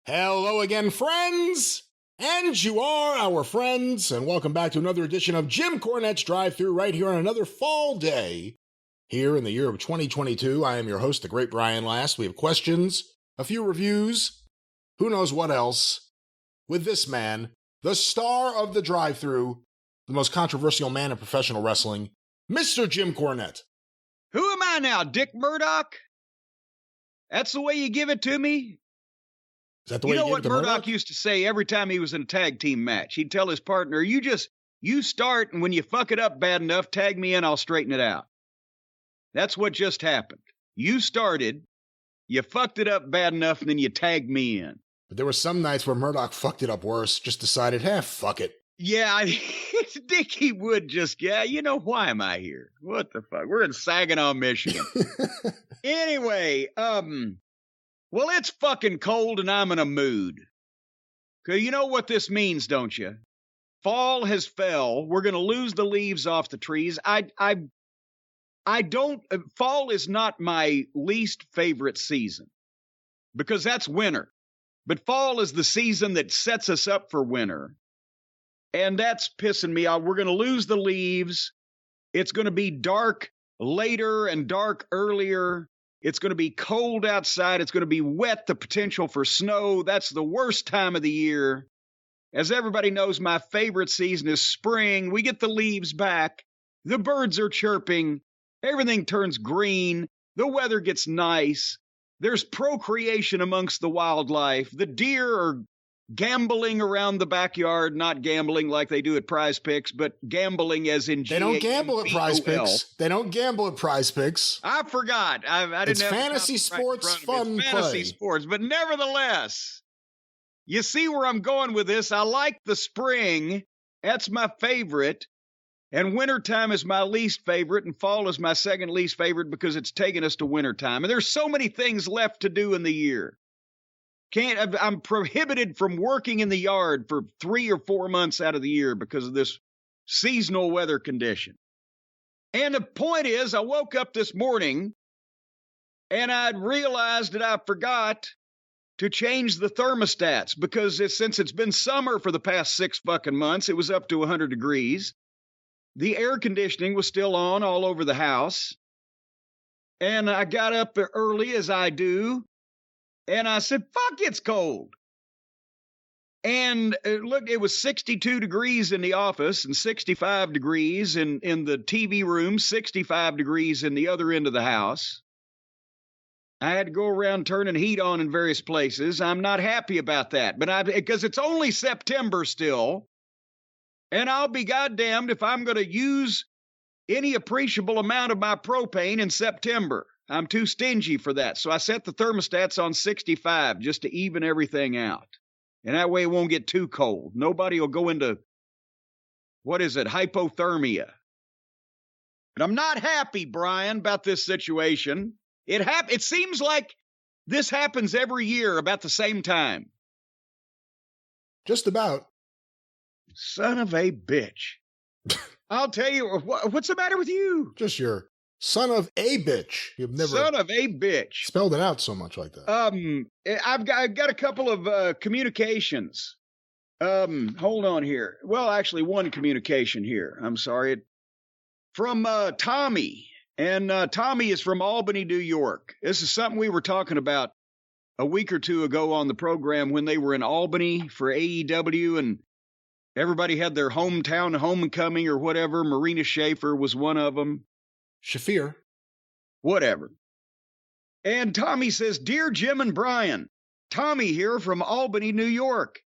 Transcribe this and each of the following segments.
Hello again, friends! And you are our friends, and welcome back to another edition of Jim Cornette's Drive Thru right here on another fall day. Here in the year of 2022, I am your host, the great Brian Last. We have questions, a few reviews, who knows what else, with this man, the star of the Drive Thru, the most controversial man in professional wrestling, Mr. Jim Cornette. Who am I now, Dick Murdoch? That's the way you give it to me? Is that the way you know give what it to Murdoch used to say every time he was in a tag team match? He'd tell his partner, you start, and when you fuck it up bad enough, tag me in, I'll straighten it out. That's what just happened. You started, you fucked it up bad enough, and then you tagged me in. But there were some nights where Murdoch fucked it up worse, just decided, fuck it. Yeah, Dickie would just, why am I here? What the fuck? We're in Saginaw, Michigan. Anyway, well, it's fucking cold and I'm in a mood. 'Cause you know what this means, don't you? Fall has fell. We're going to lose the leaves off the trees. Fall is not my least favorite season because that's winter. But fall is the season that sets us up for winter. And that's pissing me off. We're going to lose the leaves. It's going to be dark later and dark earlier. It's going to be cold outside. It's going to be wet, the potential for snow. That's the worst time of the year. As everybody knows, my favorite season is spring. We get the leaves back. The birds are chirping. Everything turns green. The weather gets nice. There's procreation amongst the wildlife. The deer are gambling around the backyard, not gambling like they do at Prize Picks, but gambling as in They don't gamble at Prize Picks. They don't gamble at Prize Picks. I forgot. I didn't it's have fantasy sports fun it's fantasy play. Sports, but nevertheless, you see where I'm going with this. I like the spring. That's my favorite. And wintertime is my least favorite, and fall is my second least favorite because it's taken us to wintertime. And there's so many things left to do in the year. I'm prohibited from working in the yard for 3 or 4 months out of the year because of this seasonal weather condition. And the point is, I woke up this morning and I'd realized that I forgot to change the thermostats because since it's been summer for the past 6 fucking months, it was up to 100 degrees. The air conditioning was still on all over the house. And I got up early as I do. And I said, fuck, it's cold. And look, it was 62 degrees in the office and 65 degrees in the TV room, 65 degrees in the other end of the house. I had to go around turning heat on in various places. I'm not happy about that, but because it's only September still. And I'll be goddamned if I'm going to use any appreciable amount of my propane in September. I'm too stingy for that. So I set the thermostats on 65 just to even everything out. And that way it won't get too cold. Nobody will go into, hypothermia. But I'm not happy, Brian, about this situation. It seems like this happens every year about the same time. Just about. Son of a bitch. I'll tell you, what's the matter with you? Just your son of a bitch. You've never son of a bitch spelled it out so much like that. I've got a couple of communications. Hold on here. Well, actually, one communication here. I'm sorry. From Tommy. And Tommy is from Albany, New York. This is something we were talking about a week or two ago on the program when they were in Albany for AEW and everybody had their hometown homecoming or whatever. Marina Shafir was one of them. Shafir. Whatever. And Tommy says, Dear Jim and Brian, Tommy here from Albany, New York.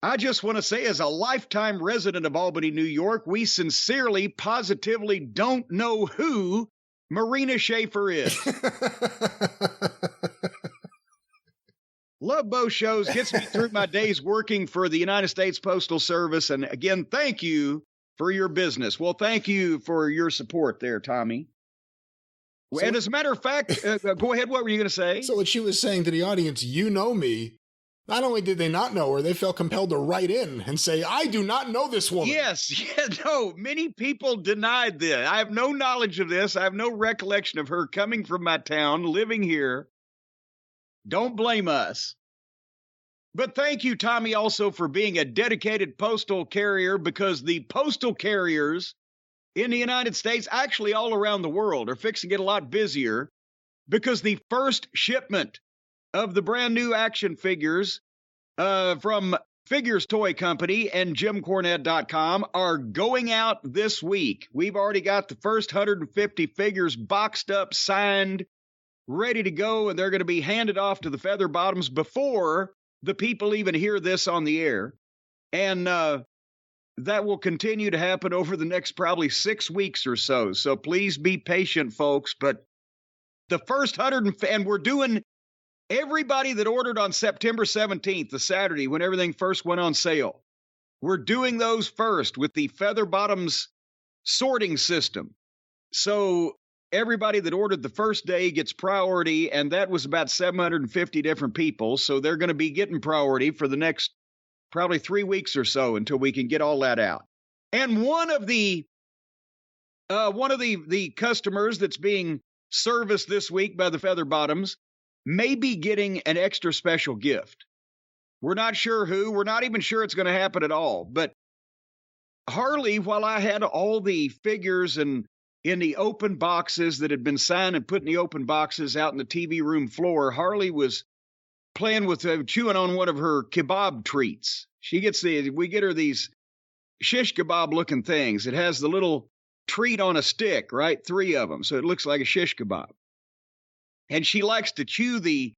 I just want to say, as a lifetime resident of Albany, New York, we sincerely, positively don't know who Marina Shafir is. Love both shows, gets me through my days working for the United States Postal Service. And again, thank you for your business. Well, thank you for your support there, Tommy. So, and as a matter of fact, go ahead. What were you going to say? So what she was saying to the audience, you know me. Not only did they not know her, they felt compelled to write in and say, I do not know this woman. Yes. No, many people denied this. I have no knowledge of this. I have no recollection of her coming from my town, living here. Don't blame us. But thank you, Tommy, also for being a dedicated postal carrier, because the postal carriers in the United States, actually all around the world, are fixing to get a lot busier, because the first shipment of the brand new action figures from Figures Toy Company and JimCornette.com are going out this week. We've already got the first 150 figures boxed up, signed, ready to go, and they're going to be handed off to the Feather Bottoms before the people even hear this on the air. And that will continue to happen over the next probably 6 weeks or so. So please be patient, folks. But the first 100, and we're doing everybody that ordered on September 17th, the Saturday, when everything first went on sale. We're doing those first with the Feather Bottoms sorting system. So everybody that ordered the first day gets priority, and that was about 750 different people. So they're going to be getting priority for the next probably 3 weeks or so until we can get all that out. And one of the customers that's being serviced this week by the Feather Bottoms may be getting an extra special gift. We're not sure who. We're not even sure it's going to happen at all. But Harley, while I had all the figures and in the open boxes that had been signed and put in the open boxes out in the TV room floor, Harley was playing with chewing on one of her kebab treats. We get her these shish kebab looking things. It has the little treat on a stick, right? 3 of them. So it looks like a shish kebab. And she likes to chew the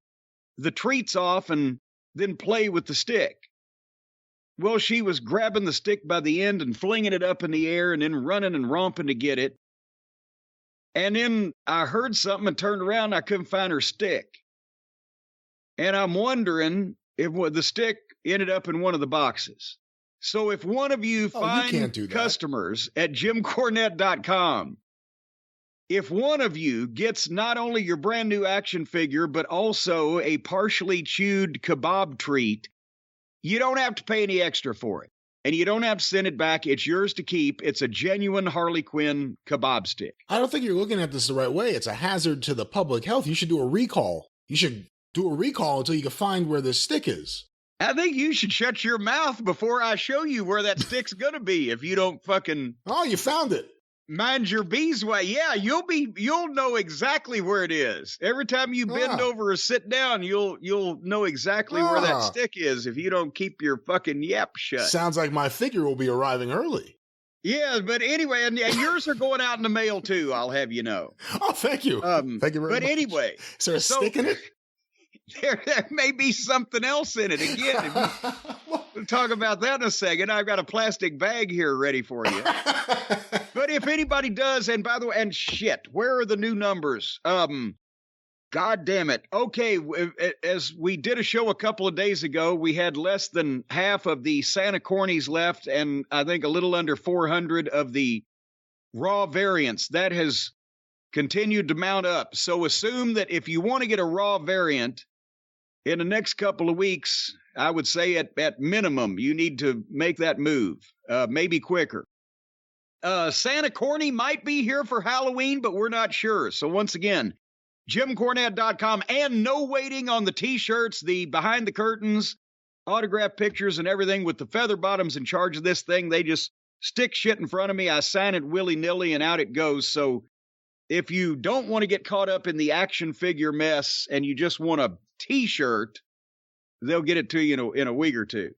treats off and then play with the stick. Well, she was grabbing the stick by the end and flinging it up in the air and then running and romping to get it. And then I heard something and turned around and I couldn't find her stick. And I'm wondering if the stick ended up in one of the boxes. So if one of you find customers at JimCornette.com, if one of you gets not only your brand new action figure, but also a partially chewed kebab treat, you don't have to pay any extra for it. And you don't have to send it back. It's yours to keep. It's a genuine Harley Quinn kebab stick. I don't think you're looking at this the right way. It's a hazard to the public health. You should do a recall. You should do a recall until you can find where this stick is. I think you should shut your mouth before I show you where that stick's going to be if you don't fucking... Oh, you found it. Mind your bees way. Yeah, you'll know exactly where it is. Every time you bend over or sit down, you'll know exactly where that stick is if you don't keep your fucking yap shut. Sounds like my figure will be arriving early. Yeah, but anyway, and yours are going out in the mail too, I'll have you know. Oh, thank you. Thank you very much. But anyway. Is there a stick in it? There may be something else in it. Again, we'll talk about that in a second. I've got a plastic bag here ready for you. But if anybody does, and by the way, and shit, where are the new numbers? God damn it. Okay, as we did a show a couple of days ago, we had less than half of the Santa Cornies left, and I think a little under 400 of the raw variants. That has continued to mount up. So assume that if you want to get a raw variant in the next couple of weeks, I would say at minimum, you need to make that move, maybe quicker. Santa Corny might be here for Halloween, but we're not sure. So once again, JimCornette.com, and no waiting on the T-shirts, the behind the curtains, autograph pictures and everything with the Feather Bottoms in charge of this thing. They just stick shit in front of me. I sign it willy-nilly and out it goes. So if you don't want to get caught up in the action figure mess and you just want a T-shirt, they'll get it to you in a week or two.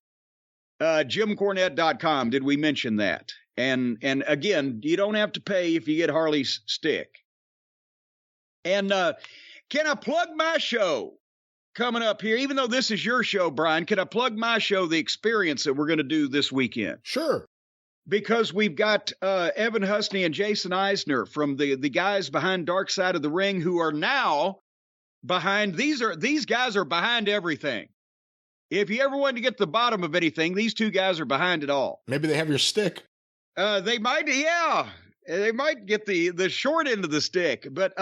JimCornette.com, did we mention that? And again, you don't have to pay if you get Harley's stick. And can I plug my show coming up here? Even though this is your show, Brian, can I plug my show, The Experience, that we're going to do this weekend? Sure. Because we've got Evan Husney and Jason Eisner from the guys behind Dark Side of the Ring, who are now behind. These guys are behind everything. If you ever wanted to get to the bottom of anything, these two guys are behind it all. Maybe they have your stick. They might, yeah. They might get the short end of the stick. But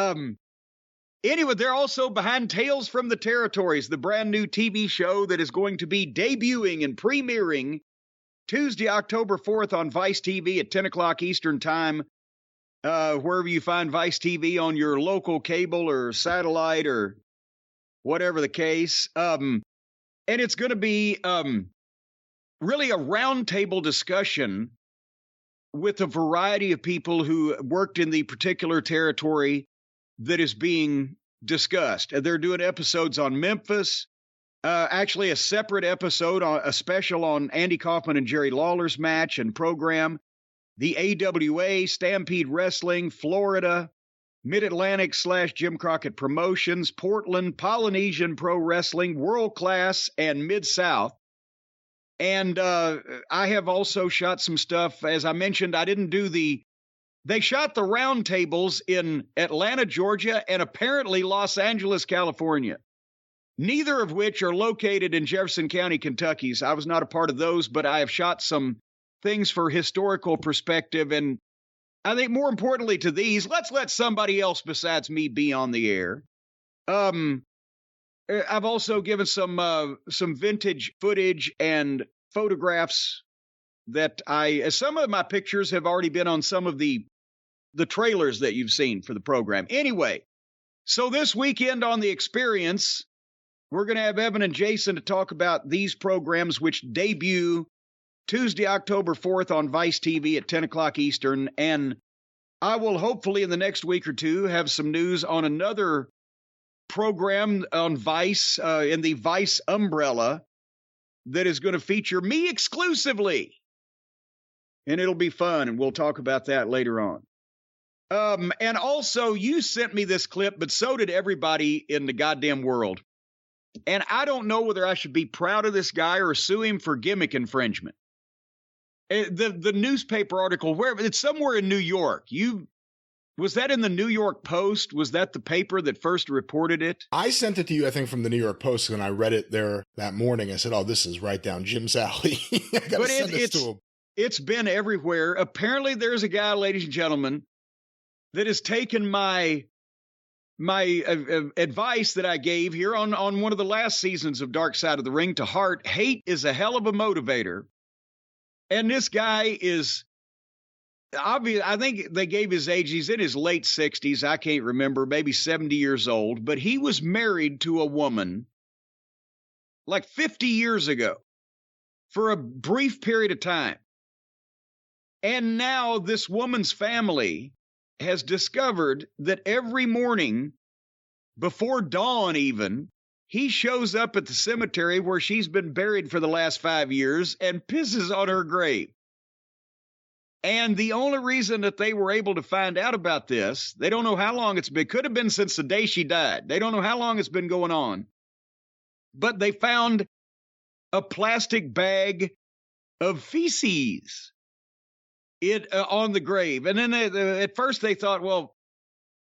anyway, they're also behind Tales from the Territories, the brand new TV show that is going to be debuting and premiering Tuesday, October 4th on Vice TV at 10 o'clock Eastern Time, wherever you find Vice TV on your local cable or satellite or whatever the case. And it's going to be really a roundtable discussion with a variety of people who worked in the particular territory that is being discussed. They're doing episodes on Memphis, actually a separate episode, a special on Andy Kaufman and Jerry Lawler's match and program, the AWA, Stampede Wrestling, Florida, Mid-Atlantic / Jim Crockett Promotions, Portland, Polynesian Pro Wrestling, World Class, and Mid-South. And I have also shot some stuff. As I mentioned, I didn't do they shot the roundtables in Atlanta, Georgia, and apparently Los Angeles, California, neither of which are located in Jefferson County, Kentucky. So I was not a part of those, but I have shot some things for historical perspective. And I think more importantly to these, let's let somebody else besides me be on the air. I've also given some vintage footage and photographs that some of my pictures have already been on some of the trailers that you've seen for the program. Anyway, so this weekend on The Experience, we're going to have Evan and Jason to talk about these programs, which debut Tuesday, October 4th on Vice TV at 10 o'clock Eastern. And I will hopefully in the next week or two have some news on another program on Vice, in the Vice umbrella, that is going to feature me exclusively. And it'll be fun, and we'll talk about that later on. And also, you sent me this clip, but so did everybody in the goddamn world. And I don't know whether I should be proud of this guy or sue him for gimmick infringement. The newspaper article, where it's somewhere in New York. Was that in the New York Post? Was that the paper that first reported it? I sent it to you, I think, from the New York Post, and I read it there that morning. I said, oh, this is right down Jim's alley. I gotta send this to him. It's been everywhere. Apparently, there's a guy, ladies and gentlemen, that has taken my advice that I gave here on one of the last seasons of Dark Side of the Ring to heart. Hate is a hell of a motivator. And this guy is obvious. I think they gave his age. He's in his late 60s. I can't remember, maybe 70 years old. But he was married to a woman like 50 years ago for a brief period of time. And now this woman's family has discovered that every morning before dawn even, he shows up at the cemetery where she's been buried for the last 5 years and pisses on her grave. And the only reason that they were able to find out about this, they don't know how long it's been. Could have been since the day she died. They don't know how long it's been going on. But they found a plastic bag of feces on the grave. And then at first they thought, well,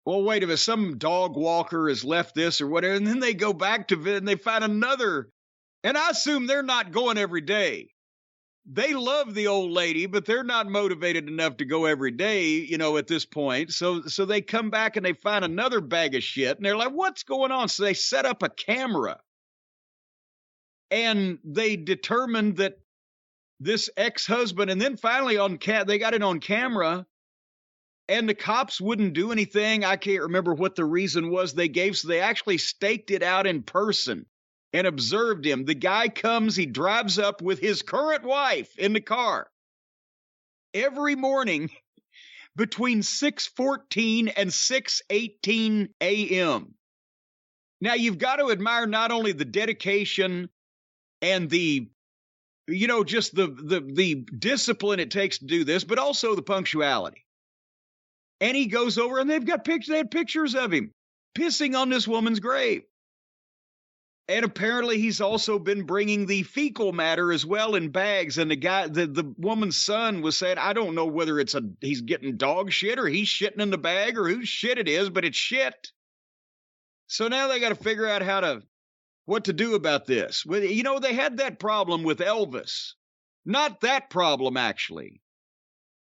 wait a minute, some dog walker has left this or whatever. And then they go back to it and they find another. And I assume they're not going every day. They love the old lady, but they're not motivated enough to go every day, at this point. So they come back and they find another bag of shit. And they're like, what's going on? So they set up a camera. And they determined that this ex-husband, and then finally they got it on camera, and the cops wouldn't do anything. I can't remember what the reason was they gave, so they actually staked it out in person and observed him. The guy comes, he drives up with his current wife in the car every morning between 6:14 and 6:18 a.m. Now, you've got to admire not only the dedication and the just the discipline it takes to do this, but also the punctuality. And he goes over and they had pictures of him pissing on this woman's grave. And apparently he's also been bringing the fecal matter as well in bags. And the woman's son was saying, I don't know whether he's getting dog shit or he's shitting in the bag or whose shit it is, but it's shit. So now they got to figure out what to do about this. They had that problem with Elvis. Not that problem, actually,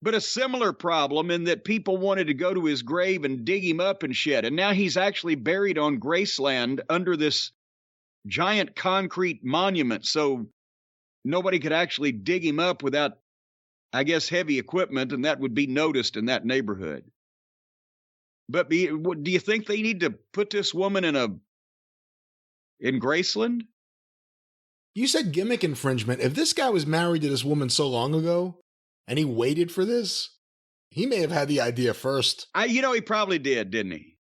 but a similar problem in that people wanted to go to his grave and dig him up and shit. And now he's actually buried on Graceland under this giant concrete monument. So nobody could actually dig him up without, I guess, heavy equipment, and that would be noticed in that neighborhood. But do you think they need to put this woman in Graceland? You said gimmick infringement. If this guy was married to this woman so long ago and he waited for this, he may have had the idea first. He probably did, didn't he?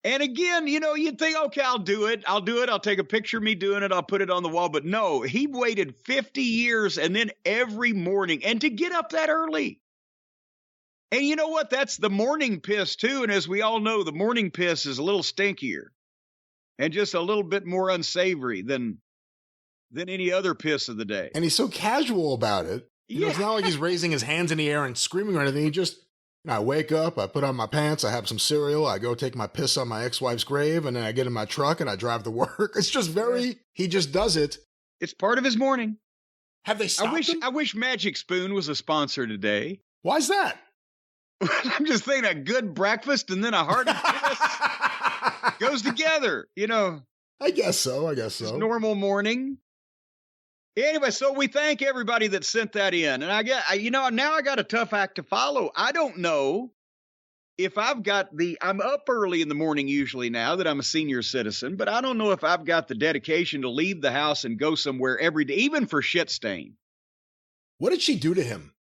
And again, you'd think, okay, I'll do it. I'll take a picture of me doing it. I'll put it on the wall. But no, he waited 50 years and then every morning, and to get up that early. And you know what? That's the morning piss too. And as we all know, the morning piss is a little stinkier and just a little bit more unsavory than any other piss of the day. And he's so casual about it. It's not like he's raising his hands in the air and screaming or anything. He just, I wake up, I put on my pants, I have some cereal, I go take my piss on my ex-wife's grave, and then I get in my truck and I drive to work. It's just he just does it. It's part of his morning. Have they stopped him? I wish Magic Spoon was a sponsor today. Why's that? I'm just thinking a good breakfast and then a hearty piss goes together, I guess so. It's normal morning. Anyway, so we thank everybody that sent that in. And now I got a tough act to follow. I don't know if I'm up early in the morning usually now that I'm a senior citizen, but I don't know if I've got the dedication to leave the house and go somewhere every day, even for shit stain. What did she do to him?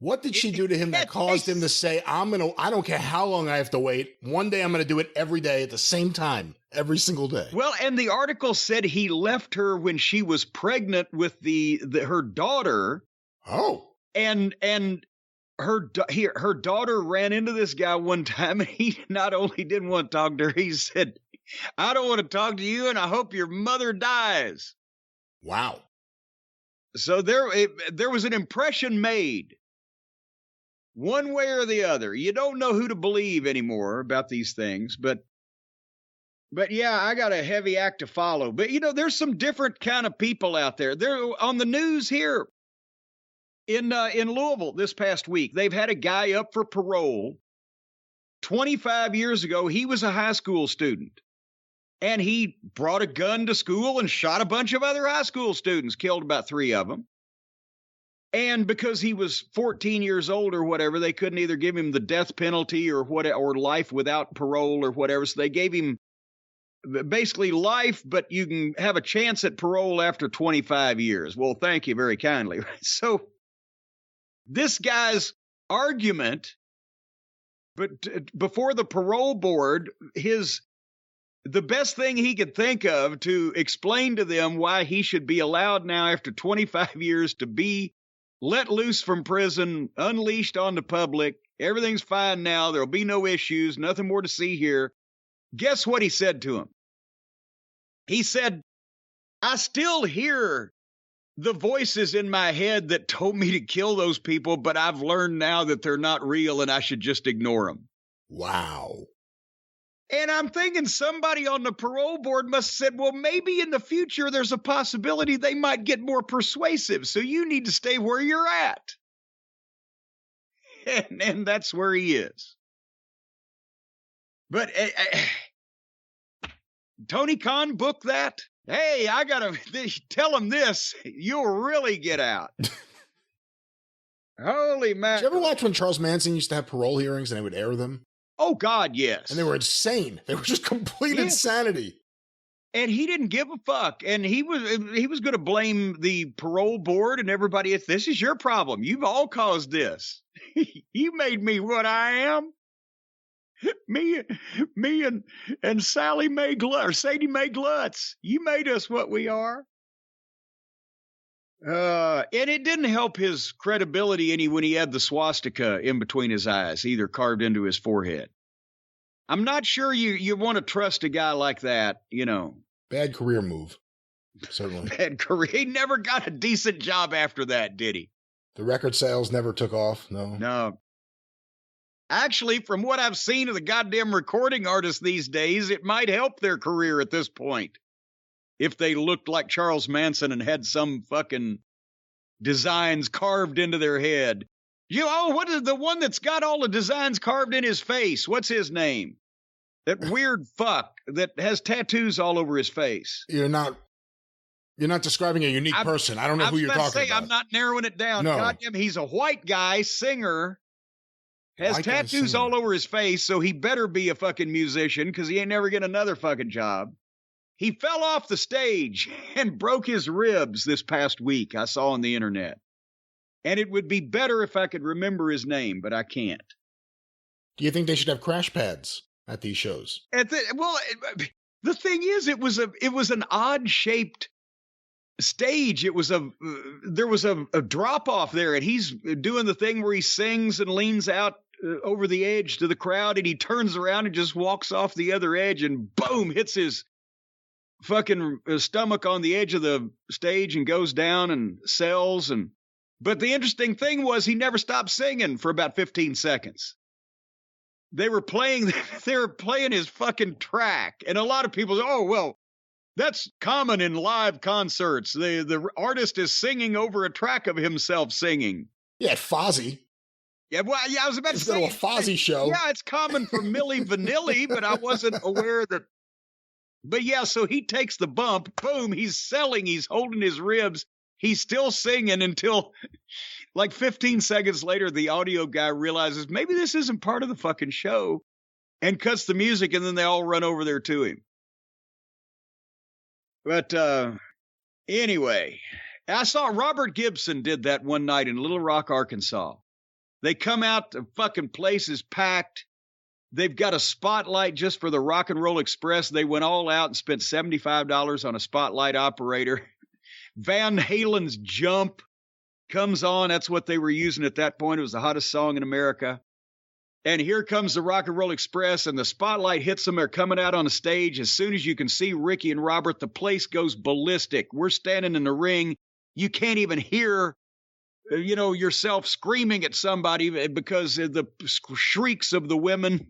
What did she do to him that caused him to say, I don't care how long I have to wait. One day I'm going to do it every day at the same time, every single day. Well, and the article said he left her when she was pregnant with her daughter. Oh. And her daughter ran into this guy one time, and he not only didn't want to talk to her, he said, I don't want to talk to you, and I hope your mother dies. Wow. So there was an impression made. One way or the other. You don't know who to believe anymore about these things, but yeah, I got a heavy act to follow. But there's some different kind of people out there. They're on the news here in Louisville this past week. They've had a guy up for parole. 25 years ago, he was a high school student, and he brought a gun to school and shot a bunch of other high school students, killed about 3 of them. And because he was 14 years old or whatever, they couldn't either give him the death penalty or life without parole or whatever. So they gave him basically life, but you can have a chance at parole after 25 years. Well, thank you very kindly. So this guy's argument, but before the parole board, the best thing he could think of to explain to them why he should be allowed now after 25 years to be let loose from prison, unleashed on the public. Everything's fine now. There'll be no issues. Nothing more to see here. Guess what he said to him? He said, I still hear the voices in my head that told me to kill those people, but I've learned now that they're not real and I should just ignore them. Wow. And I'm thinking somebody on the parole board must have said, well, maybe in the future there's a possibility they might get more persuasive, so you need to stay where you're at. And that's where he is. But Tony Khan booked that. Hey, I got to tell him this. You'll really get out. Holy mackerel. Did you ever watch when Charles Manson used to have parole hearings and they would air them? Oh, God, yes. And they were insane. They were just complete insanity. And he didn't give a fuck. And he was going to blame the parole board and everybody else. This is your problem. You've all caused this. You made me what I am. Me and Sadie Mae Glutz. You made us what we are. And it didn't help his credibility any when he had the swastika in between his eyes, either carved into his forehead. I'm not sure you want to trust a guy like that, Bad career move. Certainly. Bad career. He never got a decent job after that, did he? The record sales never took off, no. No. Actually, from what I've seen of the goddamn recording artists these days, it might help their career at this point. If they looked like Charles Manson and had some fucking designs carved into their head. What is the one that's got all the designs carved in his face? What's his name? That weird fuck that has tattoos all over his face. You're not describing a unique person. I don't know who you're talking about. I'm not narrowing it down. No. Goddamn, he's a white guy, singer, has tattoos all over his face, so he better be a fucking musician because he ain't never getting another fucking job. He fell off the stage and broke his ribs this past week, I saw on the internet. And it would be better if I could remember his name, but I can't. Do you think they should have crash pads at these shows? The thing is, it was an odd-shaped stage. There was a drop-off there, and he's doing the thing where he sings and leans out over the edge to the crowd, and he turns around and just walks off the other edge, and boom, hits his fucking stomach on the edge of the stage and goes down and sells. But the interesting thing was he never stopped singing for about 15 seconds. They were playing his fucking track, and a lot of people say, "Oh, well, that's common in live concerts. The artist is singing over a track of himself singing." Yeah, Fozzy. Yeah, well, yeah, I was about to say. Go to a Fozzy show. Yeah, it's common for Milli Vanilli, but I wasn't aware that. But yeah, so he takes the bump. Boom, he's selling. He's holding his ribs. He's still singing until like 15 seconds later, the audio guy realizes maybe this isn't part of the fucking show and cuts the music, and then they all run over there to him. But anyway, I saw Robert Gibson did that one night in Little Rock, Arkansas. They come out, the fucking place is packed. They've got a spotlight just for the Rock and Roll Express. They went all out and spent $75 on a spotlight operator. Van Halen's Jump comes on. That's what they were using at that point. It was the hottest song in America. And here comes the Rock and Roll Express, and the spotlight hits them. They're coming out on the stage. As soon as you can see Ricky and Robert, the place goes ballistic. We're standing in the ring. You can't even hear, yourself screaming at somebody because of the shrieks of the women.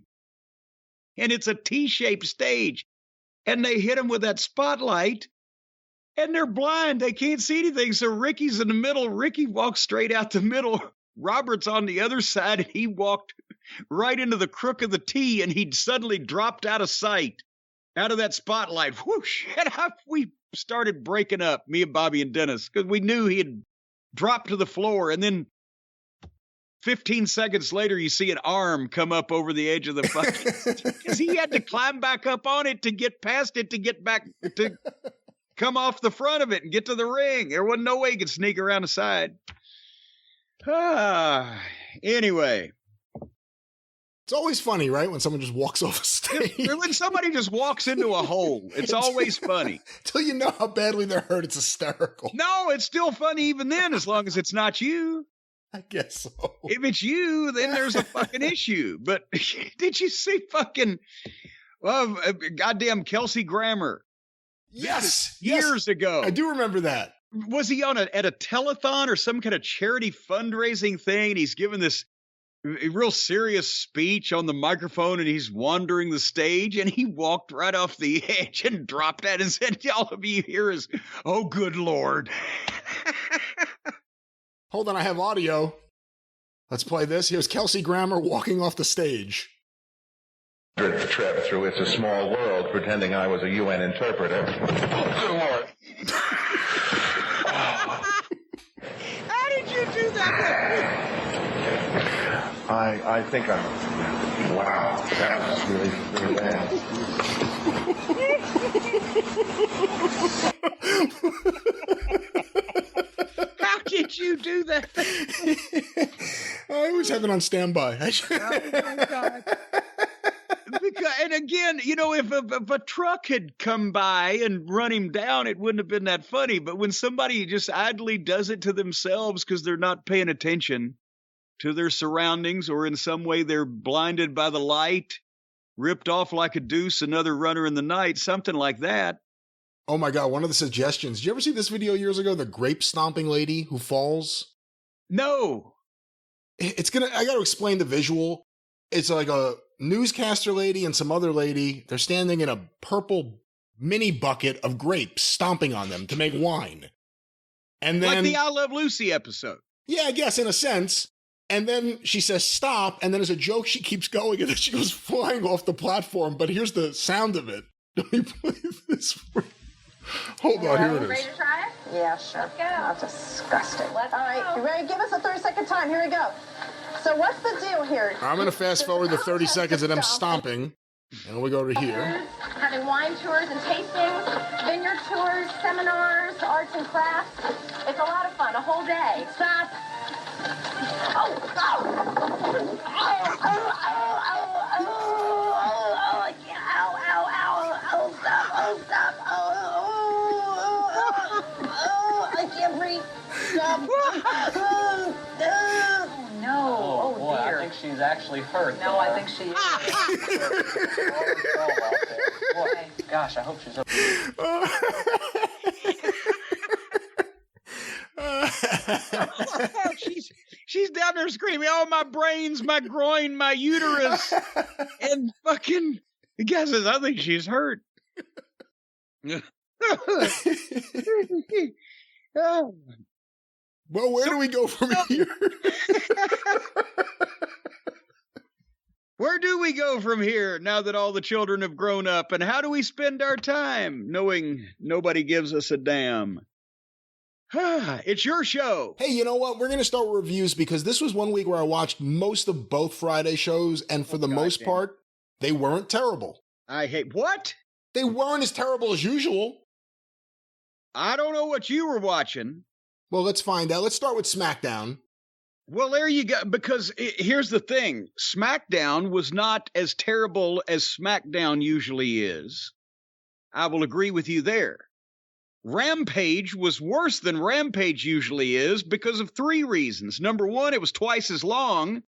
And it's a T-shaped stage. And they hit them with that spotlight, and they're blind. They can't see anything. So Ricky's in the middle. Ricky walks straight out the middle. Robert's on the other side, and he walked right into the crook of the T, and he'd suddenly dropped out of sight, out of that spotlight. Whoosh! And we started breaking up, me and Bobby and Dennis, because we knew he had dropped to the floor. And then 15 seconds later, you see an arm come up over the edge of the fucking, because he had to climb back up on it to get past it, to get back, to come off the front of it and get to the ring. There wasn't no way he could sneak around the side. Anyway. It's always funny, right? When someone just walks off a stage. When somebody just walks into a hole, it's always funny. Till you know how badly they're hurt, it's hysterical. No, it's still funny even then, as long as it's not you. I guess so. If it's you, then there's a fucking issue. But did you see fucking goddamn Kelsey Grammer? Yes. Years ago. I do remember that. Was he at a telethon or some kind of charity fundraising thing? And he's giving this real serious speech on the microphone, and he's wandering the stage, and he walked right off the edge and dropped that and said, all of you hear is, "Oh, good Lord." Hold on, I have audio. Let's play this. Here's Kelsey Grammer walking off the stage. The trip through It's a Small World, pretending I was a UN interpreter. Oh, good Lord. How did you do that? I think I'm... Wow, that was really, really bad. How did you do that? I always have it on standby. Oh, my God. And again, if a truck had come by and run him down, it wouldn't have been that funny. But when somebody just idly does it to themselves because they're not paying attention to their surroundings, or in some way they're blinded by the light, ripped off like a deuce, another runner in the night, something like that. Oh my God, one of the suggestions. Did you ever see this video years ago? The grape stomping lady who falls? No. I got to explain the visual. It's like a newscaster lady and some other lady. They're standing in a purple mini bucket of grapes, stomping on them to make wine. And then, like the I Love Lucy episode. Yeah, I guess in a sense. And then she says stop, and then as a joke she keeps going, and then she goes flying off the platform. But here's the sound of it. Let me play this for you. Hold on, here it is. Ready to try it? Yeah, sure. Let's go. That's disgusting. Let's All right, go. you ready? Give us a 30-second time. Here we go. So what's the deal here? I'm going to fast forward the 30 seconds of them stomping, and we go to here. having wine tours and tastings, vineyard tours, seminars, arts and crafts. It's a lot of fun, a whole day. Stop. I can't breathe. Stop. No. Oh, boy, dear. I think she's actually hurt. No, I think she is. Boy, gosh, I hope she's okay. She's down there screaming, "Oh, my brains, my groin, my uterus," and fucking the guy says, "I think she's hurt." Well, where do we go from here? Where do we go from here now that all the children have grown up? And how do we spend our time knowing nobody gives us a damn? It's your show. Hey, you know what? We're going to start with reviews because this was one week where I watched most of both Friday shows, and for the most part, they weren't terrible. I hate what? They weren't as terrible as usual. I don't know what you were watching. Well, let's find out. Let's start with Smackdown. Well, there you go. Because here's the thing. Smackdown was not as terrible as Smackdown usually is. I will agree with you there. Rampage was worse than Rampage usually is because of 3 reasons. Number 1, it was twice as long.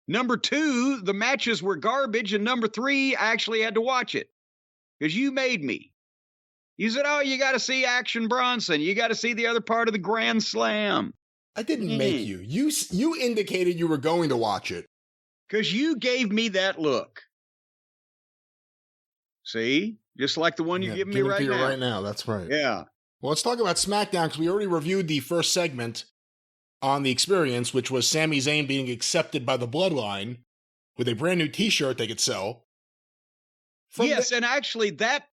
Number 2, the matches were garbage. And number 3, I actually had to watch it because you made me. You said, "Oh, you got to see Action Bronson. You got to see the other part of the Grand Slam." I didn't make you. You indicated you were going to watch it. Because you gave me that look. See? Just like the one you're giving me right now. Right now, that's right. Yeah. Well, let's talk about Smackdown because we already reviewed the first segment on the experience, which was Sami Zayn being accepted by the Bloodline with a brand new t-shirt they could sell. Yes, and actually that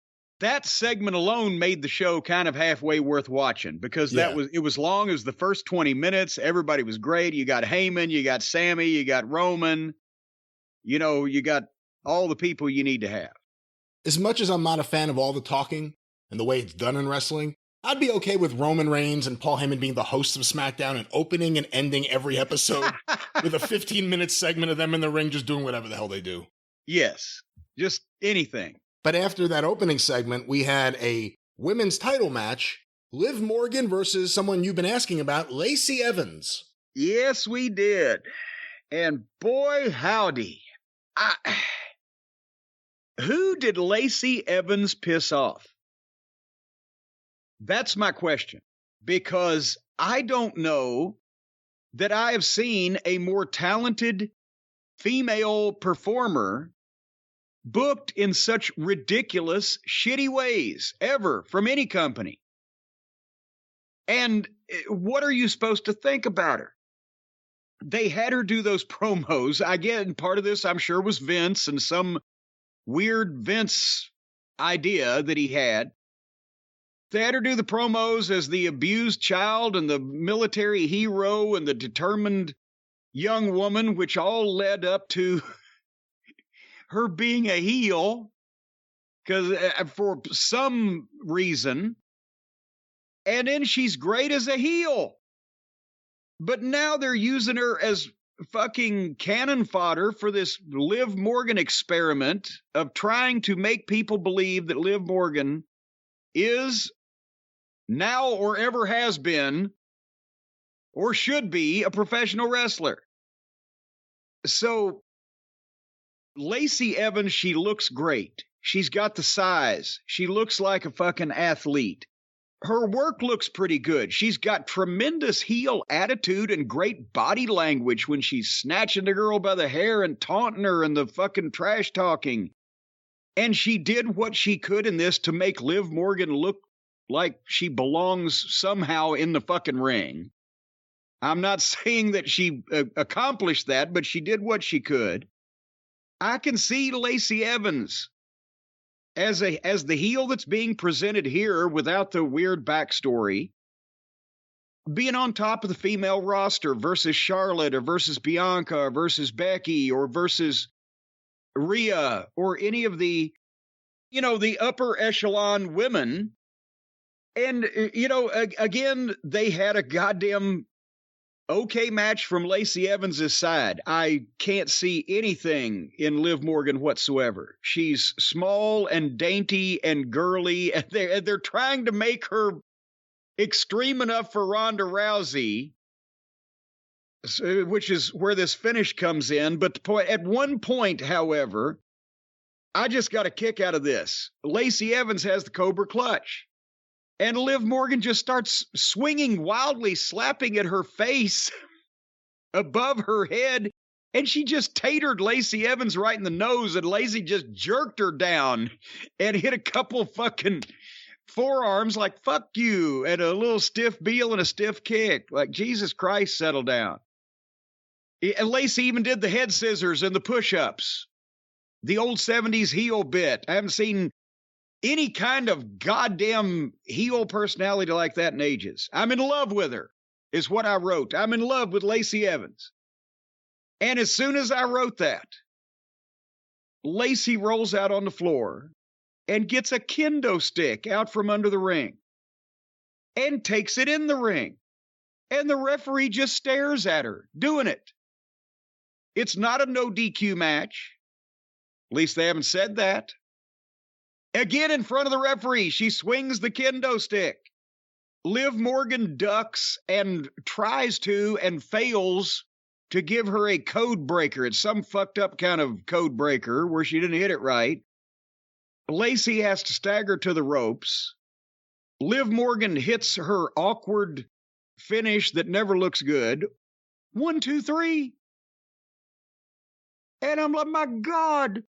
segment alone made the show kind of halfway worth watching because it was long as the first 20 minutes. Everybody was great. You got Heyman, you got Sammy, you got Roman. You know, you got all the people you need to have. As much as I'm not a fan of all the talking and the way it's done in wrestling, I'd be okay with Roman Reigns and Paul Heyman being the hosts of SmackDown and opening and ending every episode with a 15-minute segment of them in the ring just doing whatever the hell they do. Yes, just anything. But after that opening segment, we had a women's title match, Liv Morgan versus someone you've been asking about, Lacey Evans. Yes, we did. And boy, howdy. Who did Lacey Evans piss off? That's my question. Because I don't know that I have seen a more talented female performer booked in such ridiculous, shitty ways ever from any company. And what are you supposed to think about her? They had her do those promos. Again, part of this, I'm sure, was Vince and some weird Vince idea that he had. They had her do the promos as the abused child and the military hero and the determined young woman, which all led up to her being a heel, because for some reason, and then she's great as a heel. But now they're using her as fucking cannon fodder for this Liv Morgan experiment of trying to make people believe that Liv Morgan is now or ever has been or should be a professional wrestler. So Lacey Evans, she looks great. She's got the size. She looks like a fucking athlete. Her work looks pretty good. She's got tremendous heel attitude and great body language when she's snatching the girl by the hair and taunting her and the fucking trash talking. And she did what she could in this to make Liv Morgan look like she belongs somehow in the fucking ring. I'm not saying that she accomplished that, but she did what she could. I can see Lacey Evans as the heel that's being presented here without the weird backstory, being on top of the female roster versus Charlotte or versus Bianca or versus Becky or versus Rhea or any of the the upper echelon women. And, again, they had a goddamn okay match from Lacey Evans' side. I can't see anything in Liv Morgan whatsoever. She's small and dainty and girly, and they're trying to make her extreme enough for Ronda Rousey, which is where this finish comes in. But at one point, however, I just got a kick out of this. Lacey Evans has the Cobra Clutch. And Liv Morgan just starts swinging wildly, slapping at her face above her head. And she just tatered Lacey Evans right in the nose. And Lacey just jerked her down and hit a couple fucking forearms like, fuck you. And a little stiff heel and a stiff kick. Like, Jesus Christ, settle down. And Lacey even did the head scissors and the push-ups. The old 70s heel bit. I haven't seen any kind of goddamn heel personality like that in ages. I'm in love with her, is what I wrote. I'm in love with Lacey Evans. And as soon as I wrote that, Lacey rolls out on the floor and gets a kendo stick out from under the ring and takes it in the ring. And the referee just stares at her doing it. It's not a no DQ match. At least they haven't said that. Again, in front of the referee, she swings the kendo stick. Liv Morgan ducks and tries to and fails to give her a code breaker. It's some fucked up kind of code breaker where she didn't hit it right. Lacey has to stagger to the ropes. Liv Morgan hits her awkward finish that never looks good. 1, 2, 3. And I'm like, my God.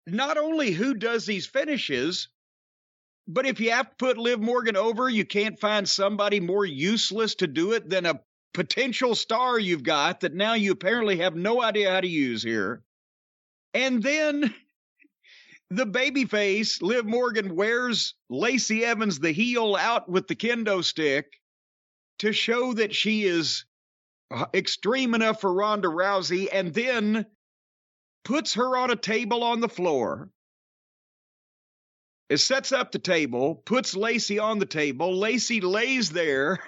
Not only who does these finishes, but if you have to put Liv Morgan over, you can't find somebody more useless to do it than a potential star you've got that now you apparently have no idea how to use here. And then the babyface, Liv Morgan, wears Lacey Evans, the heel, out with the kendo stick to show that she is extreme enough for Ronda Rousey, and then puts her on a table on the floor. It sets up the table, puts Lacey on the table. Lacey lays there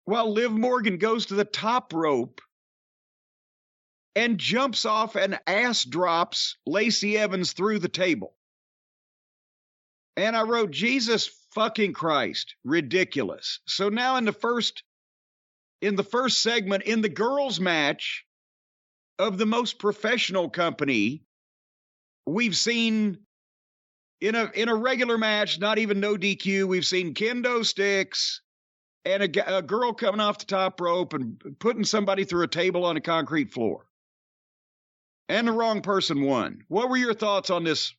while Liv Morgan goes to the top rope and jumps off and ass drops Lacey Evans through the table. And I wrote, Jesus fucking Christ, ridiculous. So now in the first segment, in the girls' match of the most professional company we've seen in a regular match, not even no DQ, we've seen kendo sticks and a girl coming off the top rope and putting somebody through a table on a concrete floor. And the wrong person won. What were your thoughts on this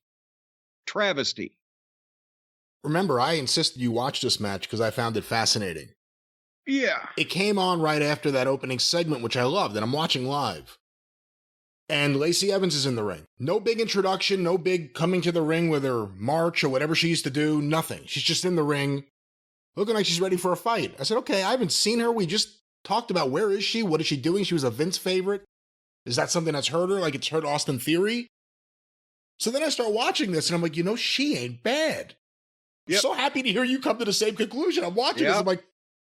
travesty? Remember, I insisted you watch this match because I found it fascinating. Yeah. It came on right after that opening segment, which I loved, and I'm watching live. And Lacey Evans is in the ring. No big introduction, no big coming to the ring with her march or whatever she used to do, nothing. She's just in the ring, looking like she's ready for a fight. I said, okay, I haven't seen her. We just talked about where is she? What is she doing? She was a Vince favorite. Is that something that's hurt her like it's hurt Austin Theory? So then I start watching this and I'm like, she ain't bad. Yep. So happy to hear you come to the same conclusion. I'm watching this. I'm like,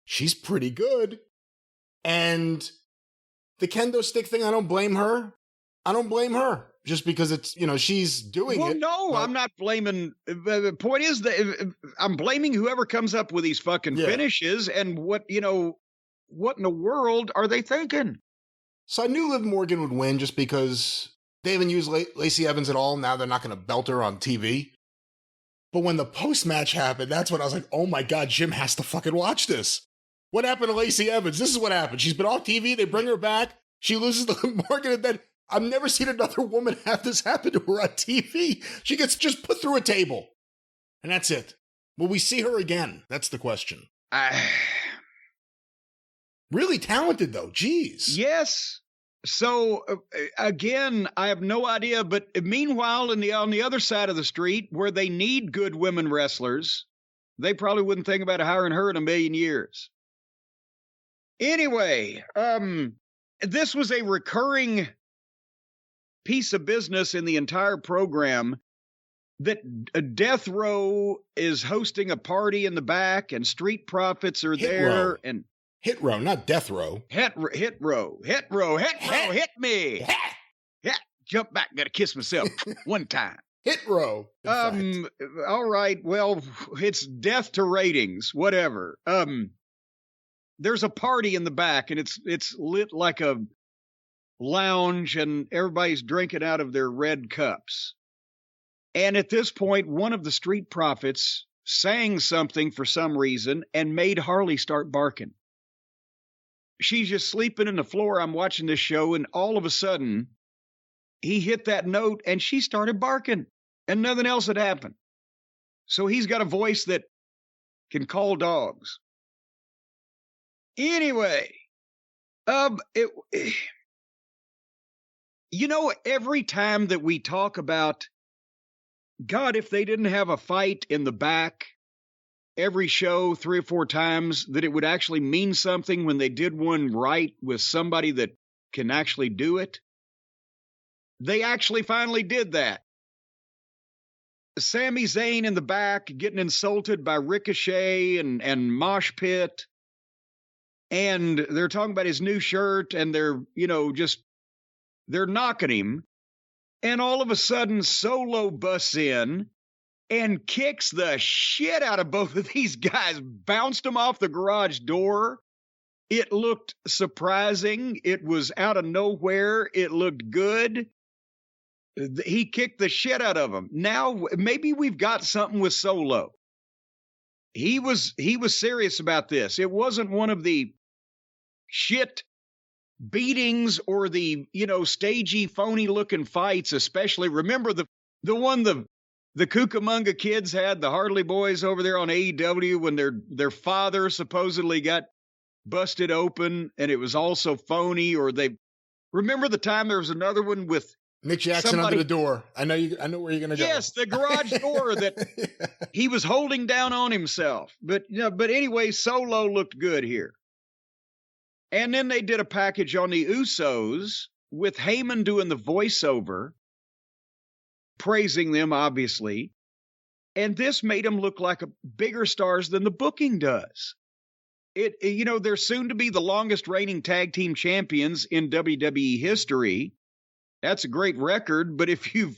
she's pretty good. And the kendo stick thing, I don't blame her. Just because it's, she's doing it. No, I'm not blaming. The point is that I'm blaming whoever comes up with these fucking finishes and what in the world are they thinking? So I knew Liv Morgan would win just because they haven't used Lacey Evans at all. Now they're not going to belt her on TV. But when the post-match happened, that's when I was like, oh my God, Jim has to fucking watch this. What happened to Lacey Evans? This is what happened. She's been off TV. They bring her back. She loses to Liv Morgan, and then I've never seen another woman have this happen to her on TV. She gets just put through a table. And that's it. Will we see her again? That's the question. Really talented, though. Jeez. Yes. So, again, I have no idea. But meanwhile, on the other side of the street, where they need good women wrestlers, they probably wouldn't think about hiring her in a million years. Anyway, this was a recurring piece of business in the entire program. that Death Row is hosting a party in the back and Street Profits are Hit there Row. and Hit Row, not Death Row. Hit Row, hit me. Yeah, jump back, gotta kiss myself one time. Hit Row. All right, well, it's death to ratings, whatever. There's a party in the back and it's lit like a lounge and everybody's drinking out of their red cups. And at this point, one of the Street Profits sang something for some reason and made Harley start barking. She's just sleeping in the floor. I'm watching this show, and all of a sudden, he hit that note, and she started barking, and nothing else had happened. So he's got a voice that can call dogs. Anyway, every time that we talk about, God, if they didn't have a fight in the back every show 3 or 4 times, that it would actually mean something when they did one right with somebody that can actually do it. They actually finally did that. Sami Zayn in the back getting insulted by Ricochet and Mosh Pit. And they're talking about his new shirt and they're knocking him. And all of a sudden, Solo busts in and kicks the shit out of both of these guys, bounced them off the garage door. It looked surprising. It was out of nowhere. It looked good. He kicked the shit out of them. Now, maybe we've got something with Solo. He was serious about this. It wasn't one of the shit beatings or the, stagey, phony looking fights, especially. Remember the one the Cucamonga kids had, the Harley Boys over there on AEW, when their father supposedly got busted open and it was also phony, or they remember the time there was another one with Nick Jackson under the door. I know where you're going to go. Yes, the garage door that he was holding down on himself. But anyway, Solo looked good here. And then they did a package on the Usos with Heyman doing the voiceover, praising them, obviously. And this made them look like bigger stars than the booking does. They're soon to be the longest reigning tag team champions in WWE history. That's a great record, but if you've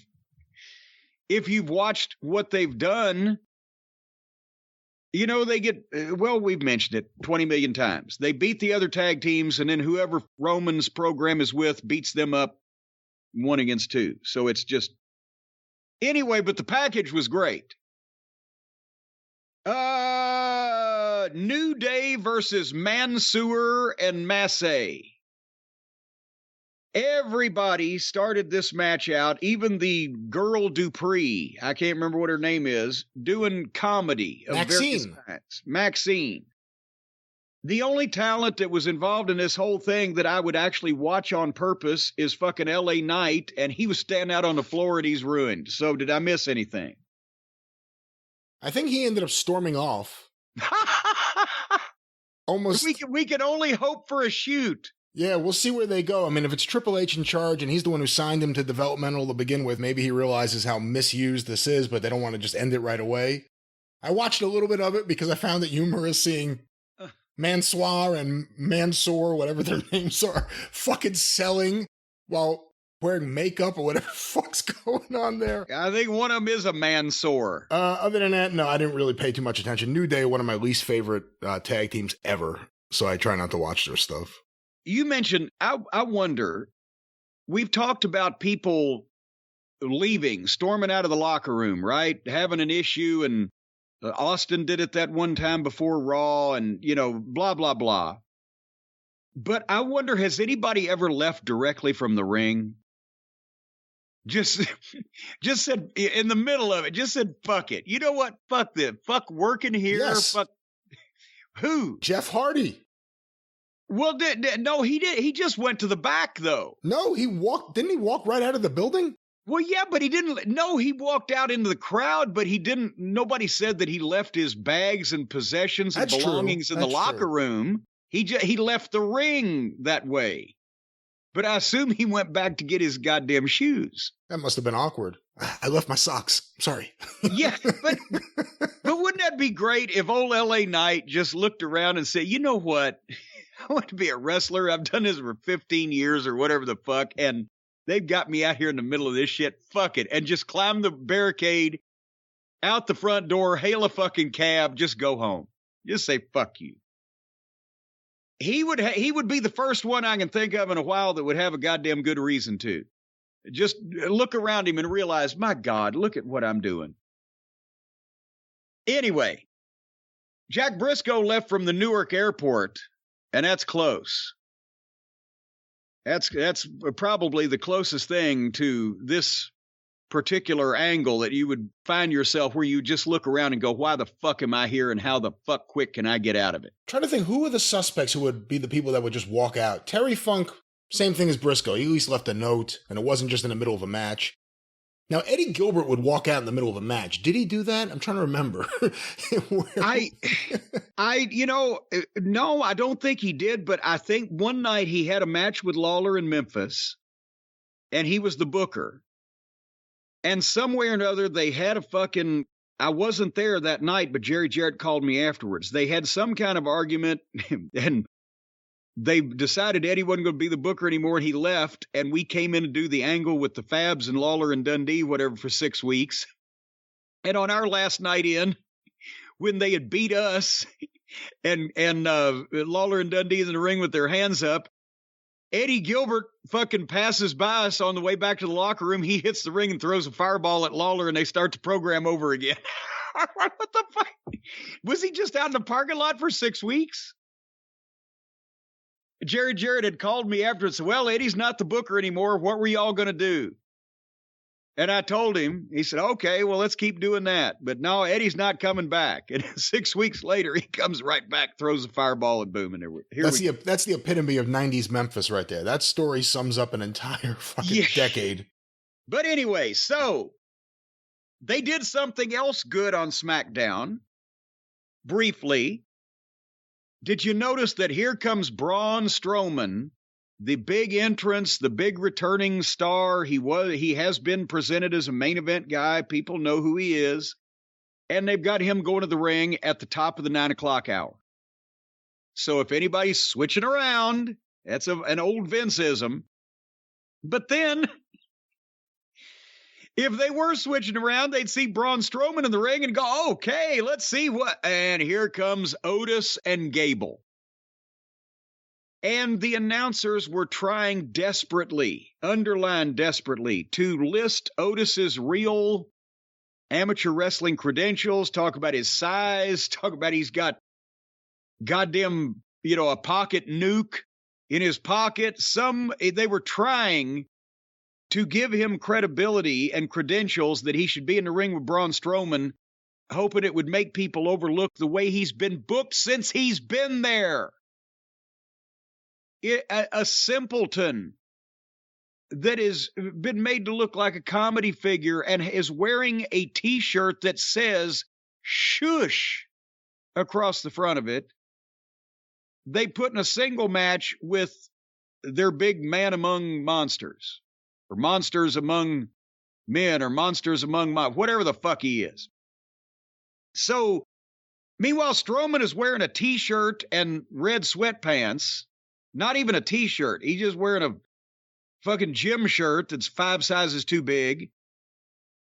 watched what they've done, they get, we've mentioned it 20 million times. They beat the other tag teams, and then whoever Roman's program is with beats them up 1 against 2. So it's just, anyway, but the package was great. New Day versus Mansoor and Massey. Everybody started this match out, even the girl Dupree, I can't remember what her name is, doing comedy of various kinds. Maxine. The only talent that was involved in this whole thing that I would actually watch on purpose is fucking LA Knight, and he was standing out on the floor and he's ruined. So did I miss anything? I think he ended up storming off. Almost. We can only hope for a shoot. Yeah, we'll see where they go. I mean, if it's Triple H in charge and he's the one who signed him to developmental to begin with, maybe he realizes how misused this is, but they don't want to just end it right away. I watched a little bit of it because I found it humorous seeing Mansoor and Mansoor, whatever their names are, fucking selling while wearing makeup or whatever the fuck's going on there. I think one of them is a Mansoor. Other than that, no, I didn't really pay too much attention. New Day, one of my least favorite tag teams ever, so I try not to watch their stuff. You mentioned, I wonder, we've talked about people leaving, storming out of the locker room, right? Having an issue, and Austin did it that one time before Raw, and, blah, blah, blah. But I wonder, has anybody ever left directly from the ring? Just said, in the middle of it, just said, fuck it. You know what? Fuck this. Fuck working here. Yes. Fuck. Who? Jeff Hardy. Well, no, he did. He just went to the back, though. No, didn't he walk right out of the building? Well, yeah, but he didn't. No, he walked out into the crowd, but he didn't. Nobody said that he left his bags and possessions and belongings in the locker room. He left the ring that way. But I assume he went back to get his goddamn shoes. That must have been awkward. I left my socks. Sorry. Yeah, but wouldn't that be great if old LA Knight just looked around and said, you know what? I want to be a wrestler. I've done this for 15 years or whatever the fuck, and they've got me out here in the middle of this shit. Fuck it. And just climb the barricade, out the front door, hail a fucking cab, just go home. Just say, fuck you. He would be the first one I can think of in a while that would have a goddamn good reason to. Just look around him and realize, my God, look at what I'm doing. Anyway, Jack Briscoe left from the Newark airport, and that's close. That's probably the closest thing to this particular angle that you would find yourself where you just look around and go, why the fuck am I here and how the fuck quick can I get out of it? Trying to think, who are the suspects who would be the people that would just walk out? Terry Funk, same thing as Briscoe. He at least left a note, and it wasn't just in the middle of a match. Now, Eddie Gilbert would walk out in the middle of a match. Did he do that? I'm trying to remember. No, I don't think he did, but I think one night he had a match with Lawler in Memphis, and he was the booker. And somewhere or another, they had a fucking, I wasn't there that night, but Jerry Jarrett called me afterwards. They had some kind of argument, and they decided Eddie wasn't going to be the booker anymore, and he left, and we came in to do the angle with the Fabs and Lawler and Dundee, whatever, for 6 weeks. And on our last night in, when they had beat us, and Lawler and Dundee in the ring with their hands up, Eddie Gilbert fucking passes by us on the way back to the locker room. He hits the ring and throws a fireball at Lawler, and they start the program over again. What the fuck? Was he just out in the parking lot for 6 weeks? Jerry Jarrett had called me after and said, well, Eddie's not the booker anymore. What were y'all going to do? And I told him, he said, okay, well, let's keep doing that. But no, Eddie's not coming back. And 6 weeks later, he comes right back, throws a fireball, and boom. And that's the epitome of 90s Memphis right there. That story sums up an entire fucking decade. But anyway, so they did something else good on SmackDown, briefly. Did you notice that here comes Braun Strowman, the big entrance, the big returning star? He has been presented as a main event guy. People know who he is. And they've got him going to the ring at the top of the 9 o'clock hour. So if anybody's switching around, that's an old Vinceism. But then, if they were switching around, they'd see Braun Strowman in the ring and go, okay, let's see what. And here comes Otis and Gable. And the announcers were trying desperately, underlined desperately, to list Otis's real amateur wrestling credentials, talk about his size, talk about he's got goddamn, a pocket nuke in his pocket. They were trying to give him credibility and credentials that he should be in the ring with Braun Strowman, hoping it would make people overlook the way he's been booked since he's been there. A simpleton that has been made to look like a comedy figure and is wearing a T-shirt that says shush across the front of it. They put in a single match with their big man among monsters, or monsters among men, or monsters among whatever the fuck he is. So, meanwhile, Strowman is wearing a T-shirt and red sweatpants. Not even a T-shirt. He's just wearing a fucking gym shirt that's 5 sizes too big,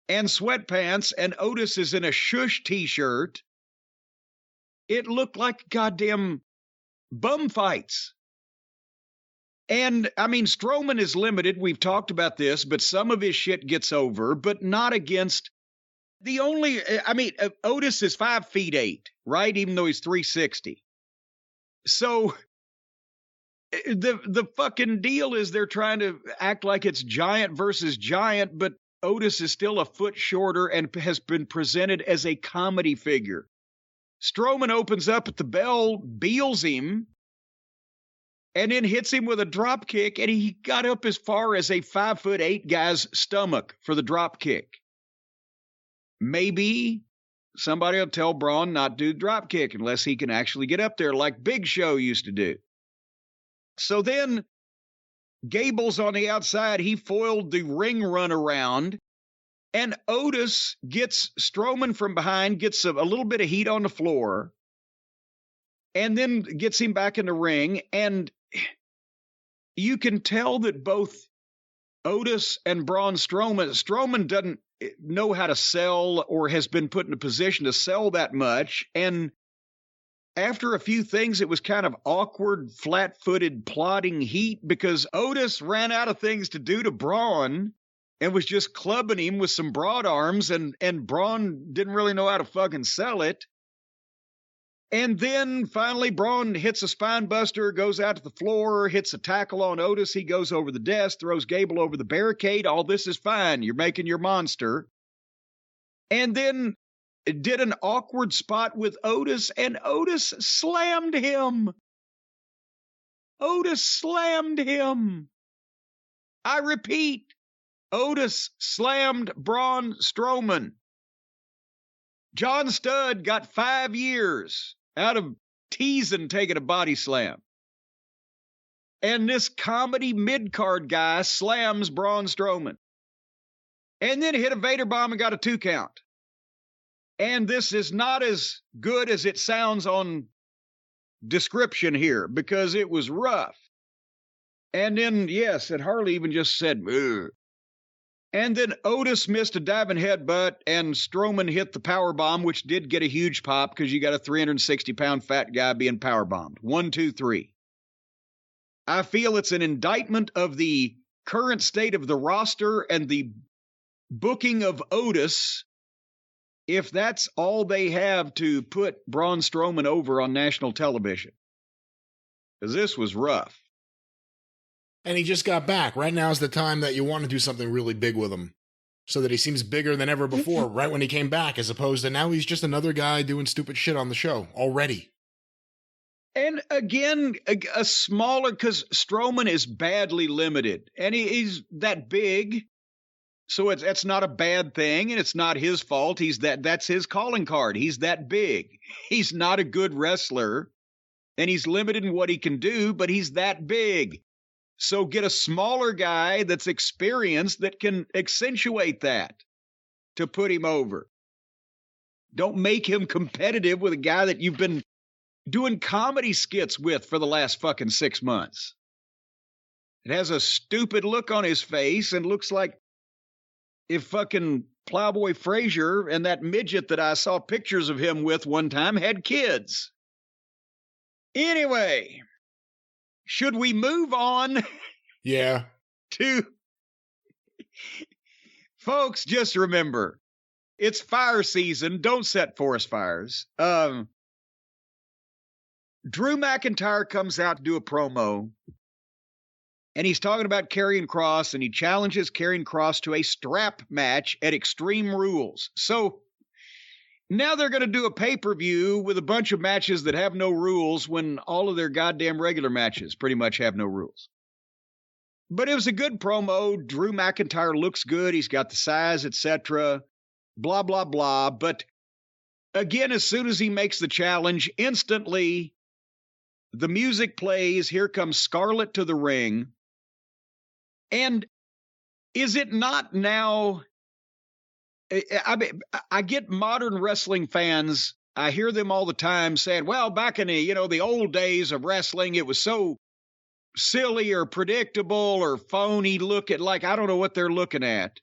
and sweatpants, and Otis is in a shush T-shirt. It looked like goddamn bum fights. And, Strowman is limited. We've talked about this, but some of his shit gets over, but not against Otis is 5'8", right? Even though he's 360. So the fucking deal is they're trying to act like it's giant versus giant, but Otis is still a foot shorter and has been presented as a comedy figure. Strowman opens up at the bell, beals him, and then hits him with a drop kick, and he got up as far as a 5'8" guy's stomach for the drop kick. Maybe somebody will tell Braun not to do the drop kick unless he can actually get up there like Big Show used to do. So then Gable's on the outside. He foiled the ring run around, And Otis gets Strowman from behind, gets a little bit of heat on the floor, and then gets him back in the ring. And you can tell that both Otis and Braun Strowman doesn't know how to sell or has been put in a position to sell that much. And after a few things, it was kind of awkward, flat-footed, plodding heat because Otis ran out of things to do to Braun and was just clubbing him with some broad arms, and Braun didn't really know how to fucking sell it. And then finally Braun hits a spine buster, goes out to the floor, hits a tackle on Otis. He goes over the desk, throws Gable over the barricade. All this is fine. You're making your monster. And then did an awkward spot with Otis, and Otis slammed him. Otis slammed him. I repeat, Otis slammed Braun Strowman. John Studd got 5 years out of teasing taking a body slam. And this comedy mid-card guy slams Braun Strowman. And then hit a Vader bomb and got a 2 count. And this is not as good as it sounds on description here because it was rough. And then, yes, and Harley even just said, ugh. And then Otis missed a diving headbutt, and Strowman hit the power bomb, which did get a huge pop because you got a 360-pound fat guy being power bombed. 1, 2, 3. I feel it's an indictment of the current state of the roster and the booking of Otis if that's all they have to put Braun Strowman over on national television. Because this was rough. And he just got back. Right now is the time that you want to do something really big with him. So that he seems bigger than ever before, right when he came back, as opposed to now he's just another guy doing stupid shit on the show already. And again, a smaller, because Strowman is badly limited. And he's that big. So that's not a bad thing, and it's not his fault. That's his calling card. He's that big. He's not a good wrestler, and he's limited in what he can do, but he's that big. So get a smaller guy that's experienced that can accentuate that to put him over. Don't make him competitive with a guy that you've been doing comedy skits with for the last fucking 6 months. It has a stupid look on his face and looks like if fucking Plowboy Frazier and that midget that I saw pictures of him with one time had kids. Anyway, should we move on? Yeah. To folks, just remember, it's fire season. Don't set forest fires. Drew McIntyre comes out to do a promo, and he's talking about Karrion Kross, and he challenges Karrion Kross to a strap match at Extreme Rules. So now they're going to do a pay-per-view with a bunch of matches that have no rules when all of their goddamn regular matches pretty much have no rules. But it was a good promo. Drew McIntyre looks good. He's got the size, etc. Blah, blah, blah. But again, as soon as he makes the challenge, instantly the music plays. Here comes Scarlett to the ring. And is it not now? I get modern wrestling fans. I hear them all the time saying, well, back in the old days of wrestling, it was so silly or predictable or phony. Look at, like, I don't know what they're looking at.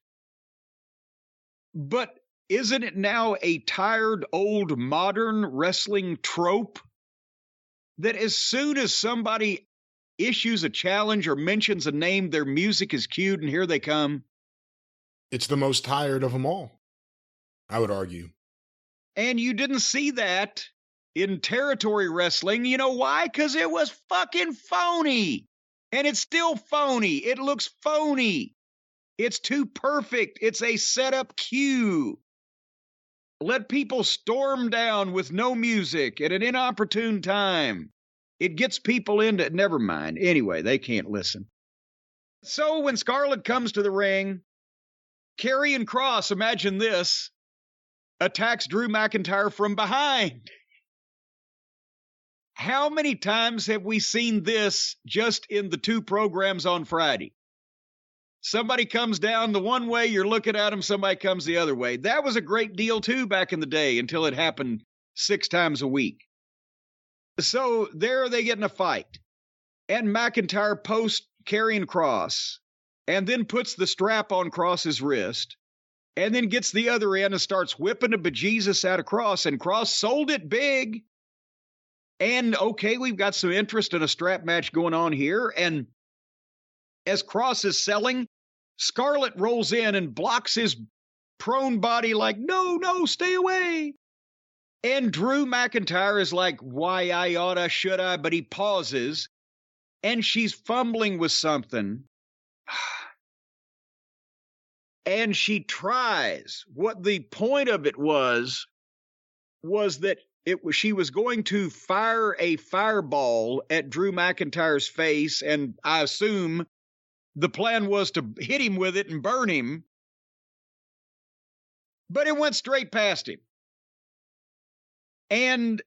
But isn't it now a tired, old, modern wrestling trope that as soon as somebody issues a challenge or mentions a name, their music is cued and here they come? It's the most tired of them all, I would argue. And you didn't see that in territory wrestling. You know why? Because it was fucking phony. And it's still phony. It looks phony. It's too perfect. It's a setup cue. Let people storm down with no music at an inopportune time. It gets people into, never mind. Anyway, they can't listen. So when Scarlett comes to the ring, Karrion Kross, imagine this, attacks Drew McIntyre from behind. How many times have we seen this just in the 2 programs on Friday? Somebody comes down the one way, you're looking at them, somebody comes the other way. That was a great deal, too, back in the day until it happened 6 times a week. So there they get in a fight. And McIntyre posts Karrion Kross and then puts the strap on Kross's wrist and then gets the other end and starts whipping the bejesus out of Kross. And Kross sold it big. And, okay, we've got some interest in a strap match going on here. And as Kross is selling, Scarlett rolls in and blocks his prone body like, no, stay away. And Drew McIntyre is like, why I oughta, should I? But he pauses, and she's fumbling with something. And she tries. What the point of it was that she was going to fire a fireball at Drew McIntyre's face, and I assume the plan was to hit him with it and burn him. But it went straight past him. And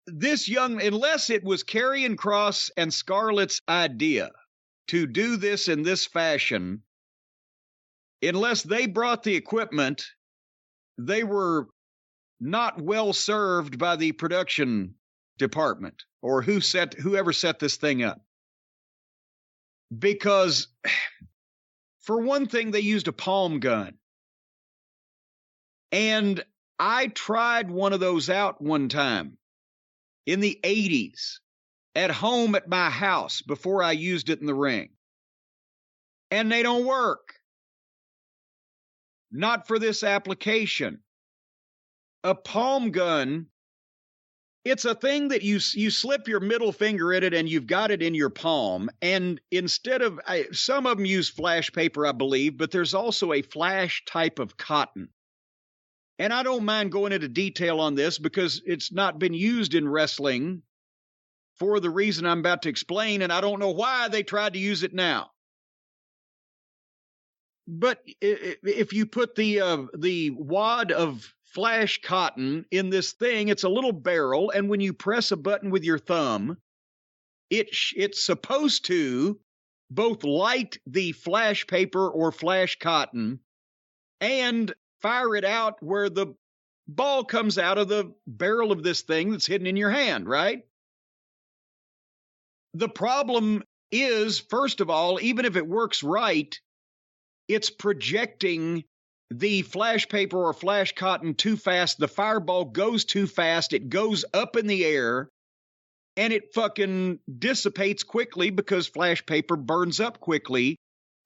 this unless it was Karrion Kross and Scarlett's idea to do this in this fashion, unless they brought the equipment, they were not well served by the production department or whoever set this thing up. Because, for one thing, they used a palm gun. And I tried one of those out one time in the 80s at home at my house before I used it in the ring. And they don't work. Not for this application. A palm gun, it's a thing that you slip your middle finger in it and you've got it in your palm. And instead of, some of them use flash paper, I believe, but there's also a flash type of cotton. And I don't mind going into detail on this because it's not been used in wrestling for the reason I'm about to explain, and I don't know why they tried to use it now. But if you put the wad of flash cotton in this thing, it's a little barrel, and when you press a button with your thumb, it's supposed to both light the flash paper or flash cotton and fire it out where the ball comes out of the barrel of this thing that's hidden in your hand, right? The problem is, first of all, even if it works right, it's projecting the flash paper or flash cotton too fast. The fireball goes too fast. It goes up in the air and it fucking dissipates quickly because flash paper burns up quickly,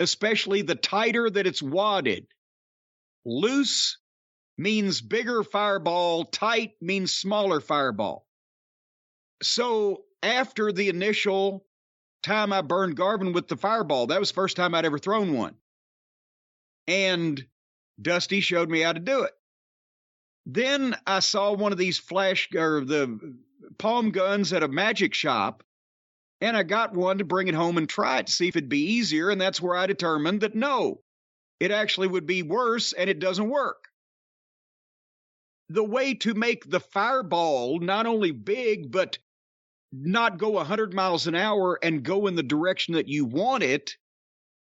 especially the tighter that it's wadded. Loose means bigger fireball. Tight means smaller fireball. So after the initial time I burned Garvin with the fireball, that was the first time I'd ever thrown one. And Dusty showed me how to do it. Then I saw one of these the palm guns at a magic shop, and I got one to bring it home and try it to see if it'd be easier, and that's where I determined that no, it actually would be worse, and it doesn't work. The way to make the fireball not only big, but not go 100 miles an hour and go in the direction that you want it,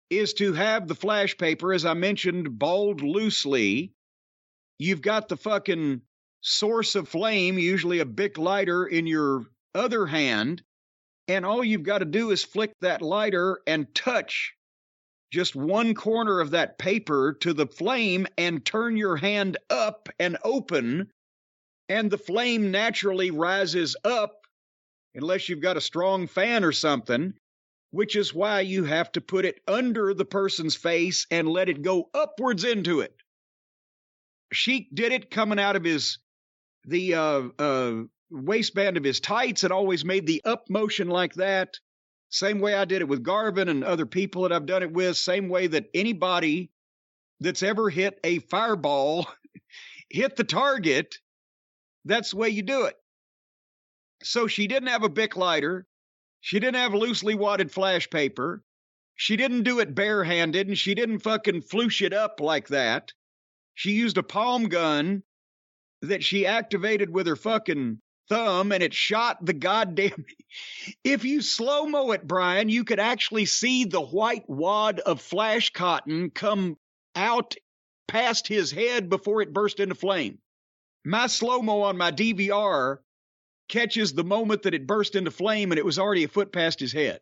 is to have the flash paper, as I mentioned, balled loosely. You've got the fucking source of flame, usually a Bic lighter, in your other hand, and all you've got to do is flick that lighter and touch just one corner of that paper to the flame and turn your hand up and open, and the flame naturally rises up, unless you've got a strong fan or something, which is why you have to put it under the person's face and let it go upwards into it. Sheik did it coming out of the waistband of his tights and always made the up motion like that. Same way I did it with Garvin and other people that I've done it with. Same way that anybody that's ever hit a fireball hit the target. That's the way you do it. So she didn't have a Bic lighter. She didn't have loosely wadded flash paper. She didn't do it barehanded, and she didn't fucking floosh it up like that. She used a palm gun that she activated with her fucking thumb and it shot the goddamn. If you slow-mo it, Brian, you could actually see the white wad of flash cotton come out past his head before it burst into flame. My slow-mo on my DVR catches the moment that it burst into flame and it was already a foot past his head.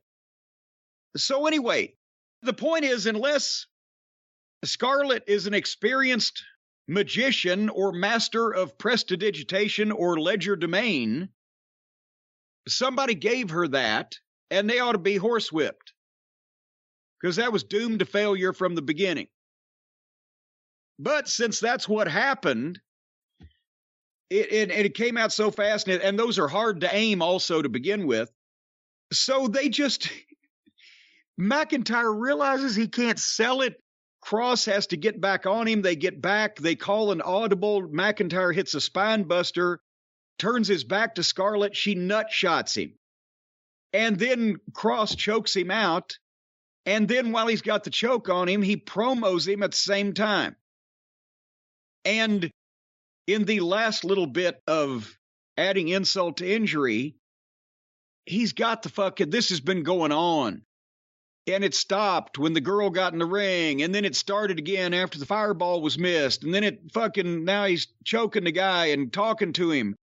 So anyway, the point is, unless Scarlett is an experienced magician or master of prestidigitation or legerdemain, somebody gave her that, and they ought to be horsewhipped, because that was doomed to failure from the beginning. But since that's what happened, it came out so fast, and those are hard to aim also to begin with, so they just... McIntyre realizes he can't sell it. Cross has to get back on him. They get back. They call an audible. McIntyre hits a spine buster, turns his back to Scarlett. She nut shots him. And then Cross chokes him out. And then while he's got the choke on him, he promos him at the same time. And in the last little bit of adding insult to injury, he's got the fucking, this has been going on. And it stopped when the girl got in the ring, and then it started again after the fireball was missed, and then it fucking, now he's choking the guy and talking to him.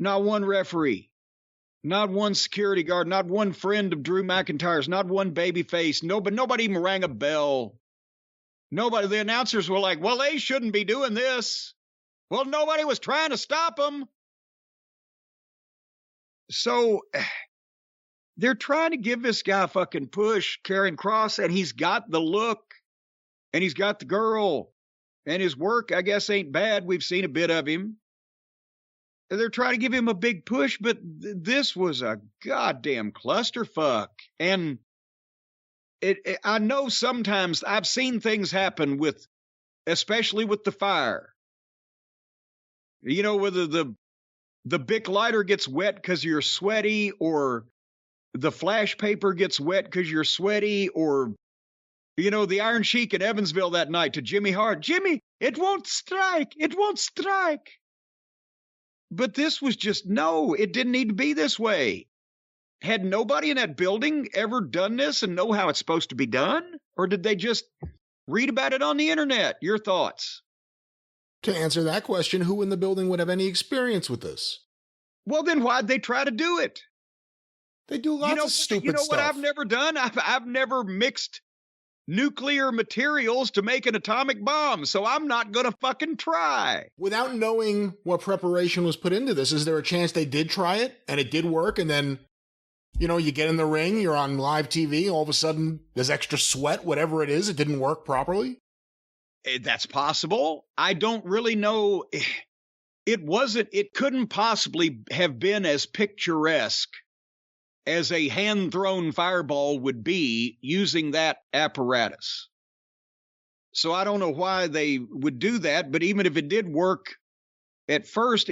Not one referee, not one security guard, not one friend of Drew McIntyre's, not one babyface, nobody even rang a bell. Nobody, the announcers were like, well, they shouldn't be doing this. Well, nobody was trying to stop them. So... they're trying to give this guy a fucking push, Karrion Kross, and he's got the look, and he's got the girl, and his work, I guess, ain't bad. We've seen a bit of him. And they're trying to give him a big push, but this was a goddamn clusterfuck. And I know sometimes I've seen things happen with, especially with the fire. You know, whether the Bic lighter gets wet because you're sweaty, or the flash paper gets wet because you're sweaty, or, you know, the Iron Sheik in Evansville that night to Jimmy Hart. Jimmy, it won't strike. It won't strike. But this was just, no, it didn't need to be this way. Had nobody in that building ever done this and know how it's supposed to be done? Or did they just read about it on the internet? Your thoughts? To answer that question, who in the building would have any experience with this? Well, then why'd they try to do it? They do lots of stupid stuff. You know what I've never done? I've never mixed nuclear materials to make an atomic bomb, so I'm not going to fucking try. Without knowing what preparation was put into this, is there a chance they did try it and it did work, and then, you know, you get in the ring, you're on live TV, all of a sudden there's extra sweat, whatever it is, it didn't work properly? That's possible. I don't really know. It couldn't possibly have been as picturesque as a hand-thrown fireball would be using that apparatus. So I don't know why they would do that, but even if it did work at first,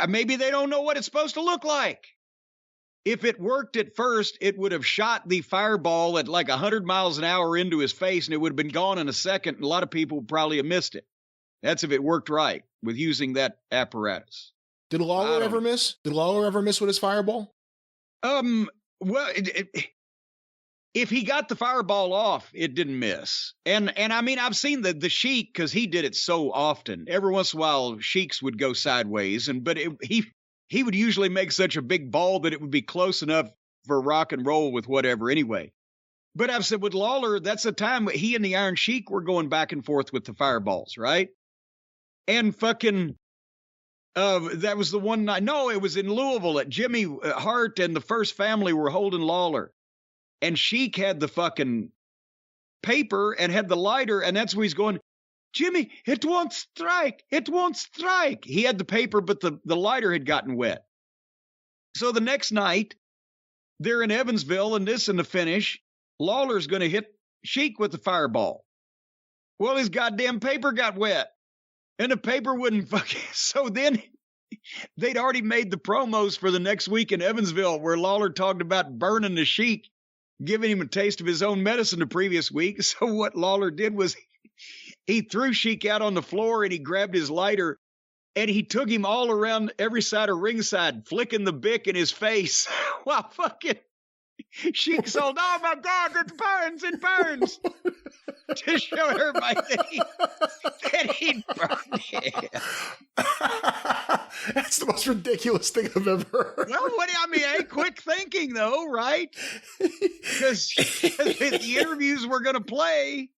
maybe they don't know what it's supposed to look like. If it worked at first, it would have shot the fireball at like 100 miles an hour into his face, and it would have been gone in a second, and a lot of people would probably have missed it. That's if it worked right with using that apparatus. Did Lawler ever miss? Did Lawler ever miss with his fireball? Well, if he got the fireball off, it didn't miss. And I mean, I've seen the Sheik, because he did it so often. Every once in a while, Sheiks would go sideways, but he would usually make such a big ball that it would be close enough for rock and roll with whatever anyway. But I've said with Lawler, that's the time he and the Iron Sheik were going back and forth with the fireballs, right? And fucking... that was the one night. No, it was in Louisville at Jimmy Hart and the First Family were holding Lawler. And Sheik had the fucking paper and had the lighter, and that's where he's going, Jimmy, it won't strike. It won't strike. He had the paper, but the lighter had gotten wet. So the next night, they're in Evansville, and this in the finish, Lawler's going to hit Sheik with the fireball. Well, his goddamn paper got wet. And the paper wouldn't fucking... So then they'd already made the promos for the next week in Evansville where Lawler talked about burning the Sheik, giving him a taste of his own medicine the previous week. So what Lawler did was he threw Sheik out on the floor and he grabbed his lighter And he took him all around every side of ringside, flicking the bick in his face while fucking Sheik sold, oh my God, it burns. To show everybody that he'd burned it. That's the most ridiculous thing I've ever heard. Well, quick thinking though, right? Because the interviews we're going to play.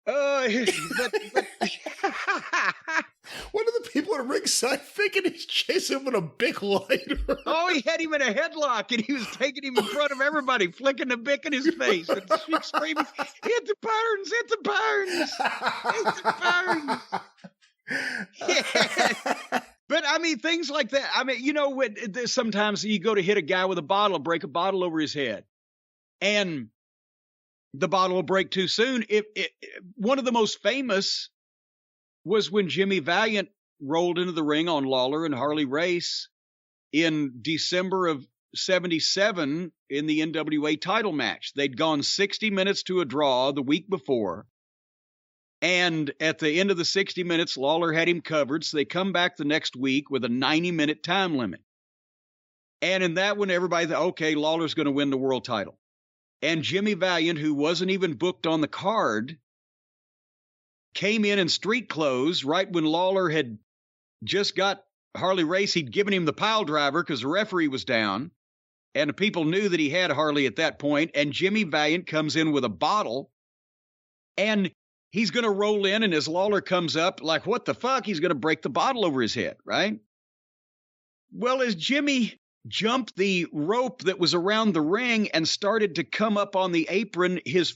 What are the people at ringside thinking he's chasing him with a big lighter? Oh, he had him in a headlock and he was taking him in front of everybody, flicking the bick in his face and screaming, hit the burns, hit the burns, hit the burns. Yeah. But things like that. Sometimes you go to hit a guy with a bottle, break a bottle over his head, and the bottle will break too soon. One of the most famous was when Jimmy Valiant rolled into the ring on Lawler and Harley Race in December of 1977 in the NWA title match. They'd gone 60 minutes to a draw the week before. And at the end of the 60 minutes, Lawler had him covered. So they come back the next week with a 90-minute time limit. And in that one, everybody thought, okay, Lawler's going to win the world title. And Jimmy Valiant, who wasn't even booked on the card, came in street clothes right when Lawler had just got Harley Race. He'd given him the pile driver because the referee was down. And the people knew that he had Harley at that point. And Jimmy Valiant comes in with a bottle. And he's going to roll in. And as Lawler comes up, like, what the fuck? He's going to break the bottle over his head, right? Well, as Jimmy jumped the rope that was around the ring and started to come up on the apron, his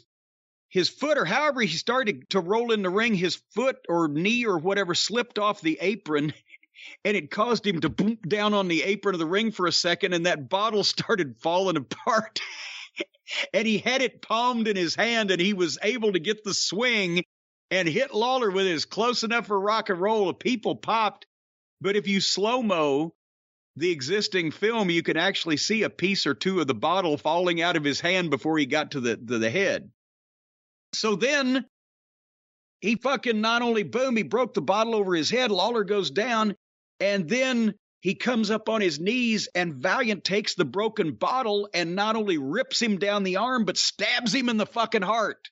foot, or however he started to roll in the ring, his foot or knee or whatever slipped off the apron, and it caused him to boom down on the apron of the ring for a second, and that bottle started falling apart. And he had it palmed in his hand, and he was able to get the swing and hit Lawler with his close enough for rock and roll. People popped. But if you slow-mo the existing film, you can actually see a piece or two of the bottle falling out of his hand before he got to the head. So then he fucking not only, boom, he broke the bottle over his head. Lawler goes down, and then he comes up on his knees, and Valiant takes the broken bottle and not only rips him down the arm, but stabs him in the fucking heart.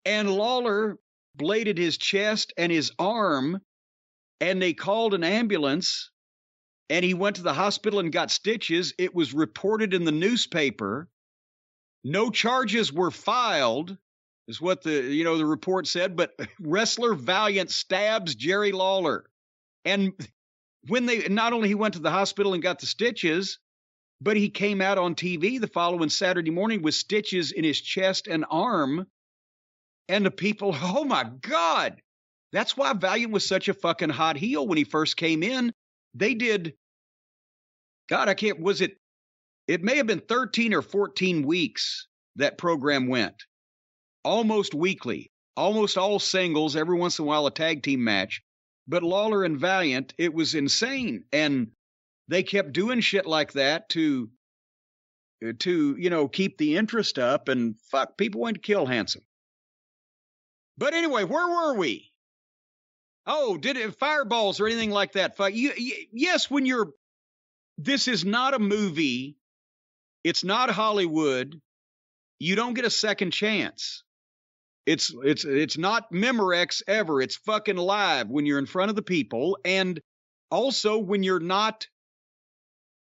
And Lawler bladed his chest and his arm, and they called an ambulance. And he went to the hospital and got stitches. It was reported in the newspaper. No charges were filed, is what the report said. But wrestler Valiant stabs Jerry Lawler. And when not only he went to the hospital and got the stitches, but he came out on TV the following Saturday morning with stitches in his chest and arm. And the people, oh my God. That's why Valiant was such a fucking hot heel when he first came in. They did, God, it may have been 13 or 14 weeks that program went. Almost weekly, almost all singles, every once in a while a tag team match. But Lawler and Valiant, it was insane. And they kept doing shit like that to keep the interest up, and fuck, people went to kill Handsome. But anyway, where were we? Oh, did it fireballs or anything like that? Yes, this is not a movie. It's not Hollywood. You don't get a second chance. It's not Memorex ever. It's fucking live when you're in front of the people. And also when you're not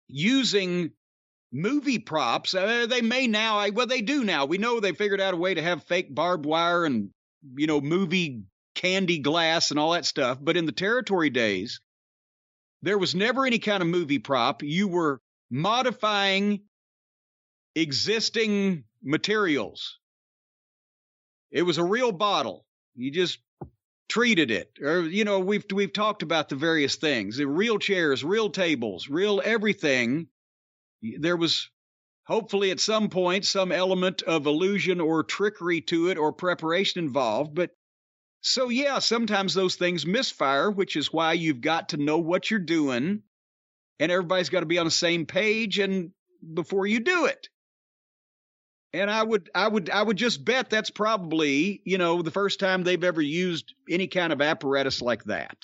using movie props. They may now, they do now. We know they figured out a way to have fake barbed wire and, movie candy glass and all that stuff. But in the territory days, there was never any kind of movie prop. You were modifying existing materials. It was a real bottle. You just treated it. Or, we've talked about the various things. The real chairs, real tables, real everything. There was hopefully at some point some element of illusion or trickery to it or preparation involved. But so, yeah, sometimes those things misfire, which is why you've got to know what you're doing, and everybody's got to be on the same page and before you do it. And I would just bet that's probably, the first time they've ever used any kind of apparatus like that.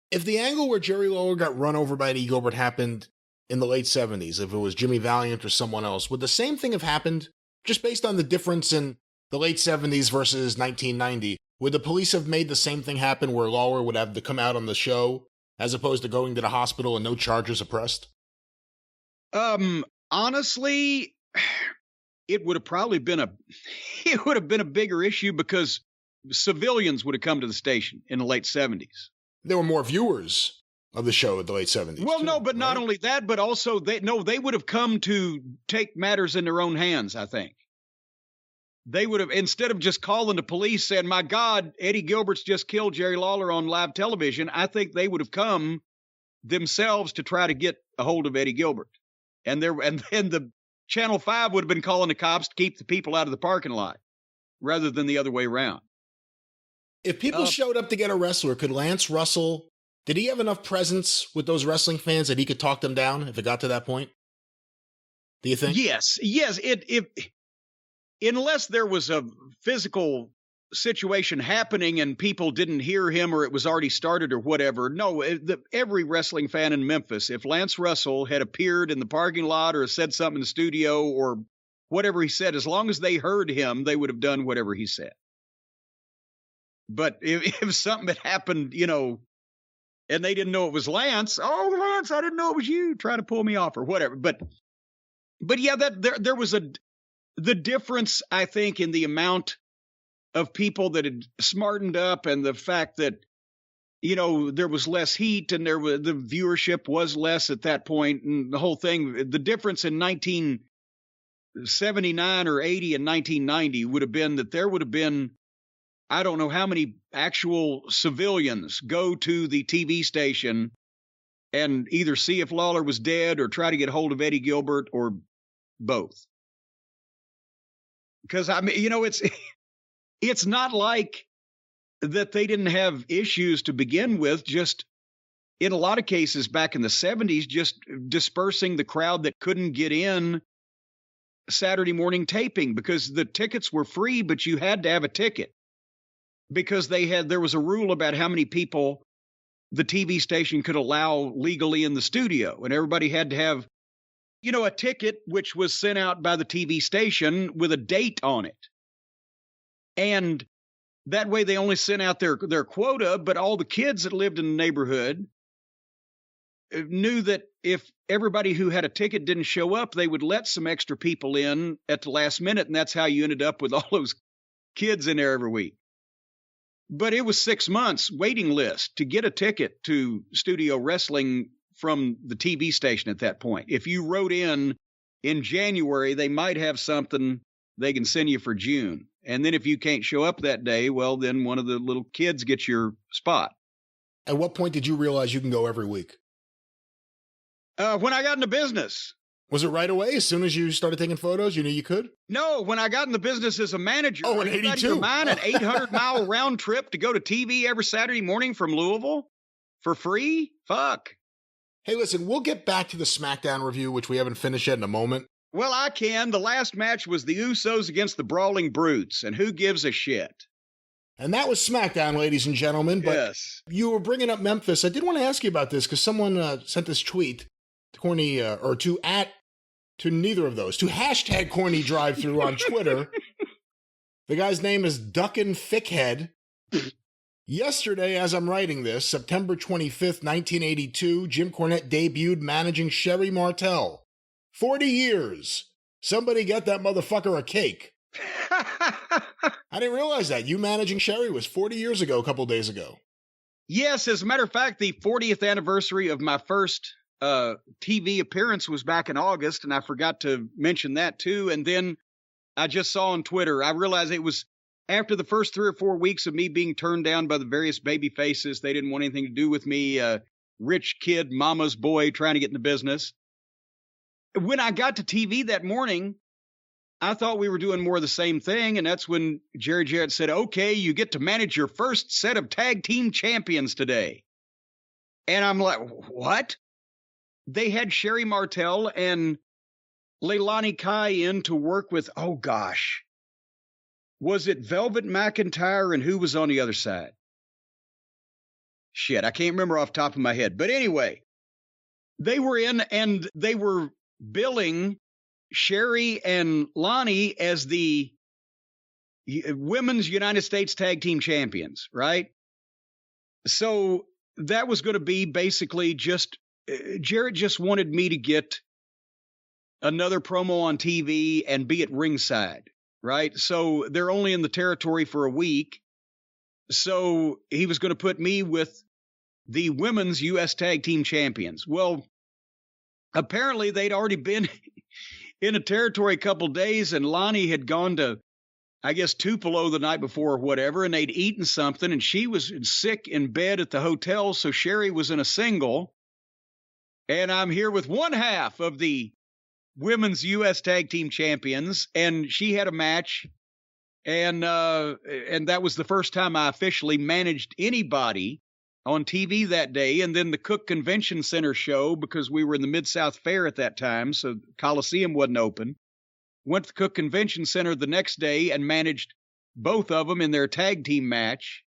If the angle where Jerry Lawler got run over by Eddie Gilbert happened in the late 70s, if it was Jimmy Valiant or someone else, would the same thing have happened? Just based on the difference in the late 70s versus 1990, would the police have made the same thing happen where Lawler would have to come out on the show as opposed to going to the hospital and no charges are pressed? Honestly, it would have probably been a bigger issue because civilians would have come to the station in the late 70s. There were more viewers of the show in the late 70s. Well, no, but not only that, but also they would have come to take matters in their own hands, I think. They would have, instead of just calling the police saying, my God, Eddie Gilbert's just killed Jerry Lawler on live television, I think they would have come themselves to try to get a hold of Eddie Gilbert. And then the Channel 5 would have been calling the cops to keep the people out of the parking lot rather than the other way around. If people showed up to get a wrestler, could Lance Russell, did he have enough presence with those wrestling fans that he could talk them down if it got to that point? Do you think? Yes. Unless there was a physical situation happening and people didn't hear him or it was already started or whatever. No, every wrestling fan in Memphis, if Lance Russell had appeared in the parking lot or said something in the studio or whatever he said, as long as they heard him, they would have done whatever he said. But if something had happened, and they didn't know it was Lance, oh, Lance, I didn't know it was you trying to pull me off or whatever. But yeah, there was the difference, I think, in the amount of people that had smartened up and the fact that, there was less heat and the viewership was less at that point and the whole thing. The difference in 1979 or 80 and 1990 would have been that there would have been, I don't know how many actual civilians go to the TV station and either see if Lawler was dead or try to get hold of Eddie Gilbert or both. Because, it's not like that they didn't have issues to begin with, just in a lot of cases back in the 70s, just dispersing the crowd that couldn't get in Saturday morning taping because the tickets were free, but you had to have a ticket. Because there was a rule about how many people the TV station could allow legally in the studio. And everybody had to have, a ticket, which was sent out by the TV station with a date on it. And that way they only sent out their quota, but all the kids that lived in the neighborhood knew that if everybody who had a ticket didn't show up, they would let some extra people in at the last minute. And that's how you ended up with all those kids in there every week. But it was 6 months waiting list to get a ticket to studio wrestling from the TV station at that point. If you wrote in January, they might have something they can send you for June. And then if you can't show up that day, well, then one of the little kids gets your spot. At what point did you realize you can go every week? When I got into business. Was it right away? As soon as you started taking photos, you knew you could? No, when I got in the business as a manager. Oh, in 82. Mine an 800-mile round trip to go to TV every Saturday morning from Louisville for free? Fuck. Hey, listen, we'll get back to the Smackdown review, which we haven't finished yet in a moment. Well, I can. The last match was the Usos against the Brawling Brutes, and who gives a shit? And that was Smackdown, ladies and gentlemen. But yes. You were bringing up Memphis. I did want to ask you about this because someone sent this tweet to to neither of those, to hashtag CornyDriveThru on Twitter. The guy's name is Duckin' Thickhead. Yesterday, as I'm writing this, September 25th, 1982, Jim Cornette debuted managing Sherri Martel. 40 years. Somebody get that motherfucker a cake. I didn't realize that. You managing Sherri was 40 years ago, a couple days ago. Yes, as a matter of fact, the 40th anniversary of my first TV appearance was back in August, and I forgot to mention that too. And then I just saw on Twitter, I realized it was after the first 3 or 4 weeks of me being turned down by the various baby faces. They didn't want anything to do with me, rich kid, mama's boy trying to get in the business. When I got to TV that morning, I thought we were doing more of the same thing, and that's when Jerry Jarrett said, okay, you get to manage your first set of tag team champions today. And I'm like, what? They had Sherri Martel and Leilani Kai in to work with, oh gosh, was it Velvet McIntyre and who was on the other side? Shit, I can't remember off the top of my head. But anyway, they were in and they were billing Sherri and Lonnie as the women's United States Tag Team Champions, right? So that was going to be basically just, Jarrett just wanted me to get another promo on TV and be at ringside, right? So they're only in the territory for a week. So he was going to put me with the women's U.S. Tag Team Champions. Well, apparently they'd already been in a territory a couple days, and Lonnie had gone to, I guess, Tupelo the night before or whatever, and they'd eaten something, and she was sick in bed at the hotel, so Sherri was in a single, and I'm here with one half of the women's U.S. Tag Team Champions, and she had a match, and that was the first time I officially managed anybody on TV that day. And then the Cook Convention Center show, because we were in the Mid-South Fair at that time, so Coliseum wasn't open. Went to the Cook Convention Center the next day and managed both of them in their tag team match.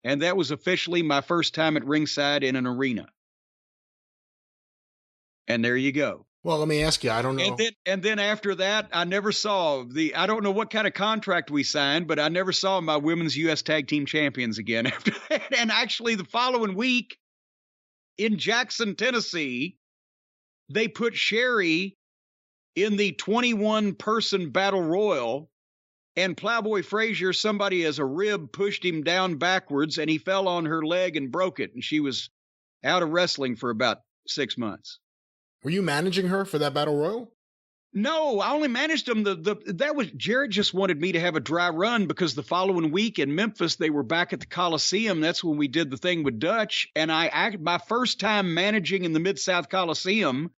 And that was officially my first time at ringside in an arena. And there you go. Well, let me ask you, I don't know. And then after that, I never saw I don't know what kind of contract we signed, but I never saw my women's U.S. Tag Team Champions again after that. And actually the following week in Jackson, Tennessee, they put Sherri in the 21-person battle royal, and Plowboy Frazier, somebody as a rib pushed him down backwards, and he fell on her leg and broke it. And she was out of wrestling for about 6 months. Were you managing her for that battle royal? No, I only managed them. Jarrett just wanted me to have a dry run, because the following week in Memphis, they were back at the Coliseum. That's when we did the thing with Dutch. And my first time managing in the Mid-South Coliseum,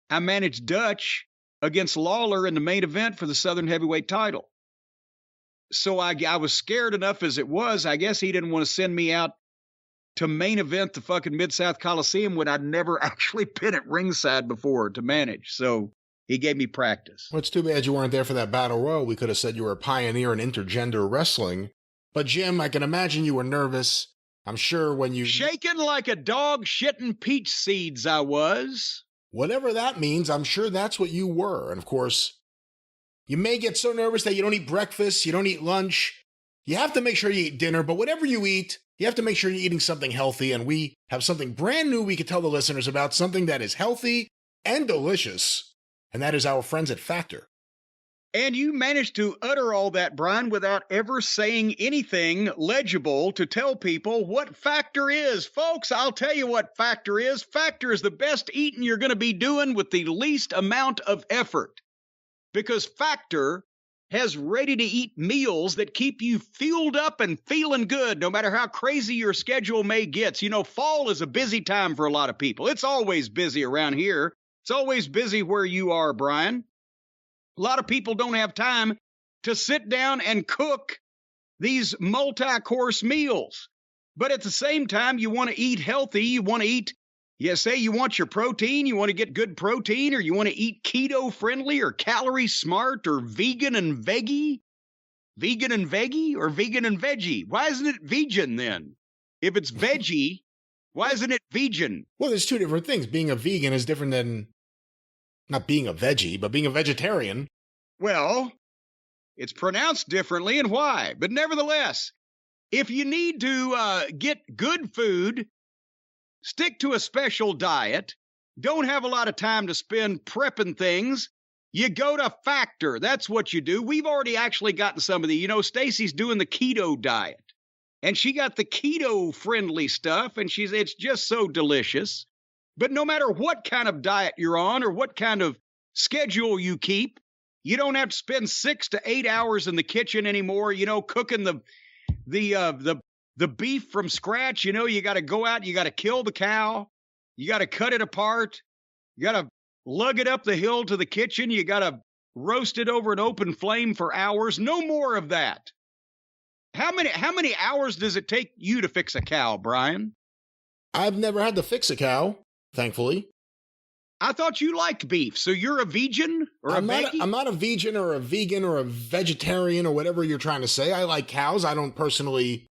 I managed Dutch against Lawler in the main event for the Southern Heavyweight title. So I was scared enough as it was. I guess he didn't want to send me out to main event the fucking Mid-South Coliseum when I'd never actually been at ringside before to manage. So he gave me practice. Well, it's too bad you weren't there for that battle royal. We could have said you were a pioneer in intergender wrestling. But Jim, I can imagine you were nervous. I'm sure when you... Shaking like a dog shitting peach seeds, I was. Whatever that means, I'm sure that's what you were. And of course, you may get so nervous that you don't eat breakfast, you don't eat lunch. You have to make sure you eat dinner, but whatever you eat, you have to make sure you're eating something healthy. And we have something brand new we could tell the listeners about, something that is healthy and delicious. And that is our friends at Factor. And you managed to utter all that, Brian, without ever saying anything legible to tell people what Factor is. Folks, I'll tell you what Factor is. Factor is the best eating you're going to be doing with the least amount of effort. Because Factor has ready-to-eat meals that keep you fueled up and feeling good, no matter how crazy your schedule may get. You know, fall is a busy time for a lot of people. It's always busy around here. It's always busy where you are, Brian. A lot of people don't have time to sit down and cook these multi-course meals. But at the same time, you want to eat healthy. You want to eat, say you want your protein, you want to get good protein, or you want to eat keto-friendly or calorie-smart or vegan and veggie? Vegan and veggie or vegan and veggie? Why isn't it vegan then? If it's veggie, why isn't it vegan? Well, there's two different things. Being a vegan is different than not being a veggie, but being a vegetarian. Well, it's pronounced differently, and why? But nevertheless, if you need to get good food, stick to a special diet, don't have a lot of time to spend prepping things, you go to Factor. That's what you do. We've already actually gotten some of the, Stacy's doing the keto diet, and she got the keto-friendly stuff, and it's just so delicious. But no matter what kind of diet you're on or what kind of schedule you keep, you don't have to spend 6 to 8 hours in the kitchen anymore, cooking the beef from scratch. You got to go out, you got to kill the cow, you got to cut it apart, you got to lug it up the hill to the kitchen, you got to roast it over an open flame for hours. No more of that. How many hours does it take you to fix a cow, Brian? I've never had to fix a cow, thankfully. I thought you liked beef, so you're a vegan or I'm not a vegan or a vegan or a vegetarian or whatever you're trying to say. I like cows. I don't personally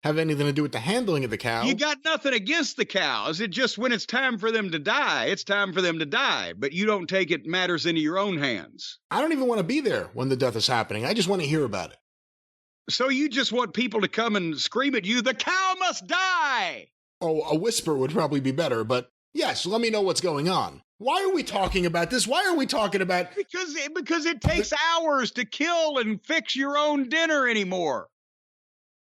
have anything to do with the handling of the cow. You got nothing against the cows. It just, when it's time for them to die, it's time for them to die. But you don't take it matters into your own hands. I don't even want to be there when the death is happening. I just want to hear about it. So you just want people to come and scream at you, the cow must die! Oh, a whisper would probably be better, but yes, let me know what's going on. Why are we talking about this? Why are we talking about... Because it takes hours to kill and fix your own dinner anymore.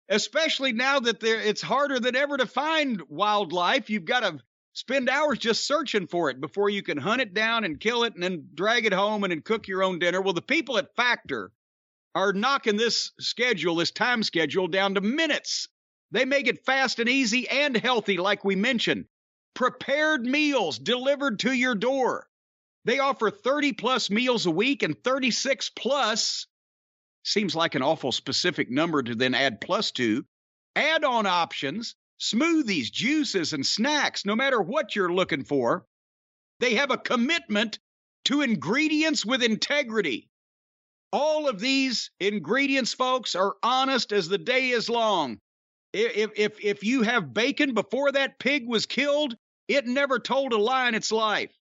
Especially now that it's harder than ever to find wildlife. You've got to spend hours just searching for it before you can hunt it down and kill it and then drag it home and then cook your own dinner. Well, the people at Factor are knocking this time schedule down to minutes. They make it fast and easy and healthy, like we mentioned. Prepared meals delivered to your door. They offer 30-plus meals a week and 36-plus. Seems like an awful specific number to then add plus to. Add-on options, smoothies, juices, and snacks, no matter what you're looking for. They have a commitment to ingredients with integrity. All of these ingredients, folks, are honest as the day is long. If you have bacon before that pig was killed, it never told a lie in its life.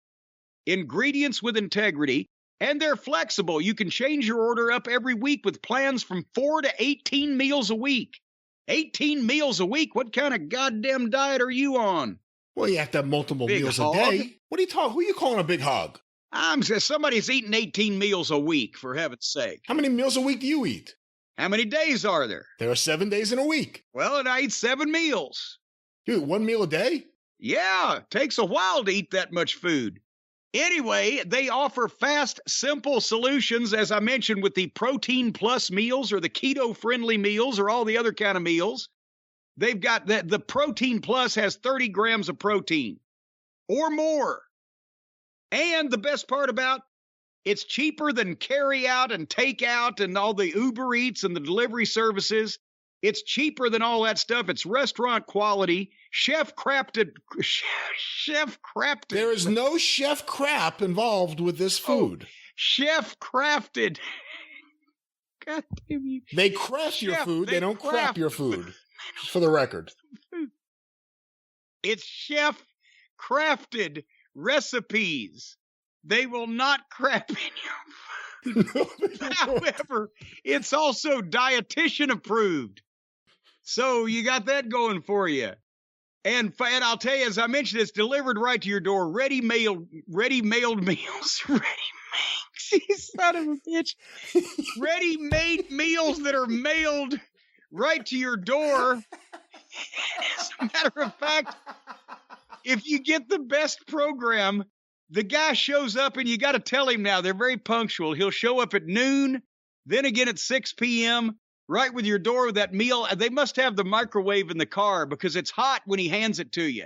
Ingredients with integrity, and they're flexible. You can change your order up every week with plans from 4 to 18 meals a week. 18 meals a week? What kind of goddamn diet are you on? Well, you have to have multiple Big meals hog? a day. What are you talking? Who are you calling a big hog? I'm saying somebody's eating 18 meals a week, for heaven's sake. How many meals a week do you eat? How many days are there? There are 7 days in a week. Well, and I eat 7 meals. You eat 1 meal a day? Yeah, it takes a while to eat that much food. Anyway, they offer fast, simple solutions, as I mentioned, with the Protein Plus meals or the keto-friendly meals or all the other kind of meals. They've got the Protein Plus has 30 grams of protein or more. And the best part about it's cheaper than carry out and take out and all the Uber Eats and the delivery services. It's cheaper than all that stuff. It's restaurant quality, chef crafted. There is no chef crap involved with this food. Chef crafted. God damn you. They craft your food. They don't crap your food, for the record. It's chef crafted recipes. They will not crap in your food. However, it's also dietitian approved. So you got that going for you. And I'll tell you, as I mentioned, it's delivered right to your door. Ready-mailed meals. You son of a bitch. Ready-made meals that are mailed right to your door. As a matter of fact, if you get the best program, the guy shows up, and you got to tell him now, they're very punctual. He'll show up at noon, then again at 6 p.m., right with your door with that meal. They must have the microwave in the car because it's hot when he hands it to you.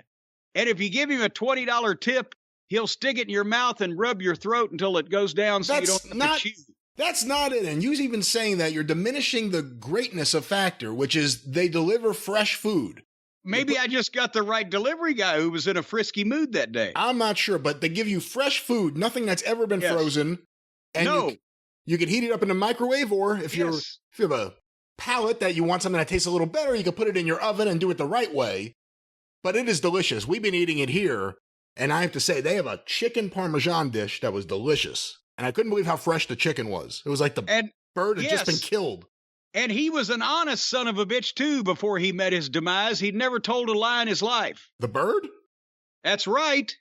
And if you give him a $20 tip, he'll stick it in your mouth and rub your throat until it goes down so you don't have to chew. That's not it. And you even saying that, you're diminishing the greatness of Factor, which is they deliver fresh food. Maybe I just got the right delivery guy who was in a frisky mood that day. I'm not sure, but they give you fresh food, nothing that's ever been frozen. And you can heat it up in a microwave, or if you have a palate that you want something that tastes a little better, you can put it in your oven and do it the right way. But it is delicious. We've been eating it here, and I have to say, they have a chicken Parmesan dish that was delicious. And I couldn't believe how fresh the chicken was. It was like the bird had just been killed. And he was an honest son of a bitch, too, before he met his demise. He'd never told a lie in his life. The bird? That's right.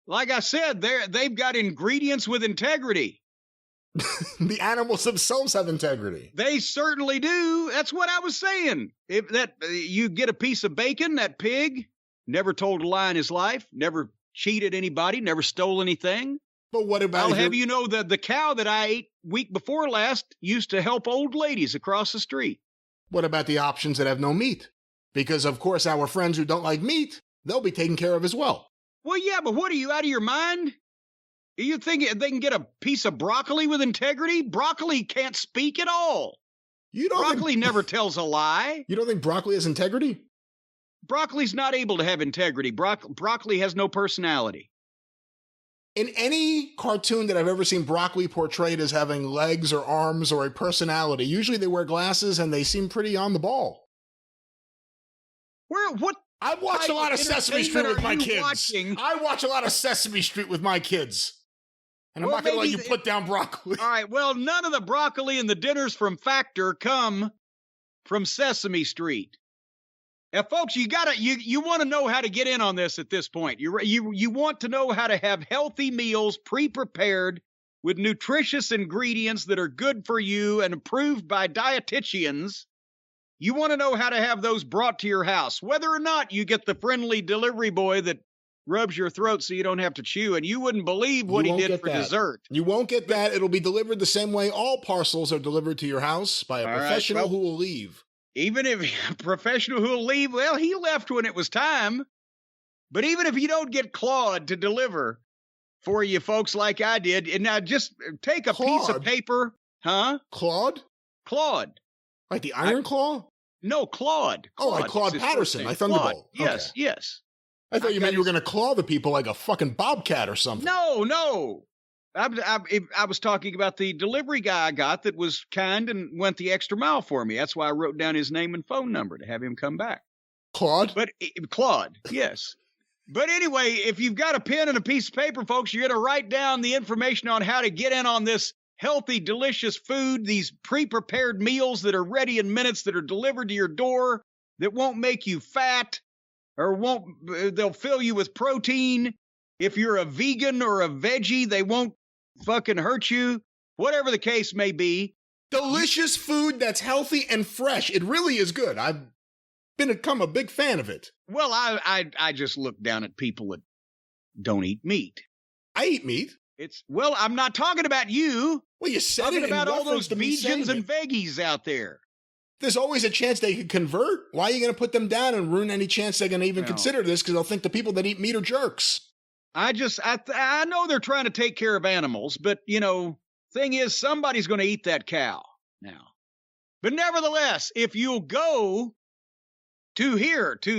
Like I said, they've got ingredients with integrity. The animals themselves have integrity. They certainly do. That's what I was saying. If you get a piece of bacon, that pig never told a lie in his life, never cheated anybody, never stole anything. But what about... I'll have you know that the cow that I ate week before last used to help old ladies across the street. What about the options that have no meat? Because, of course, our friends who don't like meat, they'll be taken care of as well. Well, yeah, but what, are you out of your mind? You think they can get a piece of broccoli with integrity? Broccoli can't speak at all. Broccoli never tells a lie. You don't think broccoli has integrity? Broccoli's not able to have integrity. Broccoli has no personality. In any cartoon that I've ever seen broccoli portrayed as having legs or arms or a personality, usually they wear glasses and they seem pretty on the ball. What? I watch a lot of Sesame Street with my kids. Watching? I watch a lot of Sesame Street with my kids. And I'm not going to let you put down broccoli. All right. Well, none of the broccoli and the dinners from Factor come from Sesame Street. Now, folks, you want to know how to get in on this at this point. You want to know how to have healthy meals pre-prepared with nutritious ingredients that are good for you and approved by dietitians. You want to know how to have those brought to your house, whether or not you get the friendly delivery boy that rubs your throat so you don't have to chew, and you wouldn't believe what he did for dessert. You won't get that. It'll be delivered the same way all parcels are delivered to your house by a professional who will leave. Even if a professional who will leave, well, he left when it was time. But even if you don't get Claude to deliver for you folks like I did, and now just take a piece of paper. Huh? Claude? Claude. Like the Iron Claw? No, Claude. Oh, like Claude Patterson, like Thunderbolt. Yes, okay. Yes. I thought you meant you were going to claw the people like a fucking bobcat or something. No. I was talking about the delivery guy I got that was kind and went the extra mile for me. That's why I wrote down his name and phone number to have him come back. Claude? Claude, yes. But anyway, if you've got a pen and a piece of paper, folks, you're going to write down the information on how to get in on this healthy, delicious food, these pre-prepared meals that are ready in minutes that are delivered to your door that won't make you fat or they'll fill you with protein. If you're a vegan or a veggie, they won't fucking hurt you. Whatever the case may be. Delicious food that's healthy and fresh. It really is good. I've become a big fan of it. Well, I just look down at people that don't eat meat. I eat meat. I'm not talking about you. Well, you said talking about all those vegans and veggies out there. There's always a chance they could convert. Why are you going to put them down and ruin any chance they're going to even consider this? Because they'll think the people that eat meat are jerks. I know they're trying to take care of animals, but, thing is, somebody's going to eat that cow now. But nevertheless, if you'll go to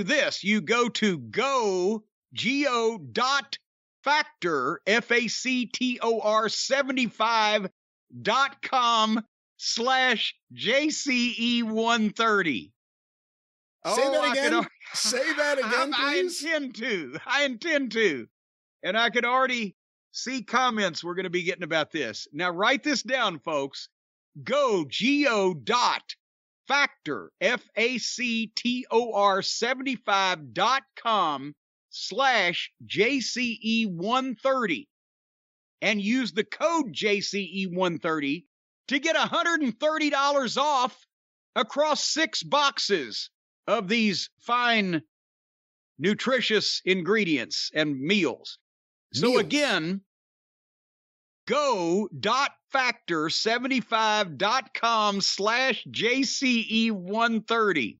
this, you go to go.factor, FACTOR 75.com/JCE130. Say that again. Say that again, please. I intend to. And I could already see comments we're going to be getting about this. Now, write this down, folks. Go.factor, FACTOR 75.com/JCE130 and use the code JCE130 to get $130 off across 6 boxes of these fine, nutritious ingredients and meals. So again, go.factor75.com/JCE130.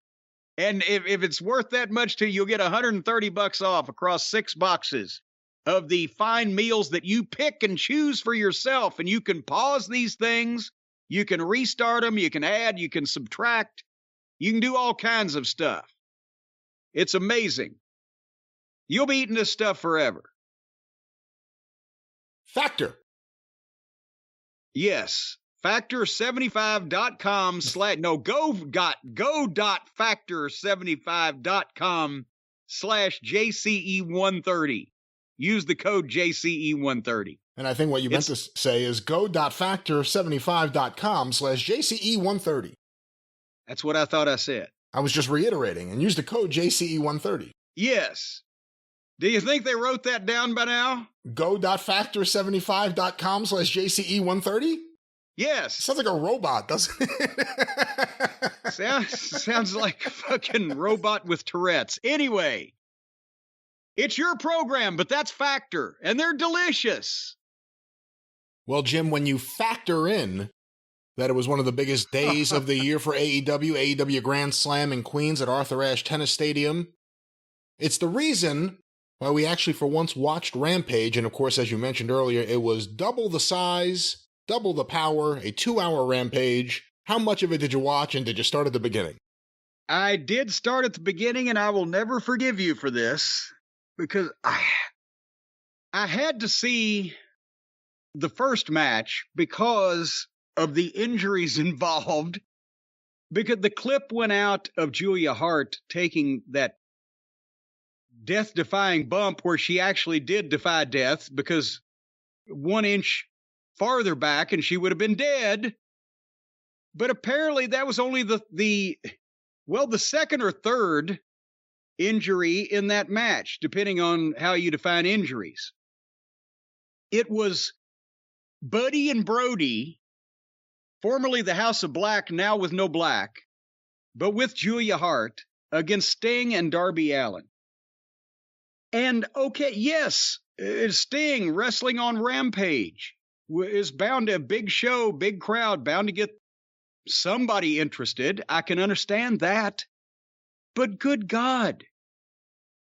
And if it's worth that much to you, you'll get $130 off across 6 boxes of the fine meals that you pick and choose for yourself. And you can pause these things. You can restart them. You can add. You can subtract. You can do all kinds of stuff. It's amazing. You'll be eating this stuff forever. Factor. Yes. Factor75.com go.factor75.com/JCE130. Use the code JCE130. And I think what you meant to say is go.factor75.com/JCE130. That's what I thought I said. I was just reiterating, and use the code JCE130. Yes. Do you think they wrote that down by now? Go.factor75.com/JCE130? Yes. Sounds like a robot, doesn't it? Sounds like a fucking robot with Tourette's. Anyway, it's your program, but that's Factor, and they're delicious. Well, Jim, when you factor in that it was one of the biggest days of the year for AEW Grand Slam in Queens at Arthur Ashe Tennis Stadium, it's the reason why we actually for once watched Rampage, and of course, as you mentioned earlier, it was double the size, double the power, a 2-hour Rampage. How much of it did you watch, and did you start at the beginning? I did start at the beginning, and I will never forgive you for this, because I had to see the first match because of the injuries involved because the clip went out of Julia Hart taking that death-defying bump where she actually did defy death, because 1 inch farther back and she would have been dead. But apparently that was only the second or third injury in that match, depending on how you define injuries. It was Buddy and Brody, formerly the House of Black, now with no black, but with Julia Hart, against Sting and Darby Allin. And okay, yes, Sting wrestling on Rampage is bound to a big show, big crowd, bound to get somebody interested. I can understand that. But good God,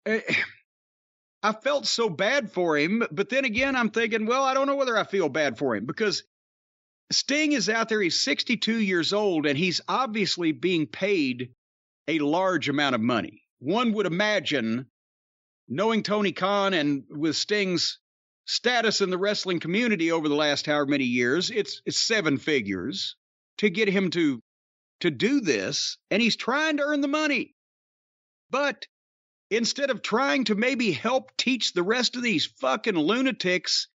I felt so bad for him. But then again, I'm thinking, well, I don't know whether I feel bad for him, because Sting is out there. He's 62 years old, and he's obviously being paid a large amount of money. One would imagine, knowing Tony Khan and with Sting's status in the wrestling community over the last however many years, it's 7 figures to get him to do this, and he's trying to earn the money. But instead of trying to maybe help teach the rest of these fucking lunatics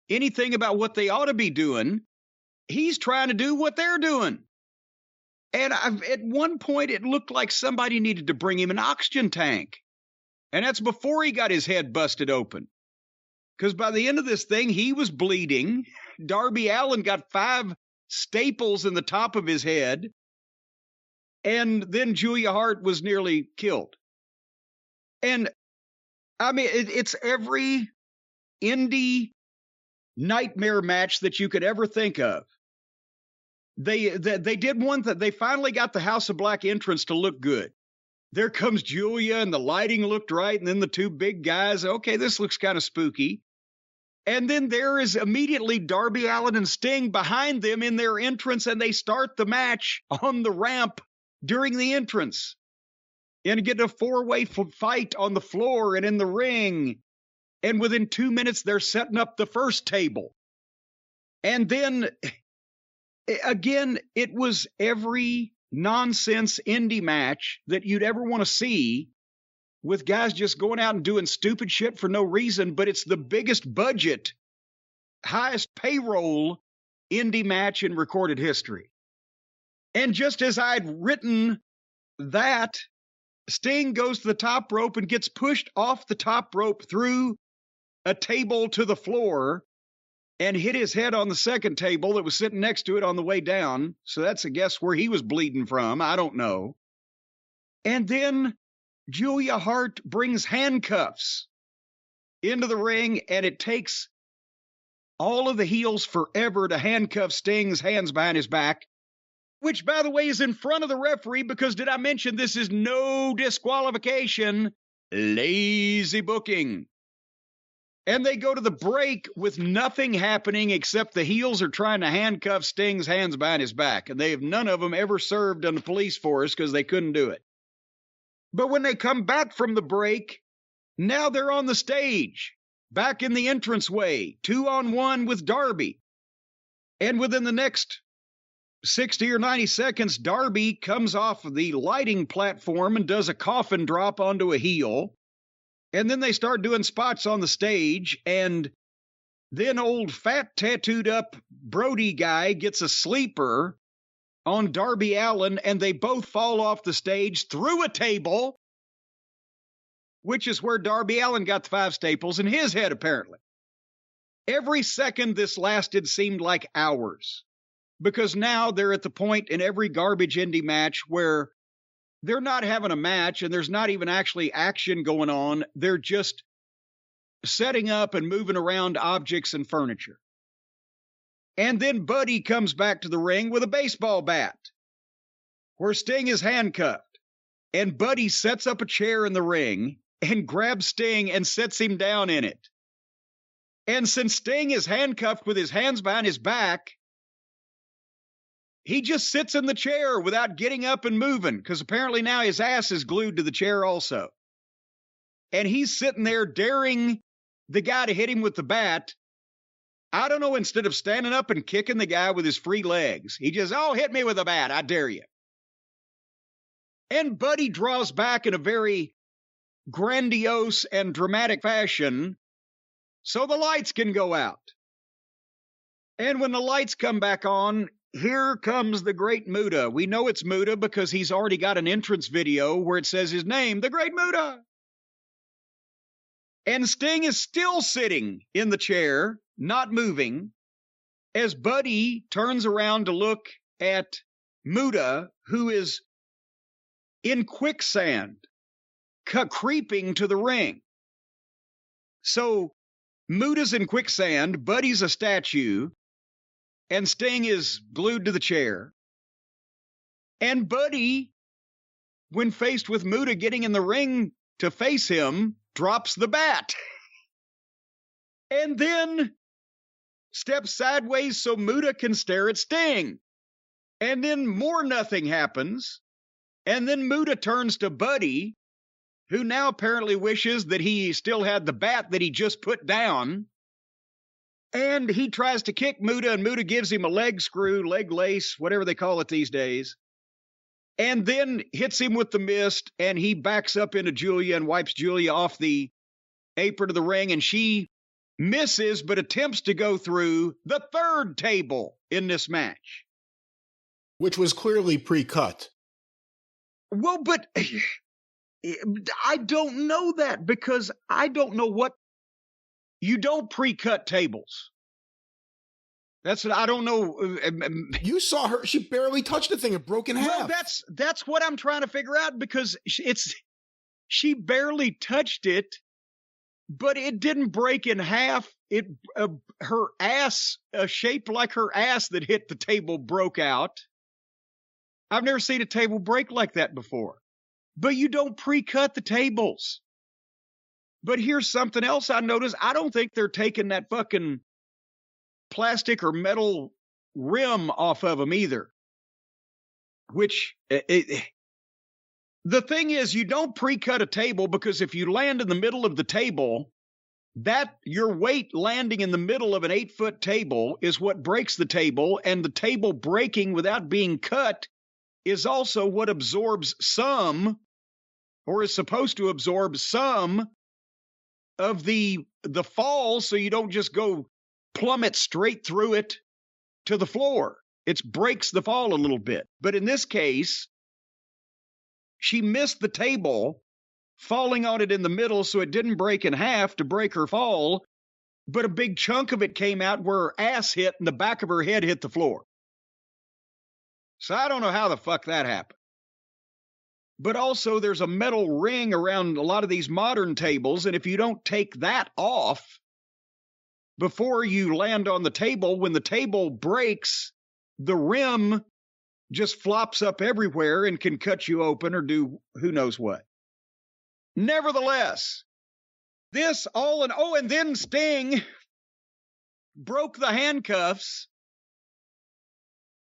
anything about what they ought to be doing, he's trying to do what they're doing. And at one point, it looked like somebody needed to bring him an oxygen tank. And that's before he got his head busted open. Because by the end of this thing, he was bleeding. Darby Allin got 5 staples in the top of his head. And then Julia Hart was nearly killed. And, I mean, it's every indie nightmare match that you could ever think of. They did one that they finally got the House of Black entrance to look good. There comes Julia, and the lighting looked right, and then the 2 big guys. Okay, this looks kind of spooky. And then there is immediately Darby Allin and Sting behind them in their entrance, and they start the match on the ramp during the entrance. And get a 4-way fight on the floor and in the ring. And within 2 minutes, they're setting up the first table. And then, again, it was every nonsense indie match that you'd ever want to see, with guys just going out and doing stupid shit for no reason, but it's the biggest budget, highest payroll indie match in recorded history. And just as I'd written that, Sting goes to the top rope and gets pushed off the top rope through a table to the floor and hit his head on the second table that was sitting next to it on the way down. So that's a guess where he was bleeding from. I don't know. And then Julia Hart brings handcuffs into the ring, and it takes all of the heels forever to handcuff Sting's hands behind his back, which, by the way, is in front of the referee, because did I mention this is no disqualification? Lazy booking. And they go to the break with nothing happening except the heels are trying to handcuff Sting's hands behind his back. And none of them ever served on the police force because they couldn't do it. But when they come back from the break, now they're on the stage, back in the entranceway, 2-on-1 with Darby. And within the next 60 or 90 seconds, Darby comes off the lighting platform and does a coffin drop onto a heel. And then they start doing spots on the stage, and then old fat tattooed up Brody guy gets a sleeper on Darby Allin, and they both fall off the stage through a table, which is where Darby Allin got the 5 staples in his head, apparently. Every second this lasted seemed like hours, because now they're at the point in every garbage indie match where they're not having a match and there's not even actually action going on. They're just setting up and moving around objects and furniture. And then Buddy comes back to the ring with a baseball bat where Sting is handcuffed. And Buddy sets up a chair in the ring and grabs Sting and sets him down in it. And since Sting is handcuffed with his hands behind his back, he just sits in the chair without getting up and moving, because apparently now his ass is glued to the chair also. And he's sitting there daring the guy to hit him with the bat. I don't know, instead of standing up and kicking the guy with his free legs, he just, hit me with a bat, I dare you. And Buddy draws back in a very grandiose and dramatic fashion so the lights can go out. And when the lights come back on, here comes the Great Muta. We know it's Muta because he's already got an entrance video where it says his name, the Great Muta. And Sting is still sitting in the chair, not moving, as Buddy turns around to look at Muta, who is in quicksand, creeping to the ring. So Muta's in quicksand, Buddy's a statue, and Sting is glued to the chair. And Buddy, when faced with Muta getting in the ring to face him, drops the bat. And then steps sideways so Muta can stare at Sting. And then more nothing happens. And then Muta turns to Buddy, who now apparently wishes that he still had the bat that he just put down. And he tries to kick Muta, and Muta gives him a leg screw, leg lace, whatever they call it these days. And then hits him with the mist, and he backs up into Julia and wipes Julia off the apron of the ring, and she misses but attempts to go through the third table in this match. Which was clearly pre-cut. Well, but I don't know that because I don't know what... You don't pre-cut tables. That's what I don't know. You saw her. She barely touched the thing. It broke in half. Well, that's what I'm trying to figure out because she barely touched it, but it didn't break in half. Her ass, shaped like her ass that hit the table, broke out. I've never seen a table break like that before. But you don't pre-cut the tables. But here's something else I noticed. I don't think they're taking that fucking plastic or metal rim off of them either. Which, the thing is, you don't pre-cut a table because if you land in the middle of the table, that your weight landing in the middle of an 8-foot table is what breaks the table, and the table breaking without being cut is also what absorbs some, or is supposed to absorb some of the fall, so you don't just go plummet straight through it to the floor. It breaks the fall a little bit. But in this case, she missed the table, falling on it in the middle so it didn't break in half to break her fall, but a big chunk of it came out where her ass hit and the back of her head hit the floor. So I don't know how the fuck that happened. But also there's a metal ring around a lot of these modern tables, and if you don't take that off before you land on the table, when the table breaks, the rim just flops up everywhere and can cut you open or do who knows what. Nevertheless, this all in... Oh, and then Sting broke the handcuffs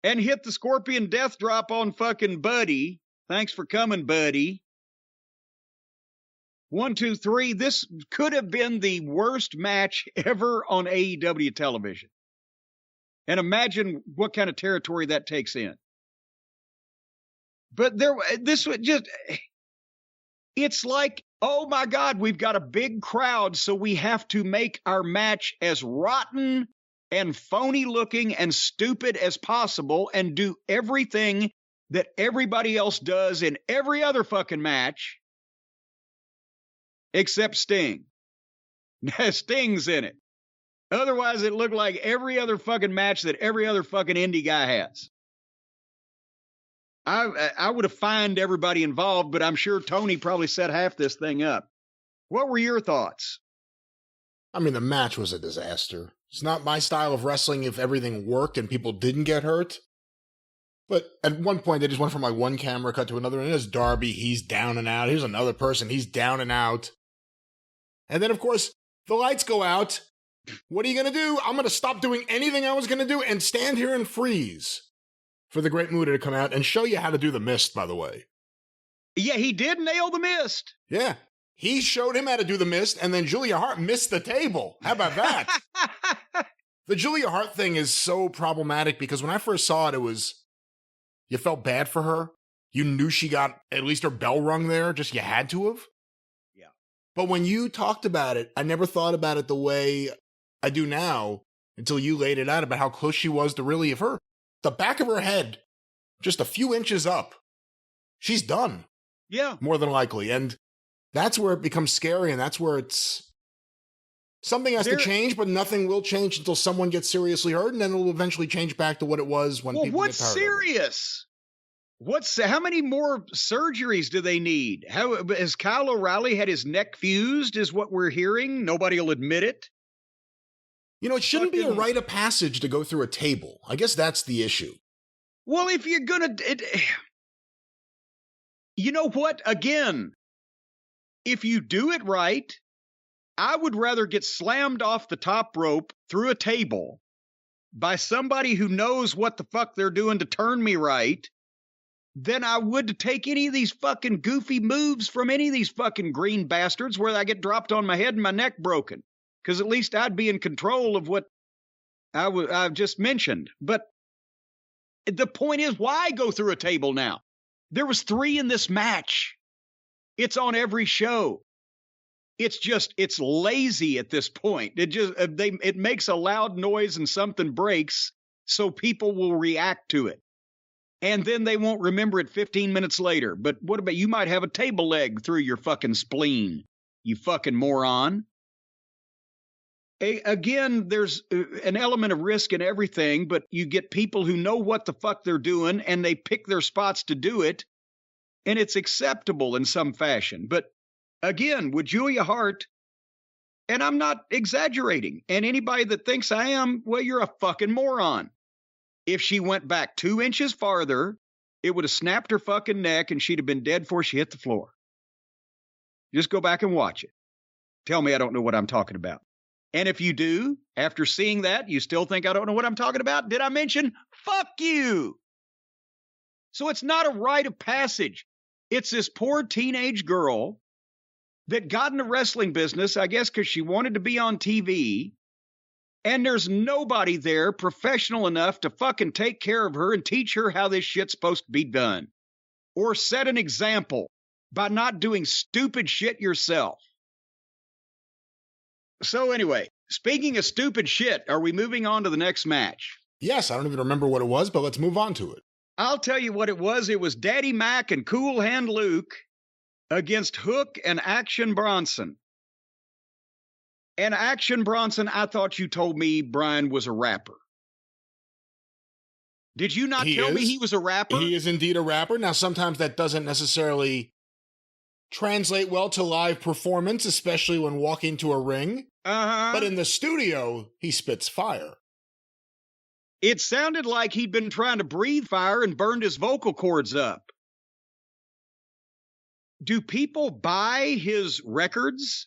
and hit the Scorpion Death Drop on fucking Buddy. Thanks for coming, Buddy. 1, 2, 3. This could have been the worst match ever on AEW television. And imagine what kind of territory that takes in. But this was just... It's like, oh my God, we've got a big crowd, so we have to make our match as rotten and phony looking and stupid as possible and do everything that everybody else does in every other fucking match except Sting. Sting's in it. Otherwise, it looked like every other fucking match that every other fucking indie guy has. I would have fined everybody involved, but I'm sure Tony probably set half this thing up. What were your thoughts? I mean, the match was a disaster. It's not my style of wrestling if everything worked and people didn't get hurt. But at one point, they just went from like one camera cut to another, and there's Darby, he's down and out. Here's another person, he's down and out. And then, of course, the lights go out. What are you going to do? I'm going to stop doing anything I was going to do and stand here and freeze for the Great Muta to come out and show you how to do the mist, by the way. Yeah, he did nail the mist. Yeah. He showed him how to do the mist, and then Julia Hart missed the table. How about that? The Julia Hart thing is so problematic because when I first saw it, you felt bad for her. You knew she got at least her bell rung there, just you had to have. Yeah. But when you talked about it, I never thought about it the way I do now until you laid it out about how close she was to really, if the back of her head, just a few inches up, she's done. Yeah. More than likely. And that's where it becomes scary, and that's where it's something has to change, but nothing will change until someone gets seriously hurt, and then it'll eventually change back to what it was when people what's get tired serious? How many more surgeries do they need? How has Kyle O'Reilly had his neck fused, is what we're hearing? Nobody will admit it. You know, it shouldn't be a rite of passage to go through a table. I guess that's the issue. Well, if you're going to... You know what? Again, if you do it right, I would rather get slammed off the top rope through a table by somebody who knows what the fuck they're doing to turn me right than I would to take any of these fucking goofy moves from any of these fucking green bastards where I get dropped on my head and my neck broken. Because at least I'd be in control of what I've just mentioned. But the point is, why go through a table now? There was 3 in this match. It's on every show. It's lazy at this point. It makes a loud noise and something breaks, so people will react to it. And then they won't remember it 15 minutes later. But what about, you might have a table leg through your fucking spleen, you fucking moron. Again, there's an element of risk in everything, but you get people who know what the fuck they're doing, and they pick their spots to do it, and it's acceptable in some fashion. But again, with Julia Hart, and I'm not exaggerating, and anybody that thinks I am, well, you're a fucking moron. If she went back 2 inches farther, it would have snapped her fucking neck, and she'd have been dead before she hit the floor. Just go back and watch it. Tell me I don't know what I'm talking about. And if you do, after seeing that, you still think I don't know what I'm talking about, did I mention? Fuck you! So it's not a rite of passage. It's this poor teenage girl that got in the wrestling business, I guess because she wanted to be on TV, and there's nobody there professional enough to fucking take care of her and teach her how this shit's supposed to be done. Or set an example by not doing stupid shit yourself. So anyway, speaking of stupid shit, are we moving on to the next match? Yes, I don't even remember what it was, but let's move on to it. I'll tell you what it was. It was Daddy Mac and Cool Hand Luke against Hook and Action Bronson. And Action Bronson, I thought you told me Brian was a rapper. Did you not tell me he was a rapper? He is indeed a rapper. Now, sometimes that doesn't necessarily translate well to live performance, especially when walking to a ring. But in the studio, he spits fire. It sounded like he'd been trying to breathe fire and burned his vocal cords up. Do people buy his records?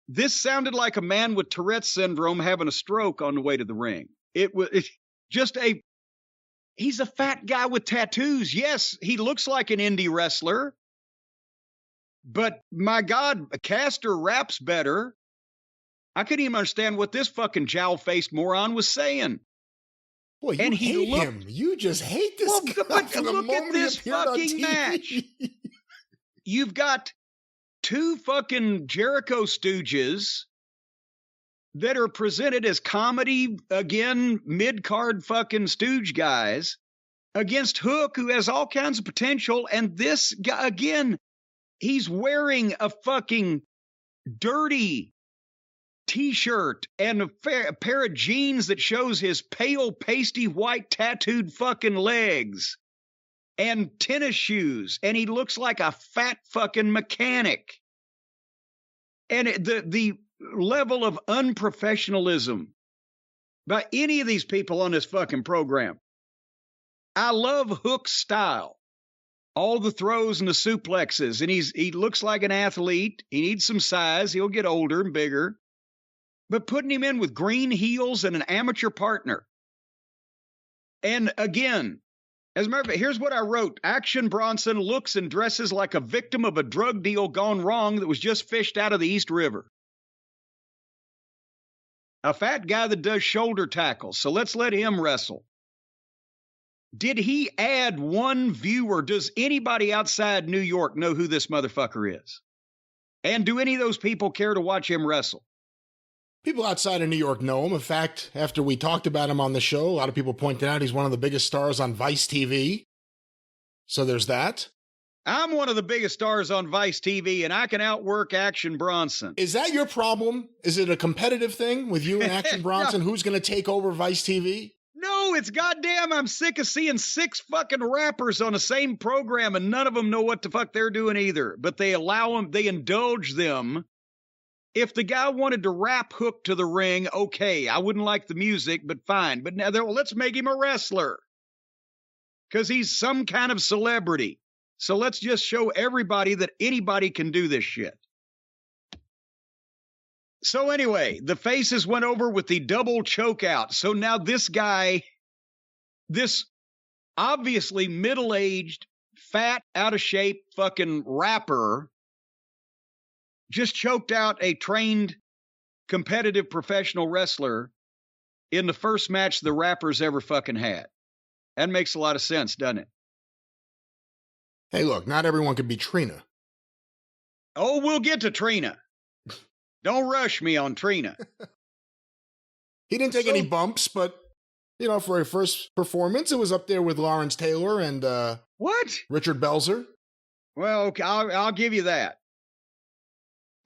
This sounded like a man with Tourette's syndrome having a stroke on the way to the ring. He's a fat guy with tattoos. Yes, he looks like an indie wrestler. But my God, Caster raps better. I couldn't even understand what this fucking jowl-faced moron was saying. Boy, you hate him. You just hate this guy. But look at this fucking match. You've got 2 fucking Jericho stooges that are presented as comedy, again, mid-card fucking stooge guys, against Hook, who has all kinds of potential. And this guy, again, he's wearing a fucking dirty T-shirt and a pair of jeans that shows his pale, pasty white tattooed fucking legs and tennis shoes. And he looks like a fat fucking mechanic. And the level of unprofessionalism by any of these people on this fucking program. I love Hook's style. All the throws and the suplexes. And he looks like an athlete. He needs some size. He'll get older and bigger. But putting him in with green heels and an amateur partner. And again, as a matter of fact, here's what I wrote. Action Bronson looks and dresses like a victim of a drug deal gone wrong that was just fished out of the East River. A fat guy that does shoulder tackles. So let's let him wrestle. did he add one viewer? Does anybody outside New York know who this motherfucker is? And do any of those people care to watch him wrestle? People outside of New York know him. In fact, after we talked about him on the show, a lot of people pointed out he's one of the biggest stars on Vice TV. So there's that. I'm one of the biggest stars on Vice TV, and I can outwork Action Bronson. Is that your problem? Is it a competitive thing with you and Action Bronson? No. Who's going to take over Vice TV? No, it's goddamn, I'm sick of seeing 6 fucking rappers on the same program, and none of them know what the fuck they're doing either. But they allow them, they indulge them. If the guy wanted to rap hook to the ring, okay, I wouldn't like the music, but fine. But now, let's make him a wrestler. Because he's some kind of celebrity. So let's just show everybody that anybody can do this shit. So anyway, the faces went over with the double choke out. So now this guy, this obviously middle-aged, fat, out-of-shape fucking rapper just choked out a trained, competitive professional wrestler in the first match the rappers ever fucking had. That makes a lot of sense, doesn't it? Hey, look, not everyone could be Trina. Oh, we'll get to Trina. Don't rush me on Trina. He didn't take any bumps, but, you know, for a first performance, it was up there with Lawrence Taylor and What? Richard Belzer. Well, okay, I'll give you that.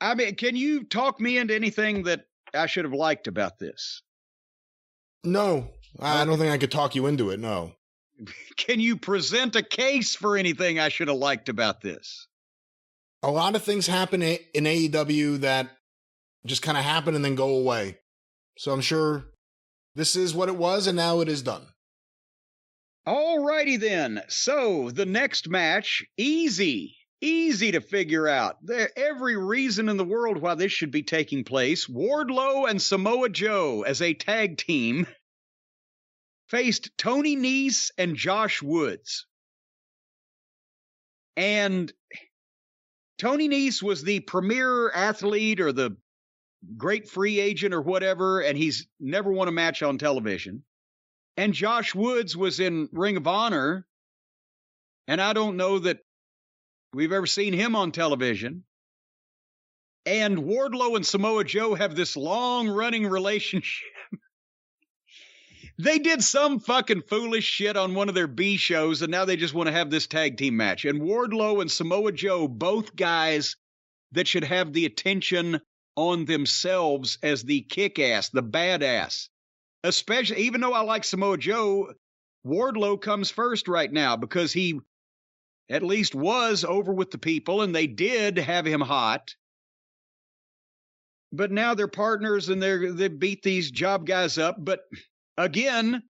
I mean, can you talk me into anything that I should have liked about this? No, I don't think I could talk you into it, no. Can you present a case for anything I should have liked about this? A lot of things happen in AEW that just kind of happen and then go away. So I'm sure this is what it was, and now it is done. All righty then. So the next match, easy to figure out. There's every reason in the world why this should be taking place. Wardlow and Samoa Joe as a tag team faced Tony Nese and Josh Woods. And Tony Nese was the premier athlete or the great free agent or whatever, and he's never won a match on television. And Josh Woods was in Ring of Honor, and I don't know that we've ever seen him on television. And Wardlow and Samoa Joe have this long-running relationship. They did some fucking foolish shit on one of their B shows, and now they just want to have this tag team match. And Wardlow and Samoa Joe, both guys that should have the attention on themselves as the kick-ass, the badass. Especially, even though I like Samoa Joe, Wardlow comes first right now because he at least was over with the people, and they did have him hot. But now they're partners, and they beat these job guys up. But again,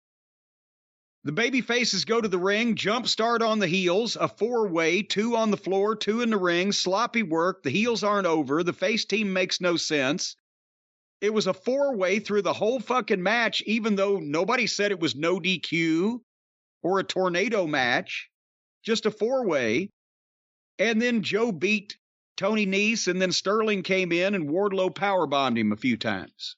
the baby faces go to the ring, jump start on the heels, a 4-way, 2 on the floor, 2 in the ring, sloppy work. The heels aren't over. The face team makes no sense. It was a 4-way through the whole fucking match, even though nobody said it was no DQ or a tornado match. Just a 4-way. And then Joe beat Tony Nese, and then Sterling came in and Wardlow powerbombed him a few times.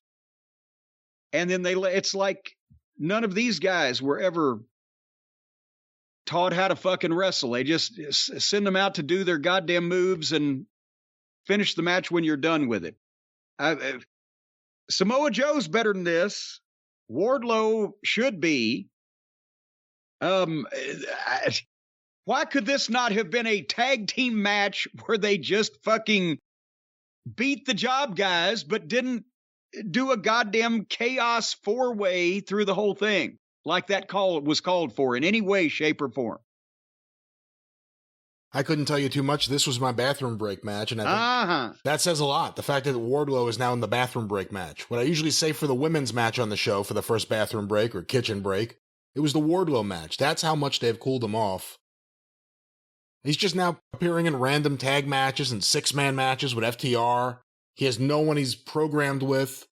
And then it's like none of these guys were ever taught how to fucking wrestle. They just send them out to do their goddamn moves and finish the match when you're done with it. Samoa Joe's better than this. Wardlow should be. Why could this not have been a tag team match where they just fucking beat the job guys but didn't do a goddamn chaos 4-way through the whole thing like that call was called for in any way, shape, or form? I couldn't tell you too much. This was my bathroom break match, and I think that says a lot. The fact that Wardlow is now in the bathroom break match. What I usually say for the women's match on the show for the first bathroom break or kitchen break, it was the Wardlow match. That's how much they've cooled him off. He's just now appearing in random tag matches and 6-man matches with FTR. He has no one he's programmed with.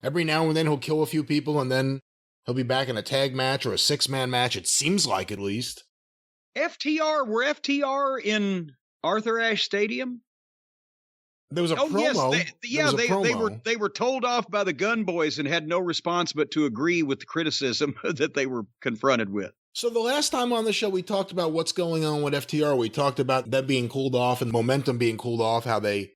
Every now and then he'll kill a few people, and then he'll be back in a tag match or a 6-man match. It seems like, at least. Were FTR in Arthur Ashe Stadium? There was a promo. Yes, they were told off by the Gun Boys and had no response but to agree with the criticism that they were confronted with. So the last time on the show, we talked about what's going on with FTR. We talked about them being cooled off and momentum being cooled off, how they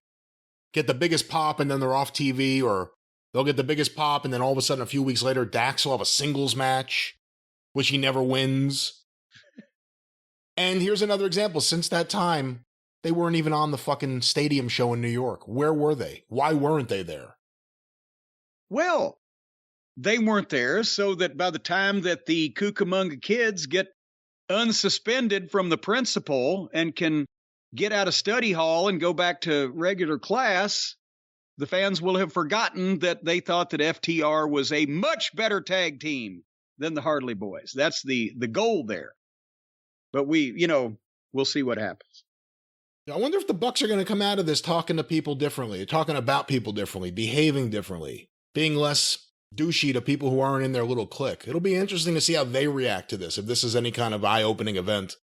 get the biggest pop and then they're off TV, or they'll get the biggest pop and then all of a sudden a few weeks later, Dax will have a singles match, which he never wins. And here's another example. Since that time, they weren't even on the fucking stadium show in New York. Where were they? Why weren't they there? Well, they weren't there so that by the time that the Cucamonga kids get unsuspended from the principal and can get out of study hall and go back to regular class, the fans will have forgotten that they thought that FTR was a much better tag team than the Hardy Boys. That's the goal there. But we'll see what happens. I wonder if the Bucks are going to come out of this talking to people differently, talking about people differently, behaving differently, being less douchey to people who aren't in their little clique. It'll be interesting to see how they react to this, if this is any kind of eye-opening event.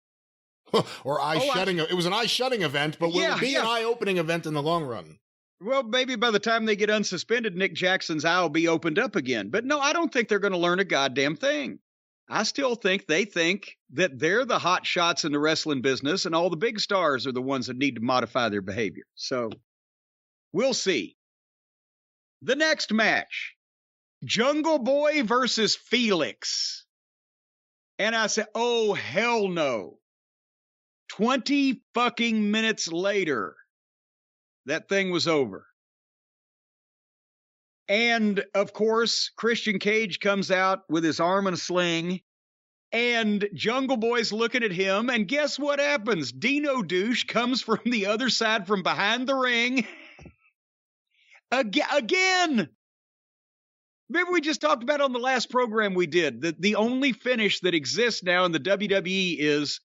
Or eye-shutting. It was an eye-shutting event, but will it be an eye-opening event in the long run? Well, maybe by the time they get unsuspended, Nick Jackson's eye will be opened up again. But no, I don't think they're going to learn a goddamn thing. I still think they think that they're the hot shots in the wrestling business and all the big stars are the ones that need to modify their behavior. So we'll see. The next match, Jungle Boy versus Felix. And I said, oh, hell no. 20 fucking minutes later, that thing was over. And, of course, Christian Cage comes out with his arm in a sling, and Jungle Boy's looking at him, and guess what happens? Dino Douche comes from the other side from behind the ring. Again! Remember we just talked about on the last program we did, that the only finish that exists now in the WWE is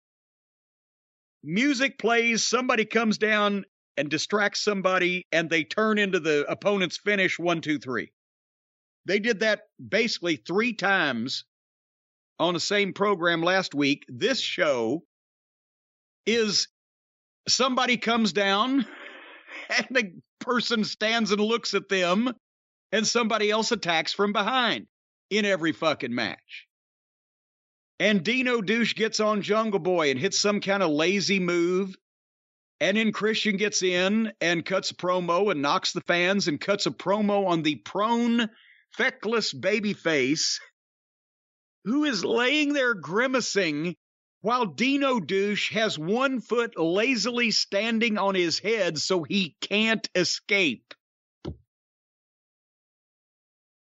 music plays, somebody comes down and distracts somebody, and they turn into the opponent's finish 1, 2, 3. They did that basically 3 times on the same program last week. This show is somebody comes down, and the person stands and looks at them, and somebody else attacks from behind in every fucking match. And Dino Douche gets on Jungle Boy and hits some kind of lazy move. And then Christian gets in and cuts a promo and knocks the fans and cuts a promo on the prone, feckless babyface who is laying there grimacing while Dino Douche has one foot lazily standing on his head so he can't escape.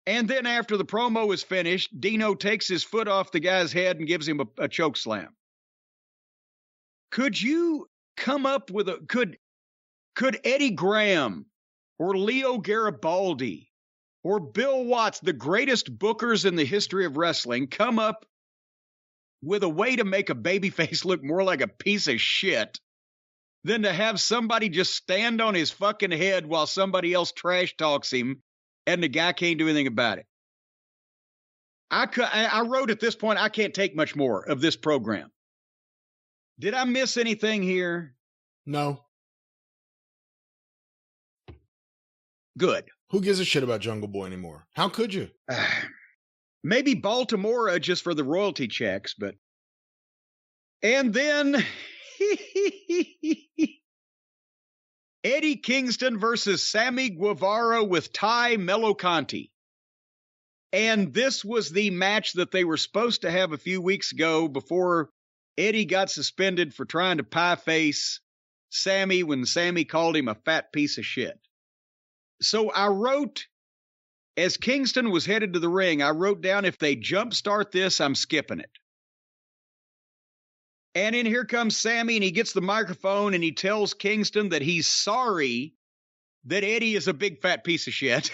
And then after the promo is finished, Dino takes his foot off the guy's head and gives him a choke slam. Could you come up with could Eddie Graham or Leo Garibaldi or Bill Watts, the greatest bookers in the history of wrestling, come up with a way to make a babyface look more like a piece of shit than to have somebody just stand on his fucking head while somebody else trash talks him and the guy can't do anything about it? I wrote at this point, I can't take much more of this program. Did I miss anything here? No. Good. Who gives a shit about Jungle Boy anymore? How could you? Maybe Baltimore just for the royalty checks, but... And then... Eddie Kingston versus Sammy Guevara with Thai Melo Conti. And this was the match that they were supposed to have a few weeks ago before Eddie got suspended for trying to pie face Sammy when Sammy called him a fat piece of shit. So I wrote, as Kingston was headed to the ring, I wrote down, if they jumpstart this, I'm skipping it. And in here comes Sammy, and he gets the microphone, and he tells Kingston that he's sorry that Eddie is a big fat piece of shit.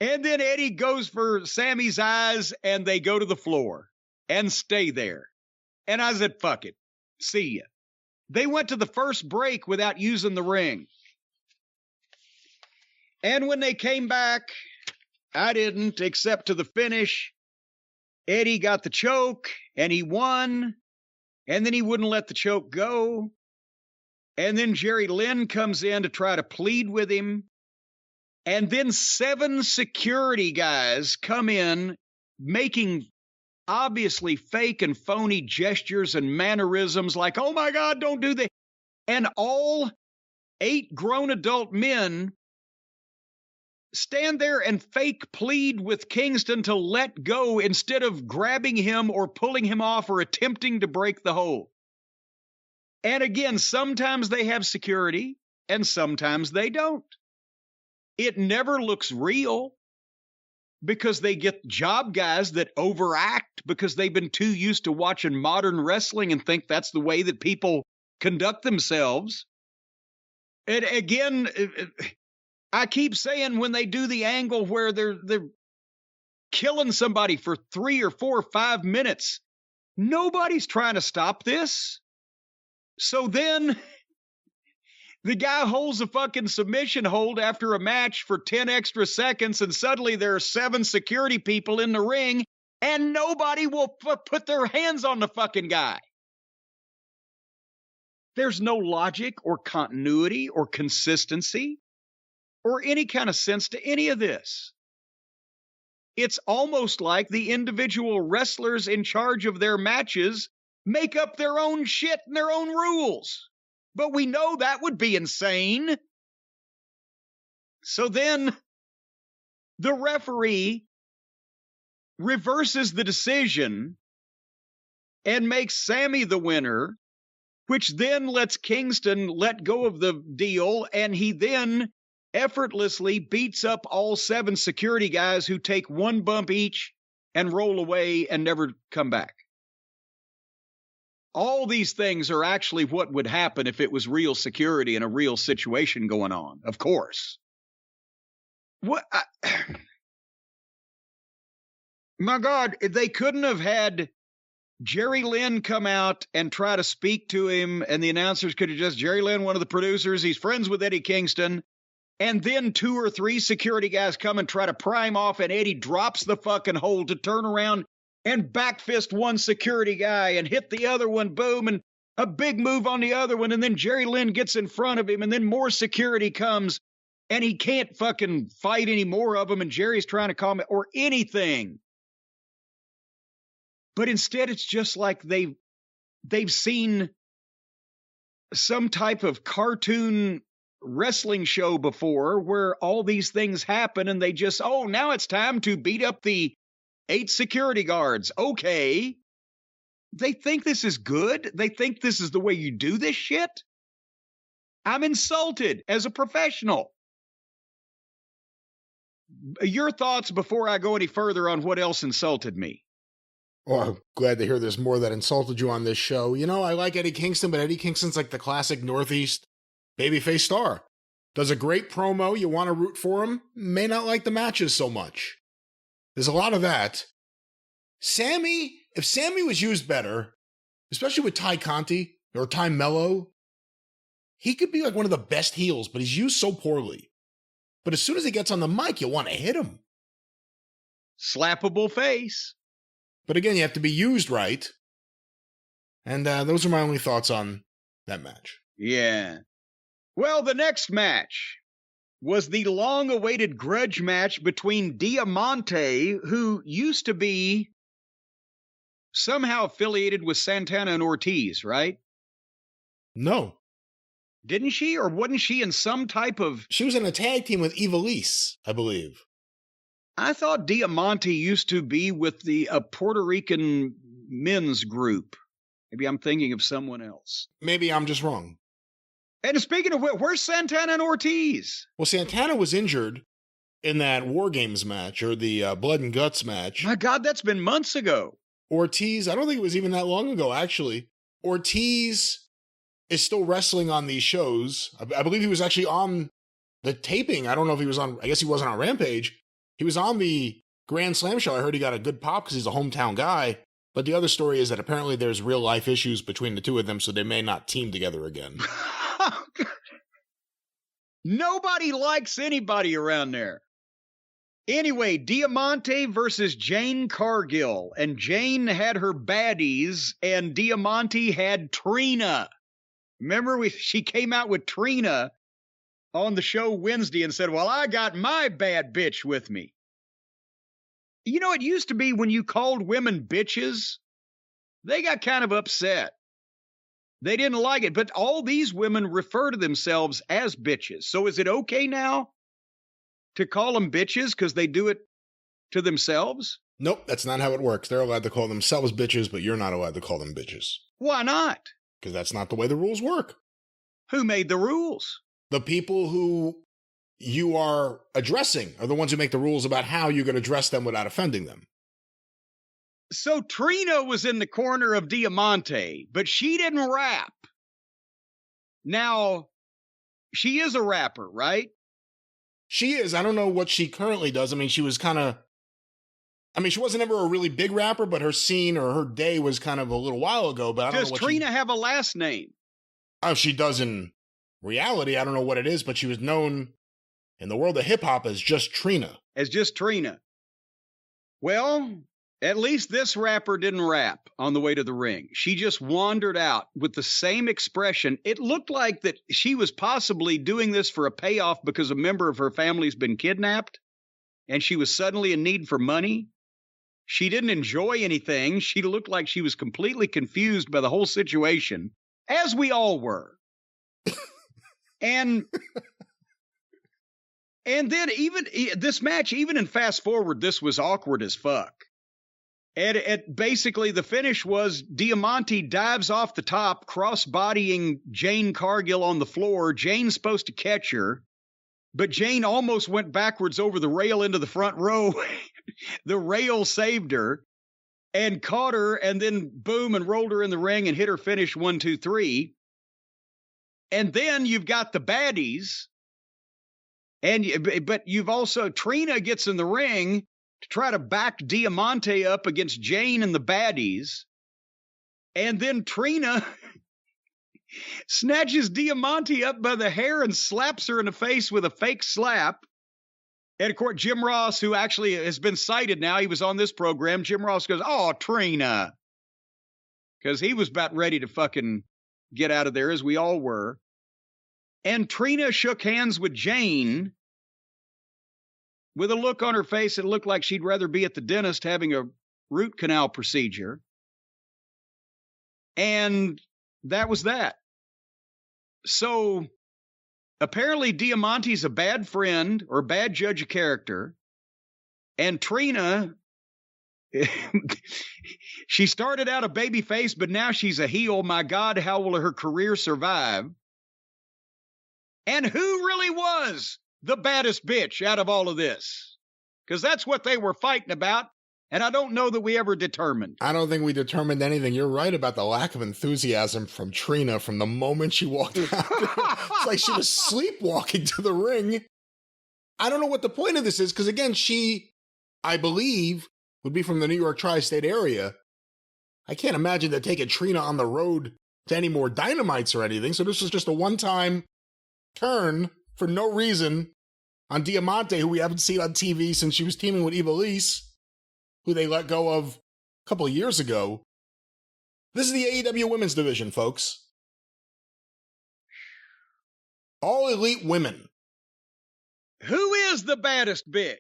And then Eddie goes for Sammy's eyes, and they go to the floor and stay there. And I said, fuck it. See ya. They went to the first break without using the ring. And when they came back, I didn't, except to the finish. Eddie got the choke, and he won. And then he wouldn't let the choke go. And then Jerry Lynn comes in to try to plead with him. And then 7 security guys come in, making obviously fake and phony gestures and mannerisms like, oh my God, don't do that. And all 8 grown adult men stand there and fake plead with Kingston to let go instead of grabbing him or pulling him off or attempting to break the hold. And again, sometimes they have security and sometimes they don't. It never looks real because they get job guys that overact because they've been too used to watching modern wrestling and think that's the way that people conduct themselves. And again, I keep saying when they do the angle where they're killing somebody for 3 or 4 or 5 minutes, nobody's trying to stop this. So then the guy holds a fucking submission hold after a match for 10 extra seconds, and suddenly there are 7 security people in the ring, and nobody will put their hands on the fucking guy. There's no logic or continuity or consistency or any kind of sense to any of this. It's almost like the individual wrestlers in charge of their matches make up their own shit and their own rules. But we know that would be insane. So then the referee reverses the decision and makes Sammy the winner, which then lets Kingston let go of the deal, and he then effortlessly beats up all 7 security guys who take 1 bump each and roll away and never come back. All these things are actually what would happen if it was real security and a real situation going on, of course. My God, they couldn't have had Jerry Lynn come out and try to speak to him, and the announcers could have just, Jerry Lynn, one of the producers, he's friends with Eddie Kingston, and then 2 or 3 security guys come and try to pry him off, and Eddie drops the fucking hold to turn around and backfist one security guy and hit the other one, boom, and a big move on the other one, and then Jerry Lynn gets in front of him, and then more security comes, and he can't fucking fight any more of them, and Jerry's trying to calm it, or anything. But instead, it's just like they've seen some type of cartoon wrestling show before where all these things happen, and they just, oh, now it's time to beat up the 8 security guards. Okay. They think this is good? They think this is the way you do this shit? I'm insulted as a professional. Your thoughts before I go any further on what else insulted me? Well, I'm glad to hear there's more that insulted you on this show. You know, I like Eddie Kingston, but Eddie Kingston's like the classic Northeast babyface star. Does a great promo, you want to root for him, may not like the matches so much. There's a lot of that. Sammy, if Sammy was used better, especially with Thai Conti or Thai Melo, he could be like one of the best heels, but he's used so poorly. But as soon as he gets on the mic, you want to hit him. Slappable face. But again, you have to be used right. And those are my only thoughts on that match. Yeah. Well, the next match was the long-awaited grudge match between Diamante, who used to be somehow affiliated with Santana and Ortiz, right? No. Didn't she? Or wasn't she in some type of... She was in a tag team with Ivelisse, I believe. I thought Diamante used to be with the Puerto Rican men's group. Maybe I'm thinking of someone else. Maybe I'm just wrong. And speaking of where's Santana and Ortiz? Well, Santana was injured in that War Games match, or the Blood and Guts match. My God, that's been months ago. Ortiz, I don't think it was even that long ago, actually. Ortiz is still wrestling on these shows. I believe he was actually on the taping. I don't know if he was on, I guess he wasn't on Rampage. He was on the Grand Slam show. I heard he got a good pop because he's a hometown guy. But the other story is that apparently there's real life issues between the two of them, so they may not team together again. Nobody likes anybody around there. Anyway, Diamante versus Jane Cargill. And Jane had her baddies, and Diamante had Trina. Remember, she came out with Trina on the show Wednesday and said, well, I got my bad bitch with me. You know, it used to be when you called women bitches, they got kind of upset. They didn't like it, but all these women refer to themselves as bitches. So is it okay now to call them bitches because they do it to themselves? Nope, that's not how it works. They're allowed to call themselves bitches, but you're not allowed to call them bitches. Why not? Because that's not the way the rules work. Who made the rules? The people who you are addressing are the ones who make the rules about how you can address them without offending them. So Trina was in the corner of Diamante, but she didn't rap. Now, she is a rapper, right? She is. I don't know what she currently does. I mean, she was kind of... I mean, she wasn't ever a really big rapper, but her scene or her day was kind of a little while ago. But I don't know what Trina have a last name? Oh, she does in reality. I don't know what it is, but she was known in the world of hip-hop as just Trina. As just Trina. Well, at least this rapper didn't rap on the way to the ring. She just wandered out with the same expression. It looked like that she was possibly doing this for a payoff because a member of her family's been kidnapped, and she was suddenly in need for money. She didn't enjoy anything. She looked like she was completely confused by the whole situation, as we all were. And then even this match, even in fast forward, this was awkward as fuck. And basically the finish was Diamante dives off the top, cross-bodying Jane Cargill on the floor. Jane's supposed to catch her, but Jane almost went backwards over the rail into the front row. The rail saved her and caught her, and then boom, and rolled her in the ring and hit her finish 1, 2, 3. And then you've got the baddies, but you've also, Trina gets in the ring to try to back Diamante up against Jane and the baddies. And then Trina snatches Diamante up by the hair and slaps her in the face with a fake slap. And of course, Jim Ross, who actually has been cited now, he was on this program. Jim Ross goes, "Oh, Trina." Because he was about ready to fucking get out of there, as we all were. And Trina shook hands with Jane with a look on her face that looked like she'd rather be at the dentist having a root canal procedure. And that was that. So apparently Diamante's a bad friend or bad judge of character. And Trina, she started out a baby face, but now she's a heel. My God, how will her career survive? And who really was the baddest bitch out of all of this? Because that's what they were fighting about, and I don't know that we ever determined. I don't think we determined anything. You're right about the lack of enthusiasm from Trina from the moment she walked out. It's like she was sleepwalking to the ring. I don't know what the point of this is, because again, she, I believe, would be from the New York tri-state area. I can't imagine they're taking Trina on the road to any more Dynamites or anything, so this was just a one-time turn for no reason on Diamante, who we haven't seen on TV since she was teaming with Ivelisse, who they let go of a couple of years ago. This is the AEW women's division, folks. All elite women. Who is the baddest bitch?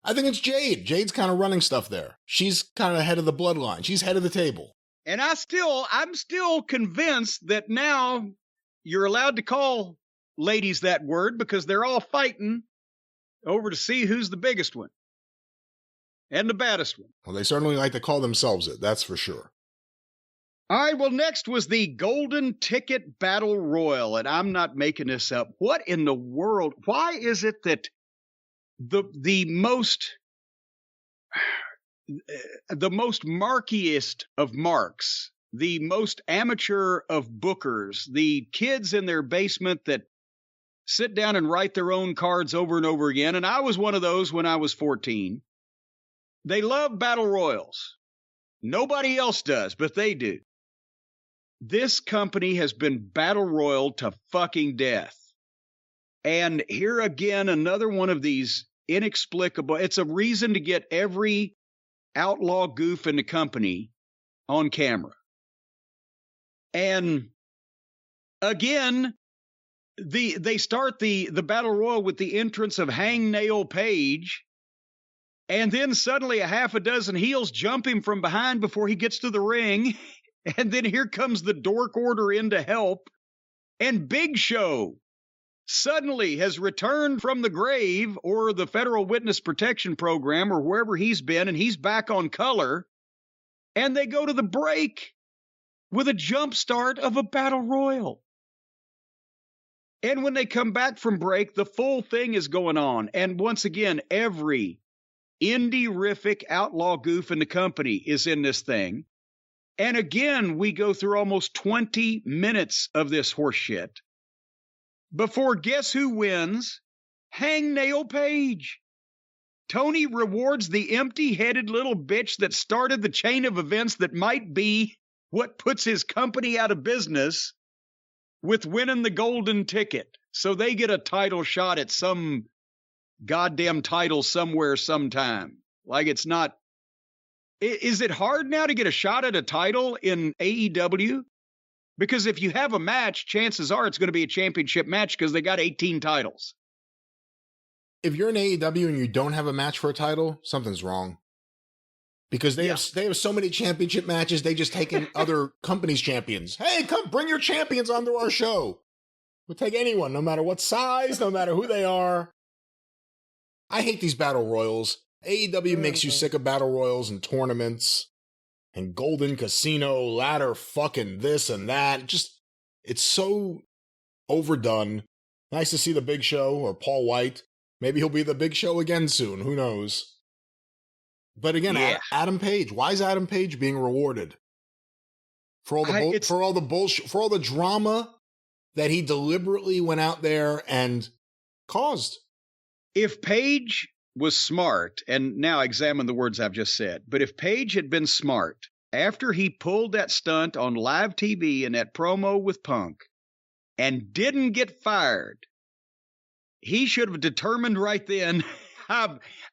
I think it's Jade. Jade's kind of running stuff there. She's kind of head of the bloodline. She's head of the table. And I'm still convinced that now you're allowed to call ladies that word because they're all fighting over to see who's the biggest one and the baddest one. Well, they certainly like to call themselves it, that's for sure. All right, well, next was the Golden Ticket Battle Royal, and I'm not making this up. What in the world? Why is it that the most markiest of marks, the most amateur of bookers, the kids in their basement that sit down and write their own cards over and over again, and I was one of those when I was 14, they love battle royals. Nobody else does, but they do. This company has been battle royal to fucking death. And here again, another one of these inexplicable, it's a reason to get every outlaw goof in the company on camera. And again, they start the battle royal with the entrance of Hangnail Page, And then suddenly a half a dozen heels jump him from behind before he gets to the ring. And then here comes the Dork Order in to help. And Big Show suddenly has returned from the grave or the Federal Witness Protection Program or wherever he's been, and he's back on color. And they go to the break with a jump start of a battle royal. And when they come back from break, the full thing is going on. And once again, every indie-rific outlaw goof in the company is in this thing. And again, we go through almost 20 minutes of this horse shit before guess who wins? Hangnail Page. Tony rewards the empty-headed little bitch that started the chain of events that might be what puts his company out of business with winning the golden ticket. So they get a title shot at some goddamn title somewhere sometime. Like it's not. Is it hard now to get a shot at a title in AEW? Because if you have a match, chances are it's going to be a championship match because they got 18 titles. If you're in AEW and you don't have a match for a title, something's wrong. Because they have so many championship matches, they just take in other companies' champions. Hey, come bring your champions onto our show. We'll take anyone, no matter what size, no matter who they are. I hate these battle royals. AEW makes you sick of battle royals and tournaments and golden casino ladder fucking this and that. Just, it's so overdone. Nice to see the Big Show or Paul White. Maybe he'll be the Big Show again soon. Who knows? But again, Adam Page. Why is Adam Page being rewarded for all the for all the bullshit, for all the drama that he deliberately went out there and caused? If Page was smart, and now examine the words I've just said, but if Page had been smart after he pulled that stunt on live TV and that promo with Punk and didn't get fired, he should have determined right then,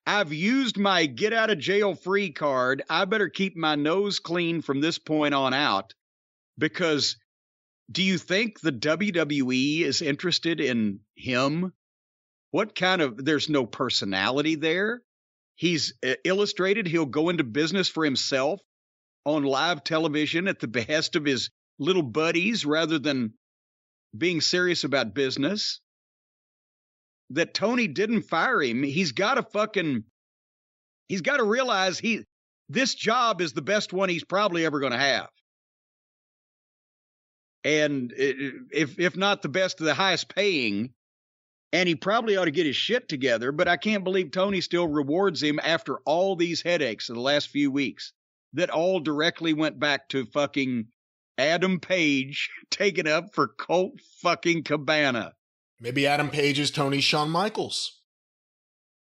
I've used my get out of jail free card. I better keep my nose clean from this point on out. Because do you think the WWE is interested in him? What kind of, there's no personality there. He's illustrated he'll go into business for himself on live television at the behest of his little buddies rather than being serious about business. That Tony didn't fire him. He's got to realize this job is the best one he's probably ever going to have. And if not the best, the highest paying. And he probably ought to get his shit together, but I can't believe Tony still rewards him after all these headaches of the last few weeks that all directly went back to fucking Adam Page taking up for Colt fucking Cabana. Maybe Adam Page is Tony's Shawn Michaels.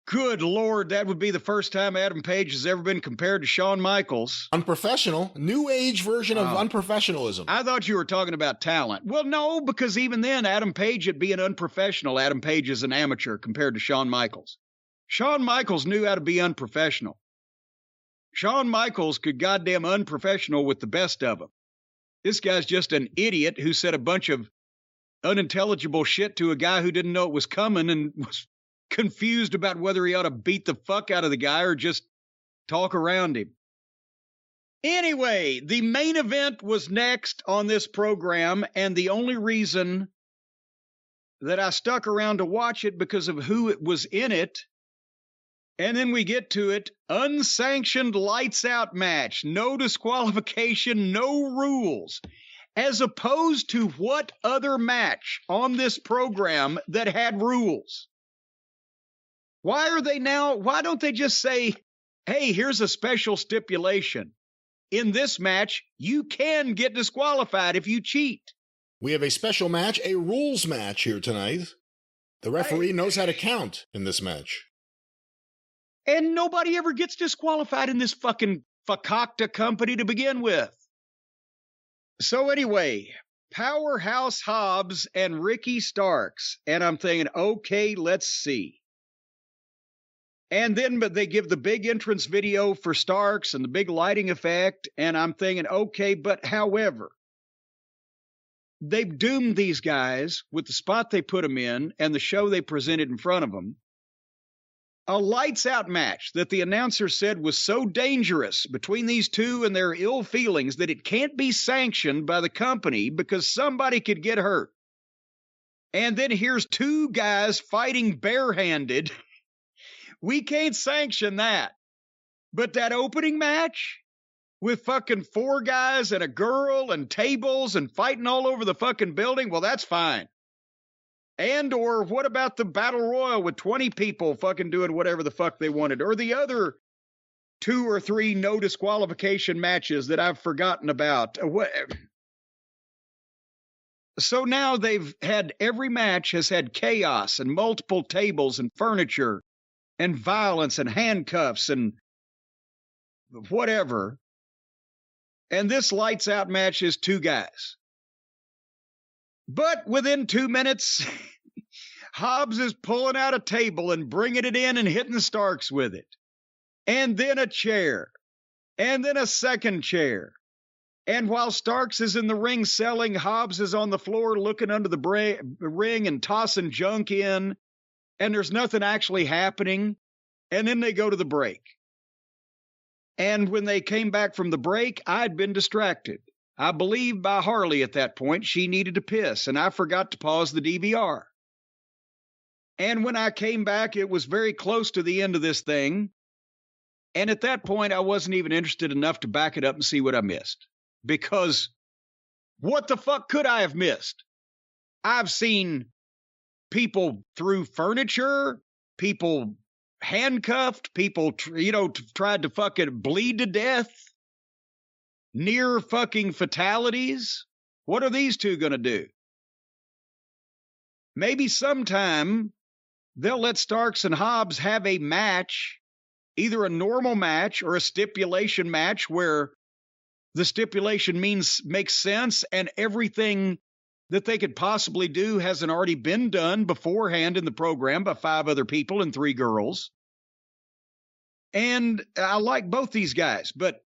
Good Lord, that would be the first time Adam Page has ever been compared to Shawn Michaels. Unprofessional. New age version of unprofessionalism. I thought you were talking about talent. Well, no, because even then, Adam Page would be an unprofessional. Adam Page is an amateur compared to Shawn Michaels. Shawn Michaels knew how to be unprofessional. Shawn Michaels could goddamn unprofessional with the best of them. This guy's just an idiot who said a bunch of unintelligible shit to a guy who didn't know it was coming and was confused about whether he ought to beat the fuck out of the guy or just talk around him. Anyway, the main event was next on this program, and the only reason that I stuck around to watch it because of who it was in it. And then we get to it, unsanctioned lights out match, no disqualification, no rules. As opposed to what other match on this program that had rules? Why don't they just say, hey, here's a special stipulation. In this match, you can get disqualified if you cheat. We have a special match, a rules match here tonight. The referee knows how to count in this match. And nobody ever gets disqualified in this fucking fakakta company to begin with. So anyway, Powerhouse Hobbs and Ricky Starks. And I'm thinking, okay, let's see. And then but they give the big entrance video for Starks and the big lighting effect. And I'm thinking, okay, but however, they've doomed these guys with the spot they put them in and the show they presented in front of them a lights-out match that the announcer said was so dangerous between these two and their ill feelings that it can't be sanctioned by the company because somebody could get hurt. And then here's two guys fighting barehanded. We can't sanction that. But that opening match with fucking 4 guys and a girl and tables and fighting all over the fucking building, well, that's fine. And or what about the Battle Royal with 20 people fucking doing whatever the fuck they wanted? Or the other 2 or 3 no disqualification matches that I've forgotten about. So now they've had, every match has had chaos and multiple tables and furniture and violence and handcuffs and whatever. And this lights out match is 2 guys. But within 2 minutes, Hobbs is pulling out a table and bringing it in and hitting Starks with it. And then a chair. And then a second chair. And while Starks is in the ring selling, Hobbs is on the floor looking under the ring and tossing junk in. And there's nothing actually happening. And then they go to the break. And when they came back from the break, I'd been distracted. I believe by Harley at that point, she needed to piss, and I forgot to pause the DVR. And when I came back, it was very close to the end of this thing. And at that point, I wasn't even interested enough to back it up and see what I missed. Because what the fuck could I have missed? I've seen people through furniture, people handcuffed, people, tried to fucking bleed to death. Near fucking fatalities. What are these two going to do? Maybe sometime they'll let Starks and Hobbs have a match, either a normal match or a stipulation match where the stipulation makes sense and everything that they could possibly do hasn't already been done beforehand in the program by 5 other people and 3 girls. And I like both these guys, but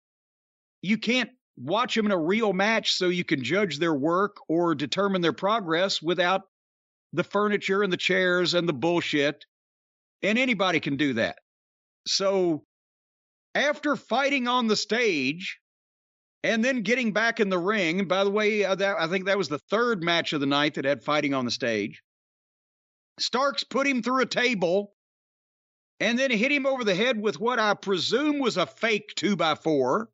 you can't watch them in a real match so you can judge their work or determine their progress without the furniture and the chairs and the bullshit. And anybody can do that. So after fighting on the stage and then getting back in the ring, and by the way, I think that was the 3rd match of the night that had fighting on the stage, Starks put him through a table and then hit him over the head with what I presume was a fake 2x4.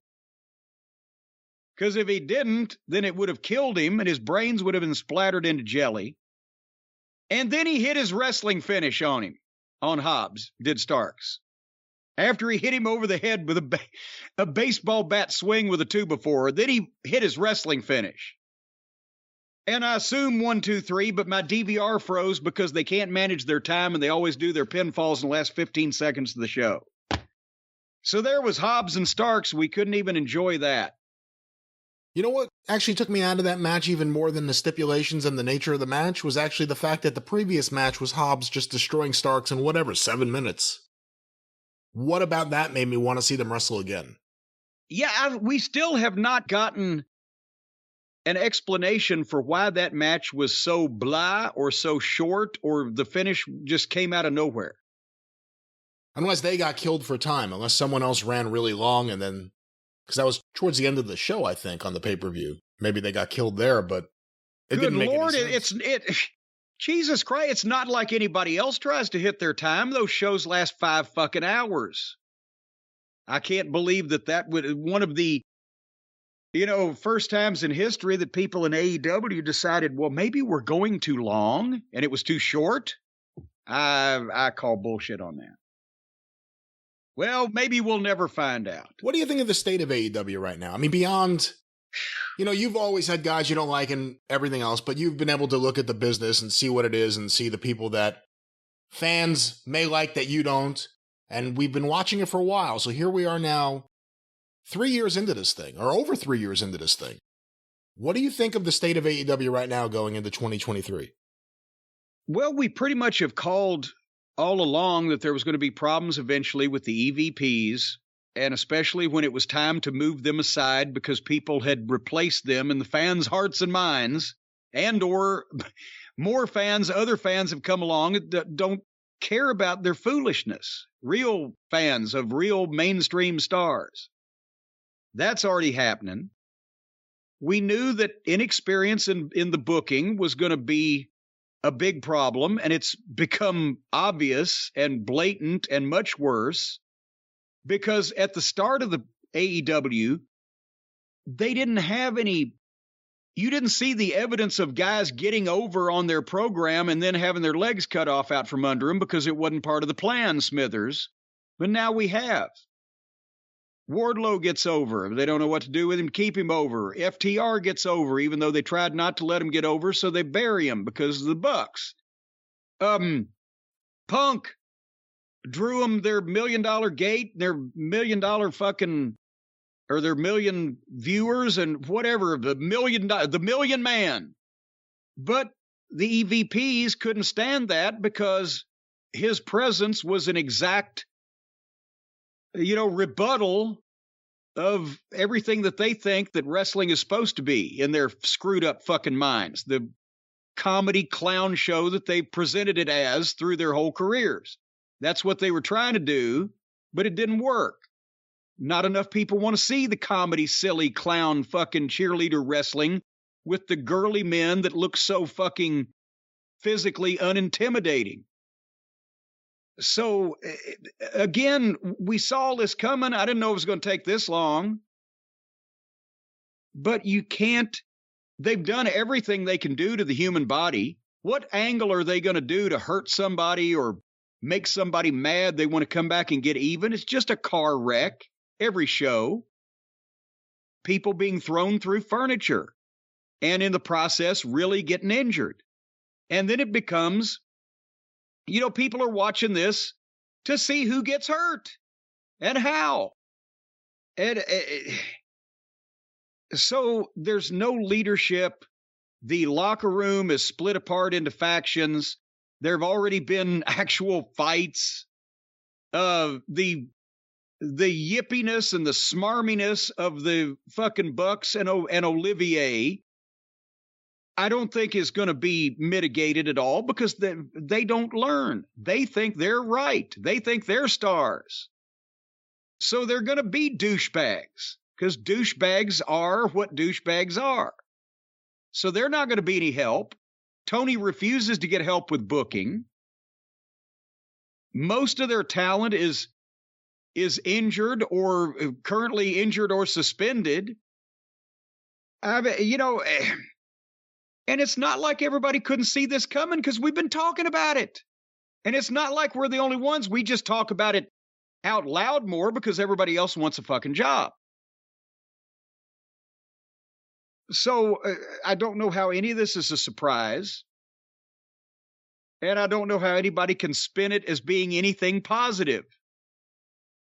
Because if he didn't, then it would have killed him and his brains would have been splattered into jelly. And then he hit his wrestling finish on him, on Hobbs, did Starks. After he hit him over the head with a baseball bat swing with a 2x4, then he hit his wrestling finish. And I assume 1, 2, 3, but my DVR froze because they can't manage their time and they always do their pinfalls in the last 15 seconds of the show. So there was Hobbs and Starks. We couldn't even enjoy that. You know what actually took me out of that match even more than the stipulations and the nature of the match was actually the fact that the previous match was Hobbs just destroying Starks in 7 minutes. What about that made me want to see them wrestle again? Yeah, we still have not gotten an explanation for why that match was so blah or so short or the finish just came out of nowhere. Unless they got killed for time, unless someone else ran really long and then... Because that was towards the end of the show, I think, on the pay-per-view. Maybe they got killed there, but it didn't make any sense. Jesus Christ, it's not like anybody else tries to hit their time. Those shows last 5 fucking hours. I can't believe that would, one of the, first times in history that people in AEW decided, well, maybe we're going too long and it was too short. I call bullshit on that. Well, maybe we'll never find out. What do you think of the state of AEW right now? I mean, beyond, you've always had guys you don't like and everything else, but you've been able to look at the business and see what it is and see the people that fans may like that you don't. And we've been watching it for a while. So here we are now 3 years into this thing, or over 3 years into this thing. What do you think of the state of AEW right now going into 2023? Well, we pretty much have called all along that there was going to be problems eventually with the EVPs, and especially when it was time to move them aside because people had replaced them in the fans' hearts and minds, and or more fans, other fans have come along that don't care about their foolishness. Real fans of real mainstream stars. That's already happening. We knew that inexperience in the booking was going to be a big problem, and it's become obvious and blatant and much worse because at the start of the AEW, they didn't have any. You didn't see the evidence of guys getting over on their program and then having their legs cut off out from under them because it wasn't part of the plan, Smithers. But now we have. Wardlow gets over. They don't know what to do with him. Keep him over. FTR gets over, even though they tried not to let him get over, so they bury him because of the Bucks. Punk drew them their $1 million gate, their $1 million fucking, or their million viewers and whatever, the million man. But the EVPs couldn't stand that because his presence was an exact, rebuttal of everything that they think that wrestling is supposed to be in their screwed up fucking minds. The comedy clown show that they presented it as through their whole careers. That's what they were trying to do, but it didn't work. Not enough people want to see the comedy, silly, clown, fucking cheerleader wrestling with the girly men that look so fucking physically unintimidating. So, again, we saw this coming. I didn't know it was going to take this long. But you can't. They've done everything they can do to the human body. What angle are they going to do to hurt somebody or make somebody mad they want to come back and get even? It's just a car wreck. Every show, people being thrown through furniture and in the process really getting injured. And then it becomes, people are watching this to see who gets hurt and how. And so there's no leadership. The locker room is split apart into factions. There have already been actual fights. The yippiness and the smarminess of the fucking Bucks and Olivier, I don't think is going to be mitigated at all because they don't learn. They think they're right. They think they're stars. So they're going to be douchebags because douchebags are what douchebags are. So they're not going to be any help. Tony refuses to get help with booking. Most of their talent is injured or currently injured or suspended. And it's not like everybody couldn't see this coming because we've been talking about it. And it's not like we're the only ones. We just talk about it out loud more because everybody else wants a fucking job. So I don't know how any of this is a surprise. And I don't know how anybody can spin it as being anything positive.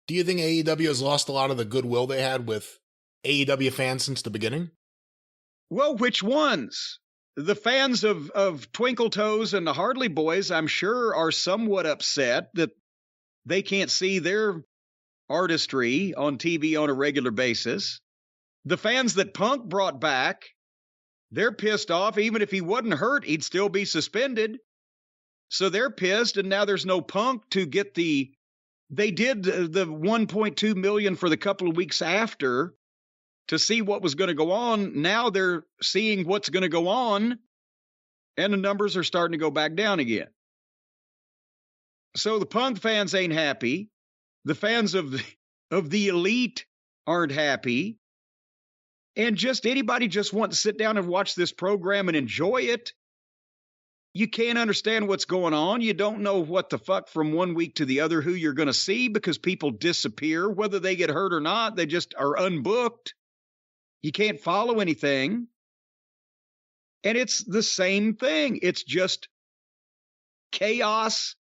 Do you think AEW has lost a lot of the goodwill they had with AEW fans since the beginning? Well, which ones? The fans of Twinkle Toes and the Hardly Boys, I'm sure, are somewhat upset that they can't see their artistry on TV on a regular basis. The fans that Punk brought back, they're pissed off. Even if he wasn't hurt, he'd still be suspended. So they're pissed, and now there's no Punk to get the... They did the $1.2 million for the couple of weeks after to see what was going to go on. Now they're seeing what's going to go on, and the numbers are starting to go back down again. So the Punk fans ain't happy. The fans of the Elite aren't happy. And just anybody just want to sit down and watch this program and enjoy it. You can't understand what's going on. You don't know what the fuck from one week to the other who you're going to see because people disappear, whether they get hurt or not. They just are unbooked. You can't follow anything. And it's the same thing. It's just chaos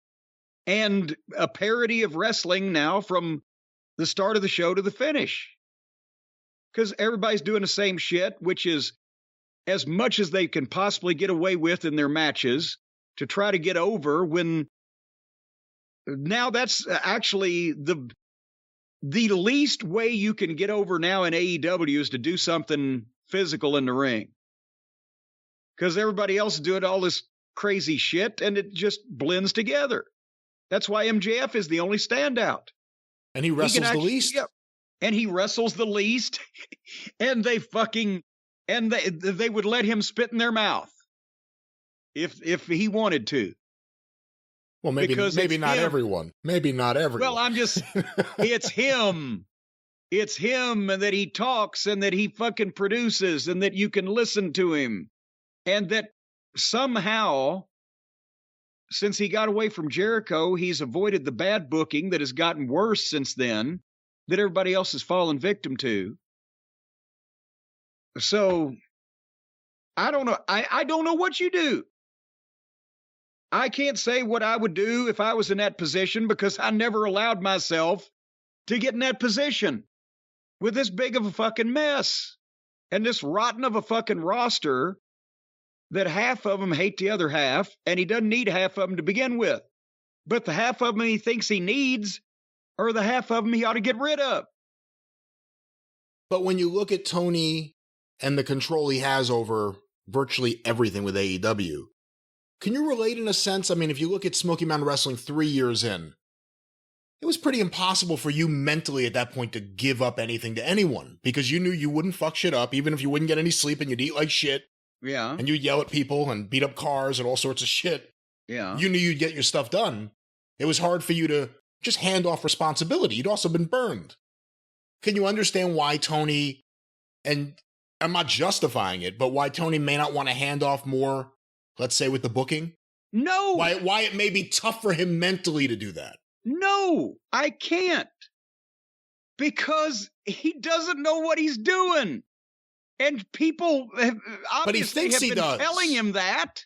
and a parody of wrestling now from the start of the show to the finish. Because everybody's doing the same shit, which is as much as they can possibly get away with in their matches to try to get over when now that's actually the least way you can get over now in AEW is to do something physical in the ring. Because everybody else is doing all this crazy shit and it just blends together. That's why MJF is the only standout. And he wrestles the least. Yeah, and he wrestles the least. And they would let him spit in their mouth if he wanted to. Well, maybe not everyone. Maybe not everyone. Well, it's him. It's him, and that he talks and that he fucking produces and that you can listen to him. And that somehow, since he got away from Jericho, he's avoided the bad booking that has gotten worse since then, that everybody else has fallen victim to. So, I don't know. I don't know what you do. I can't say what I would do if I was in that position because I never allowed myself to get in that position with this big of a fucking mess and this rotten of a fucking roster that half of them hate the other half, and he doesn't need half of them to begin with. But the half of them he thinks he needs are the half of them he ought to get rid of. But when you look at Tony and the control he has over virtually everything with AEW, can you relate in a sense? I mean, if you look at Smoky Mountain Wrestling 3 years in, it was pretty impossible for you mentally at that point to give up anything to anyone because you knew you wouldn't fuck shit up, even if you wouldn't get any sleep and you'd eat like shit. Yeah. And you'd yell at people and beat up cars and all sorts of shit. Yeah. You knew you'd get your stuff done. It was hard for you to just hand off responsibility. You'd also been burned. Can you understand why Tony, and I'm not justifying it, but why Tony may not want to hand off more, let's say, with the booking? No. Why it may be tough for him mentally to do that? No, I can't. Because he doesn't know what he's doing. And people have obviously been telling him that.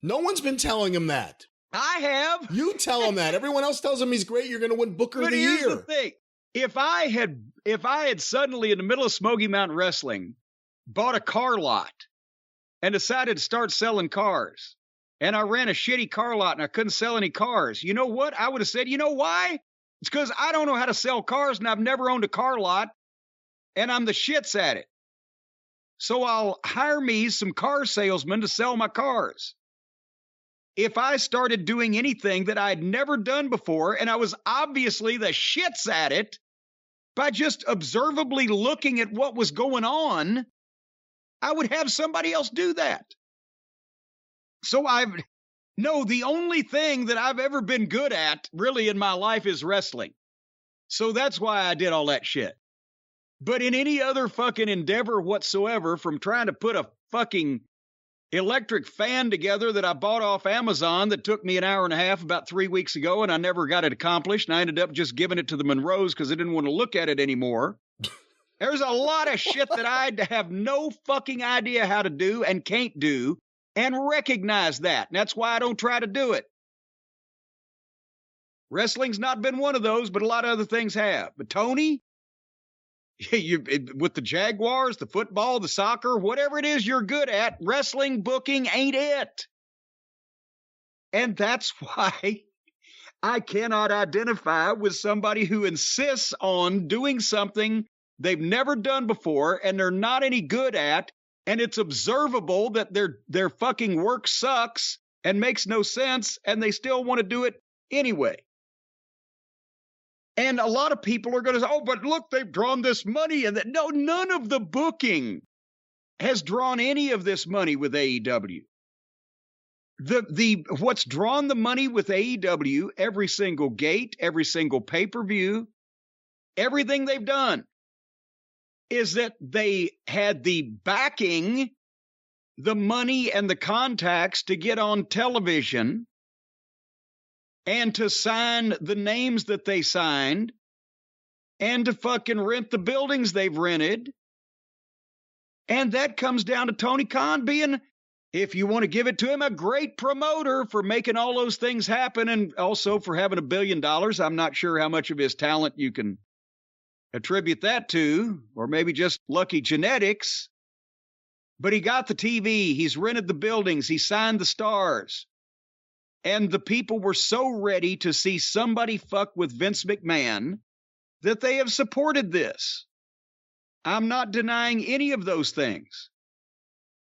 No one's been telling him that. I have. You tell him that. Everyone else tells him he's great. You're going to win Booker of the Year. But here's the thing. If I had suddenly in the middle of Smoky Mountain Wrestling bought a car lot and decided to start selling cars, and I ran a shitty car lot and I couldn't sell any cars, you know what? I would have said, you know why? It's because I don't know how to sell cars and I've never owned a car lot and I'm the shits at it. So I'll hire me some car salesmen to sell my cars. If I started doing anything that I'd never done before and I was obviously the shits at it, by just observably looking at what was going on, I would have somebody else do that. So the only thing that I've ever been good at really in my life is wrestling. So that's why I did all that shit. But in any other fucking endeavor whatsoever, from trying to put a fucking electric fan together that I bought off Amazon that took me an hour and a half about 3 weeks ago, and I never got it accomplished, and I ended up just giving it to the Monroes because I didn't want to look at it anymore. There's a lot of shit that I have no fucking idea how to do and can't do, and recognize that. And that's why I don't try to do it. Wrestling's not been one of those, but a lot of other things have. But Tony, with the Jaguars, the football, the soccer, whatever it is you're good at, wrestling booking ain't it. And that's why I cannot identify with somebody who insists on doing something they've never done before and they're not any good at, and it's observable that their fucking work sucks and makes no sense, and they still want to do it anyway. And a lot of people are going to say, oh, but look, they've drawn this money. And that. No, none of the booking has drawn any of this money with AEW. What's drawn the money with AEW, every single gate, every single pay-per-view, everything they've done, is that they had the backing, the money, and the contacts to get on television and to sign the names that they signed, and to fucking rent the buildings they've rented. And that comes down to Tony Khan being, if you want to give it to him, a great promoter for making all those things happen, and also for having $1 billion. I'm not sure how much of his talent you can attribute that to, or maybe just lucky genetics. But he got the TV, he's rented the buildings, he signed the stars. And the people were so ready to see somebody fuck with Vince McMahon that they have supported this. I'm not denying any of those things.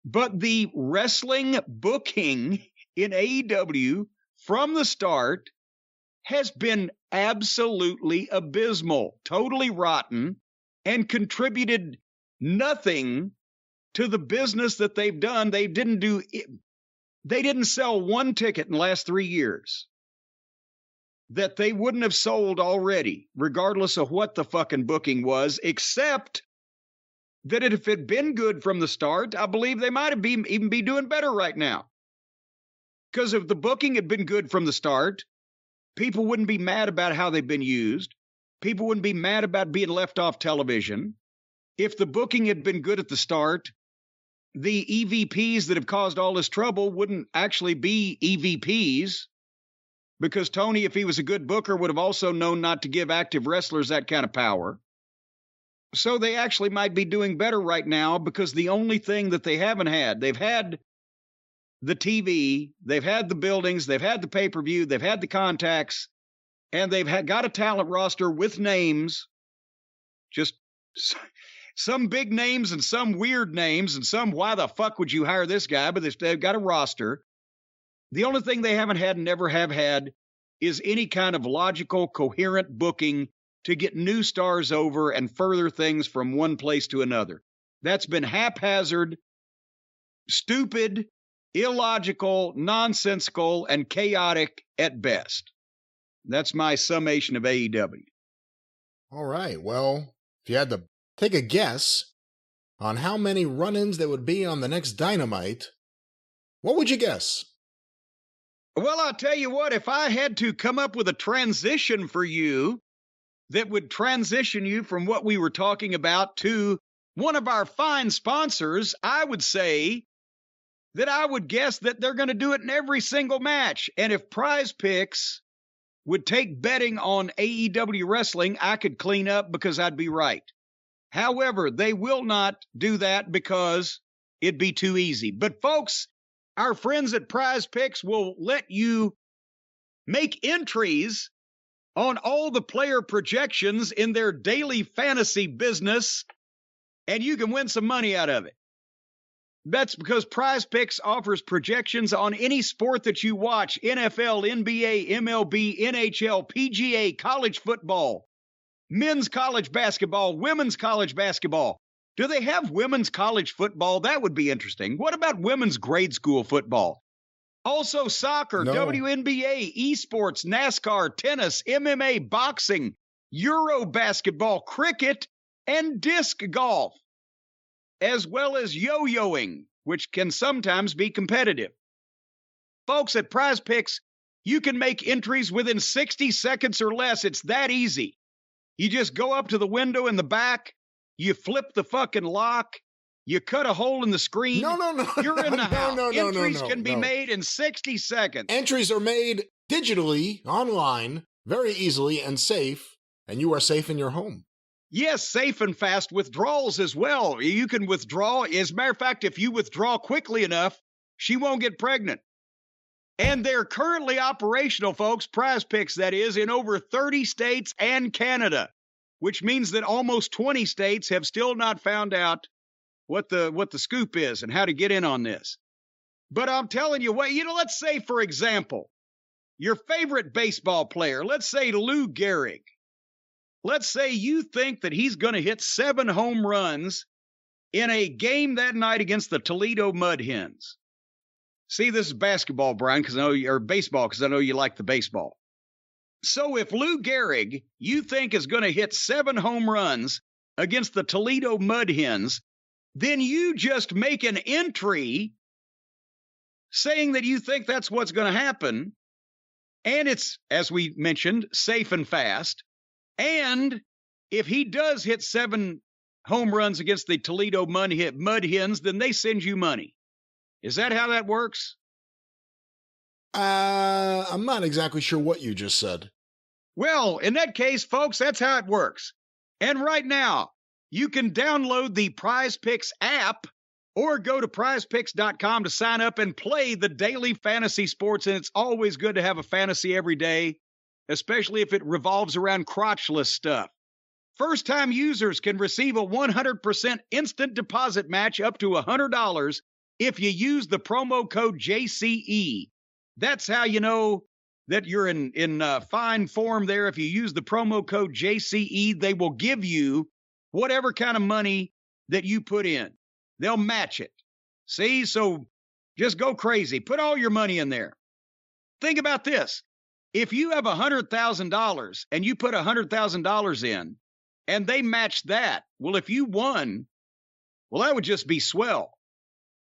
But the wrestling booking in AEW from the start has been absolutely abysmal, totally rotten, and contributed nothing to the business that they've done. They didn't sell one ticket in the last 3 years that they wouldn't have sold already, regardless of what the fucking booking was, except that if it had been good from the start, I believe they might have even be doing better right now. Because if the booking had been good from the start, people wouldn't be mad about how they've been used. People wouldn't be mad about being left off television. If the booking had been good at the start, the EVPs that have caused all this trouble wouldn't actually be EVPs, because Tony, if he was a good booker, would have also known not to give active wrestlers that kind of power. So they actually might be doing better right now, because the only thing that they haven't had, they've had the TV, they've had the buildings, they've had the pay-per-view, they've had the contacts, and they've got a talent roster with names, just some big names and some weird names and some, why the fuck would you hire this guy? But they've got a roster. The only thing they haven't had and never have had is any kind of logical, coherent booking to get new stars over and further things from one place to another. That's been haphazard, stupid, illogical, nonsensical, and chaotic at best. That's my summation of AEW. All right. Well, if you had to take a guess on how many run-ins there would be on the next Dynamite, what would you guess? Well, I'll tell you what, if I had to come up with a transition for you that would transition you from what we were talking about to one of our fine sponsors, I would say that I would guess that they're going to do it in every single match. And if Prize Picks would take betting on AEW wrestling, I could clean up because I'd be right. However, they will not do that because it'd be too easy. But folks, our friends at Prize Picks will let you make entries on all the player projections in their daily fantasy business, and you can win some money out of it. That's because Prize Picks offers projections on any sport that you watch: NFL, NBA, MLB, NHL, PGA, college football, men's college basketball, women's college basketball. Do they have women's college football? That would be interesting. What about women's grade school football? Also soccer, No. WNBA, esports, NASCAR, tennis, MMA, boxing, Euro basketball, cricket, and disc golf, as well as yo-yoing, which can sometimes be competitive. Folks, at Prize Picks, you can make entries within 60 seconds or less. It's that easy. You just go up to the window in the back, you flip the fucking lock, you cut a hole in the screen. No. You're in the house. Entries No, can be made in 60 seconds. Entries are made digitally, online, very easily and safe, and you are safe in your home. Yes, safe and fast withdrawals as well. You can withdraw. As a matter of fact, if you withdraw quickly enough, she won't get pregnant. And they're currently operational, folks, Prize Picks, that is, in over 30 states and Canada, which means that almost 20 states have still not found out what the scoop is and how to get in on this. But I'm telling you what, let's say, for example, your favorite baseball player, let's say Lou Gehrig. Let's say you think that he's going to hit 7 home runs in a game that night against the Toledo Mud Hens. See, this is basketball, Brian, or baseball, because I know you like the baseball. So if Lou Gehrig, you think, is going to hit 7 home runs against the Toledo Mud Hens, then you just make an entry saying that you think that's what's going to happen. And it's, as we mentioned, safe and fast. And if he does hit 7 home runs against the Toledo Mud Hens, then they send you money. Is that how that works? I'm not exactly sure what you just said. Well, in that case, folks, that's how it works. And right now, you can download the Prize Picks app or go to prizepicks.com to sign up and play the daily fantasy sports. And it's always good to have a fantasy every day, especially if it revolves around crotchless stuff. First-time users can receive a 100% instant deposit match up to $100 if you use the promo code JCE. That's how you know that you're in fine form there. If you use the promo code JCE, they will give you whatever kind of money that you put in. They'll match it. See? So just go crazy. Put all your money in there. Think about this. If you have $100,000 and you put $100,000 in and they match that, well, if you won, well, that would just be swell.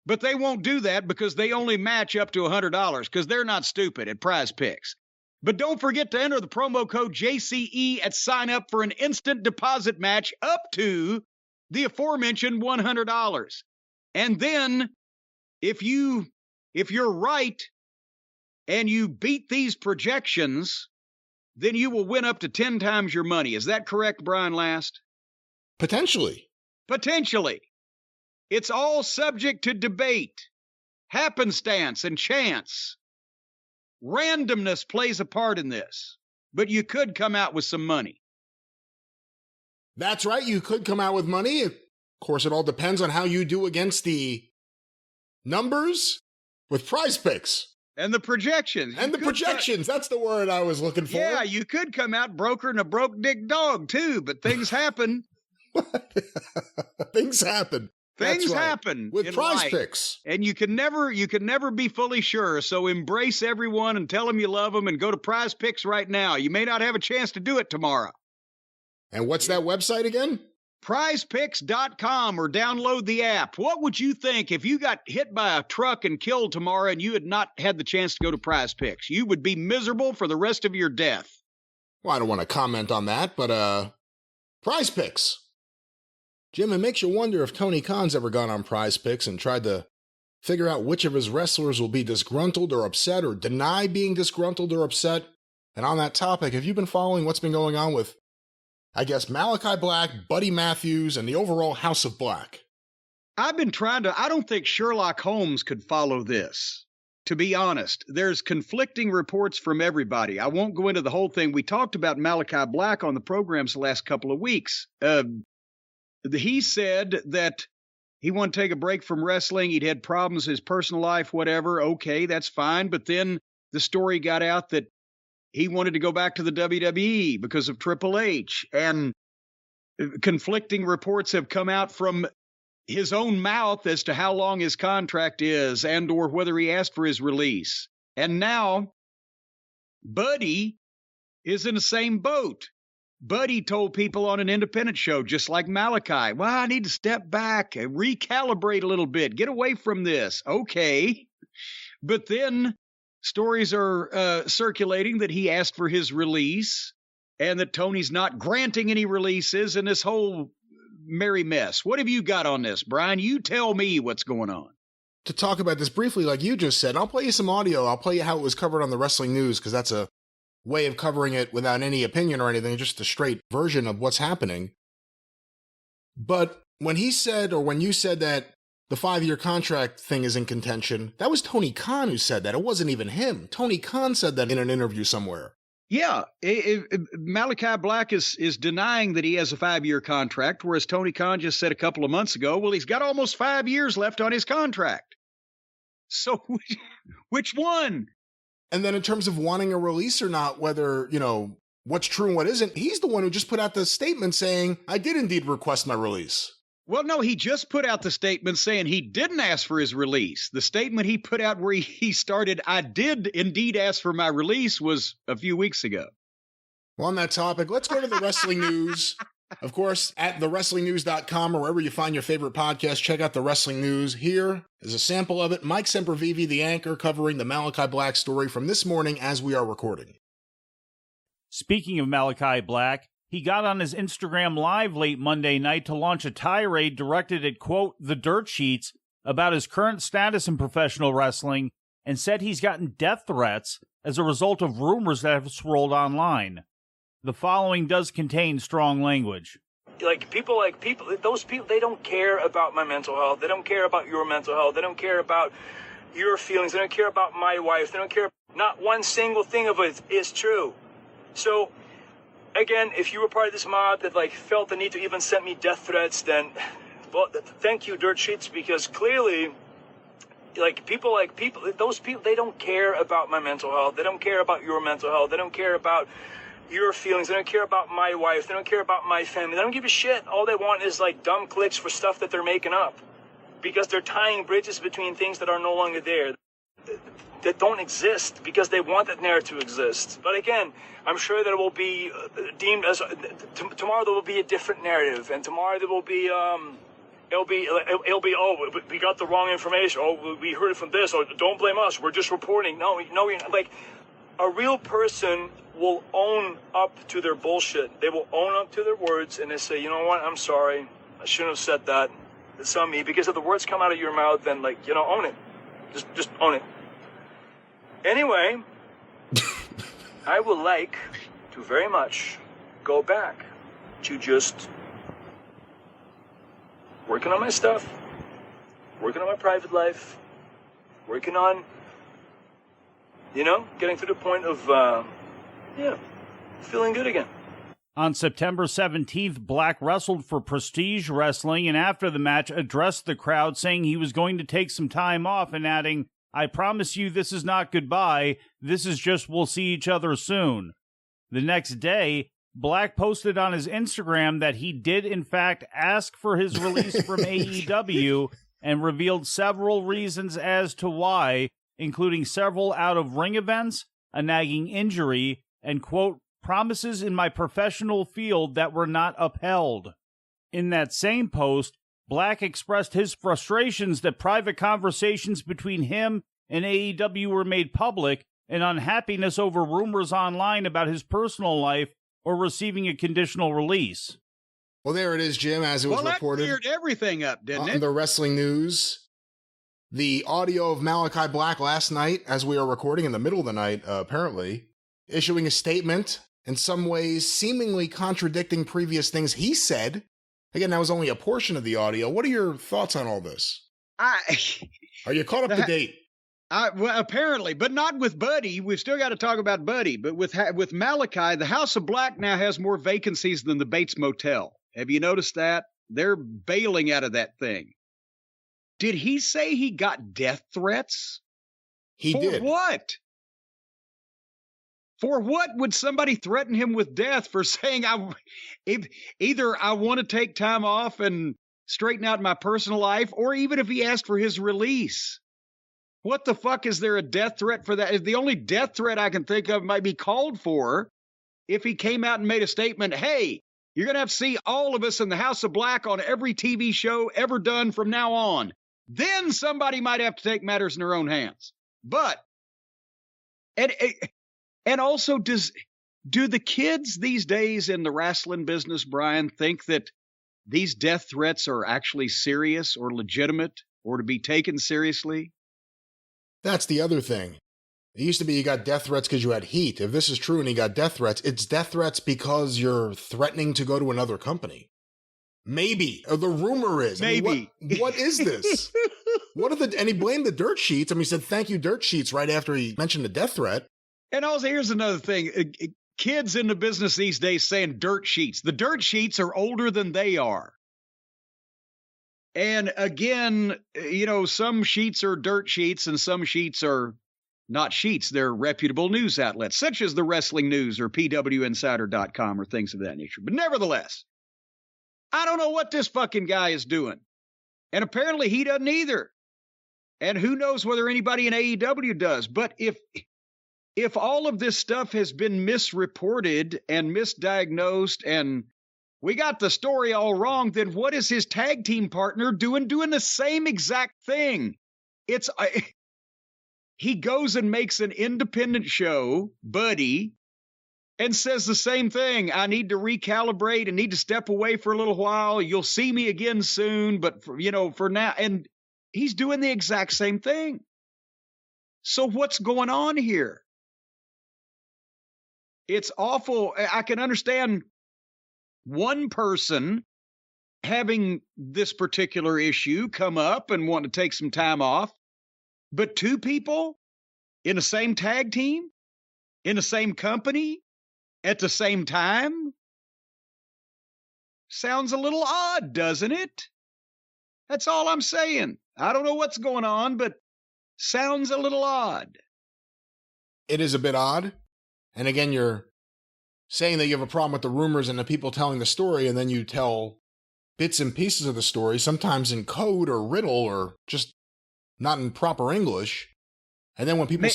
But they won't do that because they only match up to $100 because they're not stupid at Prize Picks. But don't forget to enter the promo code JCE at sign up for an instant deposit match up to the aforementioned $100. And then if you're right and you beat these projections, then you will win up to 10 times your money. Is that correct, Brian Last? Potentially. Potentially. It's all subject to debate, happenstance, and chance. Randomness plays a part in this, but you could come out with some money. That's right. You could come out with money. Of course, it all depends on how you do against the numbers with Prize Picks. And the projections. And the projections. That's the word I was looking for. Yeah, you could come out brokering a broke dick dog, too, but things happen. Things happen. Things happen with Prize life. Picks. And you can never be fully sure. So embrace everyone and tell them you love them and go to Prize Picks right now. You may not have a chance to do it tomorrow. And what's that website again? PrizePicks.com, or download the app. What would you think if you got hit by a truck and killed tomorrow and you had not had the chance to go to Prize Picks? You would be miserable for the rest of your death. Well, I don't want to comment on that, but Prize Picks. Jim, it makes you wonder if Tony Khan's ever gone on Prize Picks and tried to figure out which of his wrestlers will be disgruntled or upset or deny being disgruntled or upset. And on that topic, have you been following what's been going on with, I guess, Malakai Black, Buddy Matthews, and the overall House of Black? I've been I don't think Sherlock Holmes could follow this, to be honest. There's conflicting reports from everybody. I won't go into the whole thing. We talked about Malakai Black on the programs the last couple of weeks. He said that he wanted to take a break from wrestling. He'd had problems in his personal life, whatever. Okay, that's fine. But then the story got out that he wanted to go back to the WWE because of Triple H. And conflicting reports have come out from his own mouth as to how long his contract is and or whether he asked for his release. And now Buddy is in the same boat. Buddy told people on an independent show, just like Malakai, well, I need to step back and recalibrate a little bit, get away from this. Okay. But then stories are circulating that he asked for his release and that Tony's not granting any releases and this whole merry mess. What have you got on this, Brian? You tell me what's going on. To talk about this briefly, like you just said, I'll play you some audio. I'll play you how it was covered on the Wrestling News, because that's a way of covering it without any opinion or anything, just a straight version of what's happening. But when he said, or when you said that the 5-year contract thing is in contention, that was Tony Khan who said that. It wasn't even him. Tony Khan said that in an interview somewhere. Yeah, Malakai Black is denying that he has a 5-year contract, whereas Tony Khan just said a couple of months ago, well, he's got almost 5 years left on his contract. So which one? And then in terms of wanting a release or not, whether, what's true and what isn't, he's the one who just put out the statement saying, I did indeed request my release. Well, no, he just put out the statement saying he didn't ask for his release. The statement he put out where he started, I did indeed ask for my release, was a few weeks ago. Well, on that topic, let's go to the Wrestling News. Of course, at thewrestlingnews.com or wherever you find your favorite podcast, check out the Wrestling News. Here is a sample of it. Mike Sempervive, the anchor, covering the Malakai Black story from this morning as we are recording. Speaking of Malakai Black, he got on his Instagram Live late Monday night to launch a tirade directed at, quote, the dirt sheets about his current status in professional wrestling and said he's gotten death threats as a result of rumors that have swirled online. The following does contain strong language. Those people, they don't care about my mental health. They don't care about your mental health. They don't care about your feelings. They don't care about my wife. They don't care. Not one single thing of it is true. So, again, if you were part of this mob that felt the need to even send me death threats, then, well, thank you, dirt sheets, because clearly those people, they don't care about my mental health. They don't care about your mental health. They don't care about your feelings. They don't care about my wife. They don't care about my family. They don't give a shit. All they want is like dumb clicks for stuff that they're making up, because they're tying bridges between things that are no longer there, that don't exist, because they want that narrative to exist. But again, I'm sure that it will be deemed as tomorrow there will be a different narrative, and tomorrow there will be it'll be oh, we got the wrong information. Oh, we heard it from this. Oh, don't blame us. We're just reporting. No, you're not. Like, a real person will own up to their bullshit. They will own up to their words, and they say, you know what? I'm sorry. I shouldn't have said that. It's on me. Because if the words come out of your mouth, then own it. Just own it. Anyway, I would like to very much go back to just working on my stuff, working on my private life, working on, getting to the point of, feeling good again. On September 17th, Black wrestled for Prestige Wrestling, and after the match addressed the crowd, saying he was going to take some time off and adding, "I promise you this is not goodbye, this is just we'll see each other soon." The next day, Black posted on his Instagram that he did in fact ask for his release from AEW, and revealed several reasons as to why, including several out-of-ring events, a nagging injury, and, quote, promises in my professional field that were not upheld. In that same post, Black expressed his frustrations that private conversations between him and AEW were made public, and unhappiness over rumors online about his personal life or receiving a conditional release. Well, there it is, Jim, as it was reported. That cleared everything up, didn't it? On the wrestling news. The audio of Malakai Black last night, as we are recording in the middle of the night, apparently, issuing a statement, in some ways seemingly contradicting previous things he said. Again, that was only a portion of the audio. What are your thoughts on all this? Are you caught up to date? Well, apparently, but not with Buddy. We've still got to talk about Buddy. But with Malakai, the House of Black now has more vacancies than the Bates Motel. Have you noticed that? They're bailing out of that thing. Did he say he got death threats? He did. For what? For what would somebody threaten him with death for saying, either I want to take time off and straighten out my personal life, or even if he asked for his release? What the fuck is there a death threat for that? The only death threat I can think of might be called for if he came out and made a statement, hey, you're going to have to see all of us in the House of Black on every TV show ever done from now on. Then somebody might have to take matters in their own hands. But, and also, do the kids these days in the wrestling business, Brian, think that these death threats are actually serious or legitimate or to be taken seriously? That's the other thing. It used to be you got death threats because you had heat. If this is true and you got death threats, it's death threats because you're threatening to go to another company. Maybe. Or the rumor is. Maybe. I mean, what is this? And he blamed the dirt sheets. I mean, he said, thank you, dirt sheets, right after he mentioned the death threat. And also, here's another thing. Kids in the business these days saying dirt sheets. The dirt sheets are older than they are. And again, some sheets are dirt sheets and some sheets are not sheets. They're reputable news outlets, such as the Wrestling News or PWInsider.com or things of that nature. But nevertheless, I don't know what this fucking guy is doing. And apparently he doesn't either. And who knows whether anybody in AEW does. But if all of this stuff has been misreported and misdiagnosed and we got the story all wrong, then what is his tag team partner doing the same exact thing? He goes and makes an independent show, Buddy, and says the same thing. I need to recalibrate and need to step away for a little while. You'll see me again soon, but for now. And he's doing the exact same thing. So what's going on here? It's awful. I can understand one person having this particular issue come up and want to take some time off, but two people in the same tag team, in the same company, at the same time? Sounds a little odd, doesn't it? That's all I'm saying. I don't know what's going on, but sounds a little odd. It is a bit odd. And again, you're saying that you have a problem with the rumors and the people telling the story, and then you tell bits and pieces of the story, sometimes in code or riddle or just not in proper English. And then when people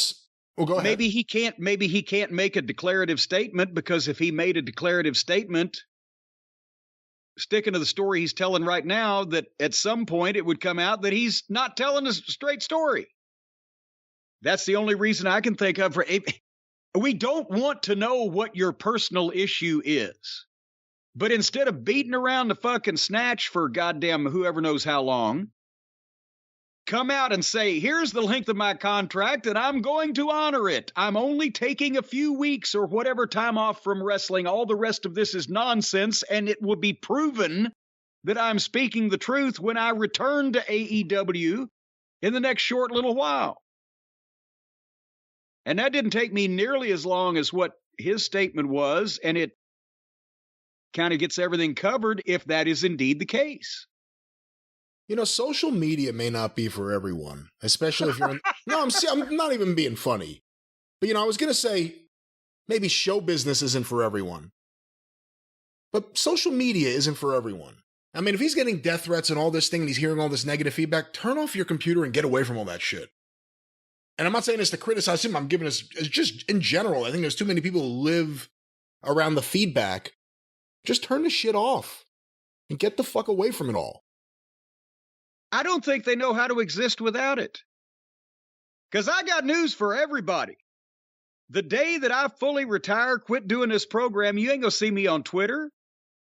go ahead. Maybe he can't make a declarative statement, because if he made a declarative statement, sticking to the story he's telling right now, that at some point it would come out that he's not telling a straight story. That's the only reason I can think of for it. We don't want to know what your personal issue is. But instead of beating around the fucking snatch for goddamn whoever knows how long, come out and say, here's the length of my contract and I'm going to honor it. I'm only taking a few weeks or whatever time off from wrestling. All the rest of this is nonsense, and it will be proven that I'm speaking the truth when I return to AEW in the next short little while. And that didn't take me nearly as long as what his statement was, and it kind of gets everything covered if that is indeed the case. You know, social media may not be for everyone, especially if you're in... No, I'm not even being funny. But, you know, I was going to say maybe show business isn't for everyone. But social media isn't for everyone. I mean, if he's getting death threats and all this thing and he's hearing all this negative feedback, turn off your computer and get away from all that shit. And I'm not saying this to criticize him. I'm giving this just in general. I think there's too many people who live around the feedback. Just turn the shit off and get the fuck away from it all. I don't think they know how to exist without it. Because I got news for everybody. The day that I fully retire, quit doing this program, you ain't going to see me on Twitter.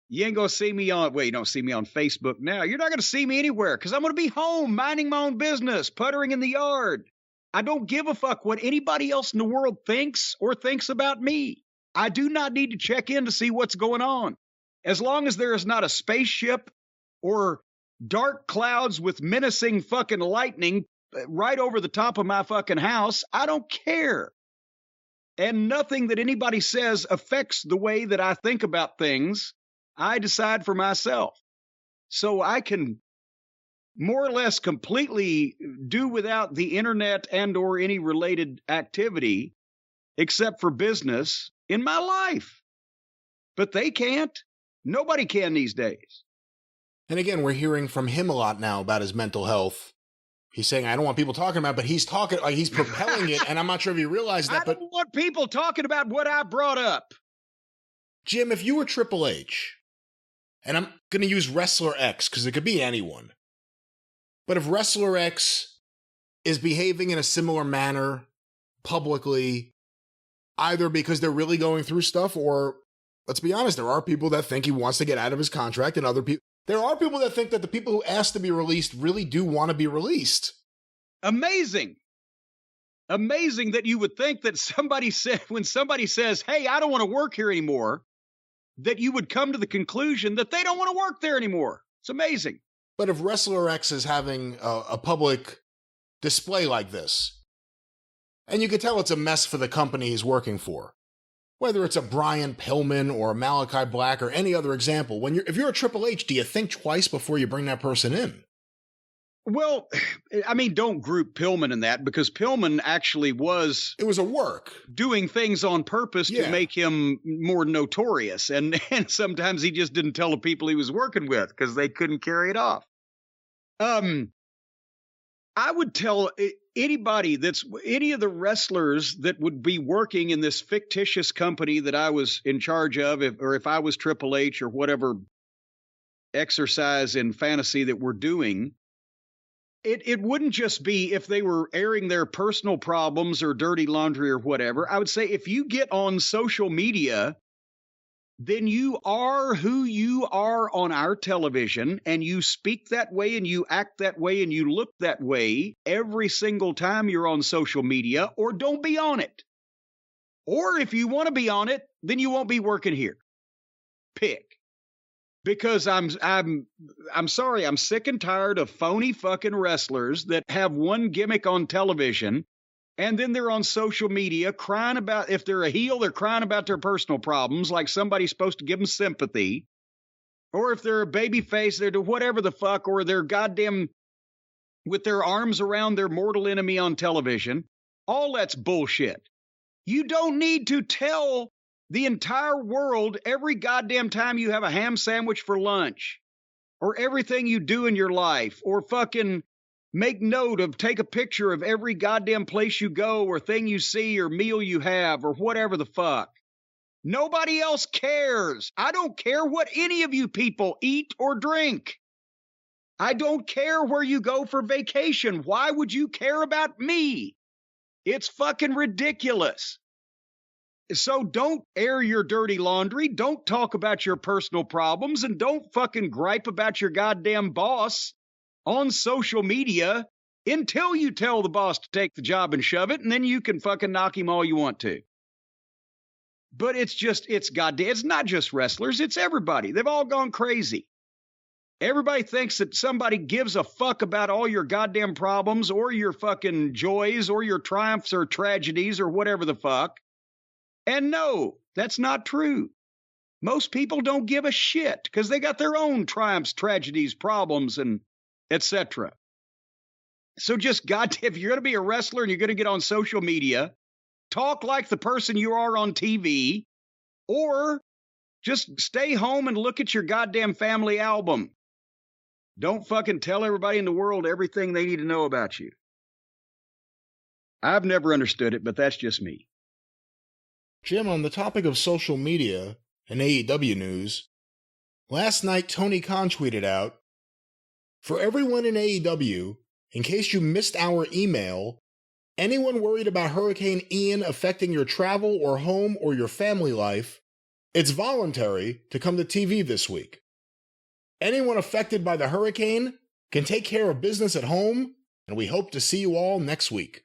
You ain't going to see me on, well, you don't see me on Facebook now. You're not going to see me anywhere because I'm going to be home minding my own business, puttering in the yard. I don't give a fuck what anybody else in the world thinks or thinks about me. I do not need to check in to see what's going on. As long as there is not a spaceship or dark clouds with menacing fucking lightning right over the top of my fucking house, I don't care. And nothing that anybody says affects the way that I think about things. I decide for myself. So I can more or less completely do without the internet and or any related activity except for business in my life. But they can't. Nobody can these days. And again, we're hearing from him a lot now about his mental health. He's saying, I don't want people talking about it, but he's talking, like he's propelling it, and I'm not sure if he realized that. I don't want people talking about what I brought up. Jim, if you were Triple H, and I'm going to use Wrestler X, because it could be anyone, but if Wrestler X is behaving in a similar manner publicly, either because they're really going through stuff, or, let's be honest, there are people that think he wants to get out of his contract, and other people... There are people that think that the people who asked to be released really do want to be released. Amazing. Amazing that you would think that when somebody says, hey, I don't want to work here anymore, that you would come to the conclusion that they don't want to work there anymore. It's amazing. But if Wrestler X is having a public display like this, and you can tell it's a mess for the company he's working for, whether it's a Brian Pillman or a Malakai Black or any other example, if you're a Triple H, do you think twice before you bring that person in? Well, I mean, don't group Pillman in that, because Pillman actually was... It was a work. Doing things on purpose to make him more notorious. And sometimes he just didn't tell the people he was working with because they couldn't carry it off. I would tell anybody any of the wrestlers that would be working in this fictitious company that I was in charge of, if I was Triple H or whatever exercise in fantasy that we're doing, it wouldn't just be if they were airing their personal problems or dirty laundry or whatever. I would say if you get on social media, then you are who you are on our television, and you speak that way and you act that way and you look that way every single time you're on social media, or don't be on it. Or if you want to be on it, then you won't be working here. Pick. Because I'm sorry, I'm sick and tired of phony fucking wrestlers that have one gimmick on television, and then they're on social media crying about, if they're a heel, they're crying about their personal problems like somebody's supposed to give them sympathy. Or if they're a baby face, they're whatever the fuck, or they're goddamn with their arms around their mortal enemy on television. All that's bullshit. You don't need to tell the entire world every goddamn time you have a ham sandwich for lunch, or everything you do in your life, or fucking make note of, take a picture of every goddamn place you go, or thing you see, or meal you have, or whatever the fuck. Nobody else cares. I don't care what any of you people eat or drink. I don't care where you go for vacation. Why would you care about me? It's fucking ridiculous. So don't air your dirty laundry. Don't talk about your personal problems, and don't fucking gripe about your goddamn boss on social media until you tell the boss to take the job and shove it, and then you can fucking knock him all you want to. But it's not just wrestlers, it's everybody. They've all gone crazy. Everybody thinks that somebody gives a fuck about all your goddamn problems, or your fucking joys, or your triumphs or tragedies, or whatever the fuck. And no, that's not true. Most people don't give a shit because they got their own triumphs, tragedies, problems, and etc. So just if you're going to be a wrestler and you're going to get on social media, talk like the person you are on TV, or just stay home and look at your goddamn family album. Don't fucking tell everybody in the world everything they need to know about you. I've never understood it, but that's just me. Jim, on the topic of social media and AEW news, last night Tony Khan tweeted out, "For everyone in AEW, in case you missed our email, anyone worried about Hurricane Ian affecting your travel or home or your family life, it's voluntary to come to TV this week. Anyone affected by the hurricane can take care of business at home, and we hope to see you all next week."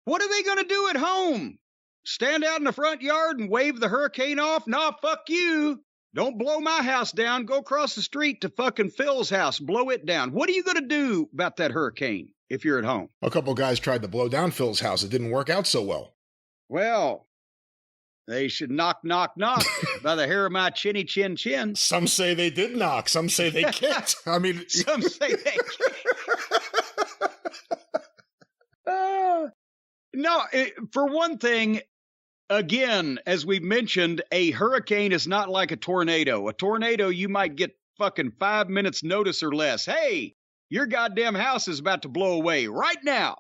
What are they going to do at home? Stand out in the front yard and wave the hurricane off? Nah, fuck you. Don't blow my house down. Go across the street to fucking Phil's house. Blow it down. What are you going to do about that hurricane if you're at home? A couple guys tried to blow down Phil's house. It didn't work out so well. Well, they should knock, knock, knock by the hair of my chinny chin chin. Some say they did knock. Some say they kicked. I mean, some say they kicked. No, for one thing, again, as we've mentioned, a hurricane is not like a tornado. A tornado, you might get fucking 5 minutes notice or less. Hey, your goddamn house is about to blow away right now.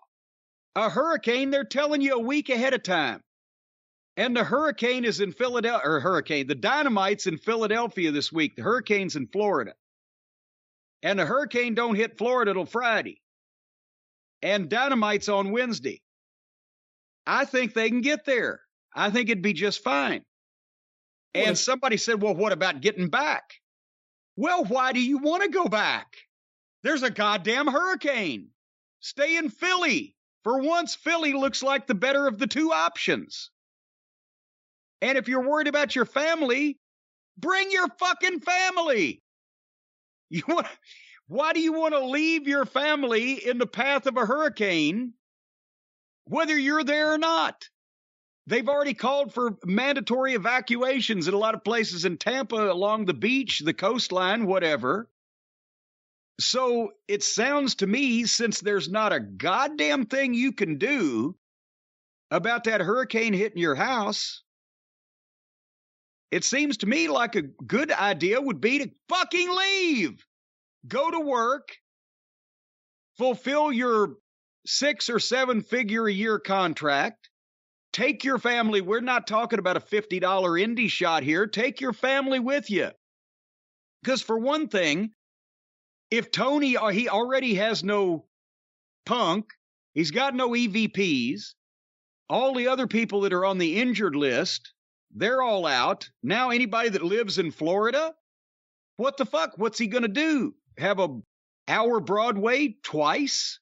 A hurricane, they're telling you a week ahead of time. And the hurricane is in Philadelphia, the Dynamite's in Philadelphia this week. The hurricane's in Florida. And the hurricane don't hit Florida till Friday. And Dynamite's on Wednesday. I think they can get there. I think it'd be just fine. And somebody said, well, what about getting back? Well, why do you want to go back? There's a goddamn hurricane. Stay in Philly. For once, Philly looks like the better of the two options. And if you're worried about your family, bring your fucking family. Why do you want to leave your family in the path of a hurricane, whether you're there or not? They've already called for mandatory evacuations in a lot of places in Tampa, along the beach, the coastline, whatever. So it sounds to me, since there's not a goddamn thing you can do about that hurricane hitting your house, it seems to me like a good idea would be to fucking leave. Go to work, fulfill your 6 or 7 figure a year contract, take your family. We're not talking about a $50 indie shot here. Take your family with you. Because for one thing, if Tony, he already has no Punk, he's got no EVPs, all the other people that are on the injured list, they're all out. Now anybody that lives in Florida, what the fuck? What's he going to do? Have a hour Broadway twice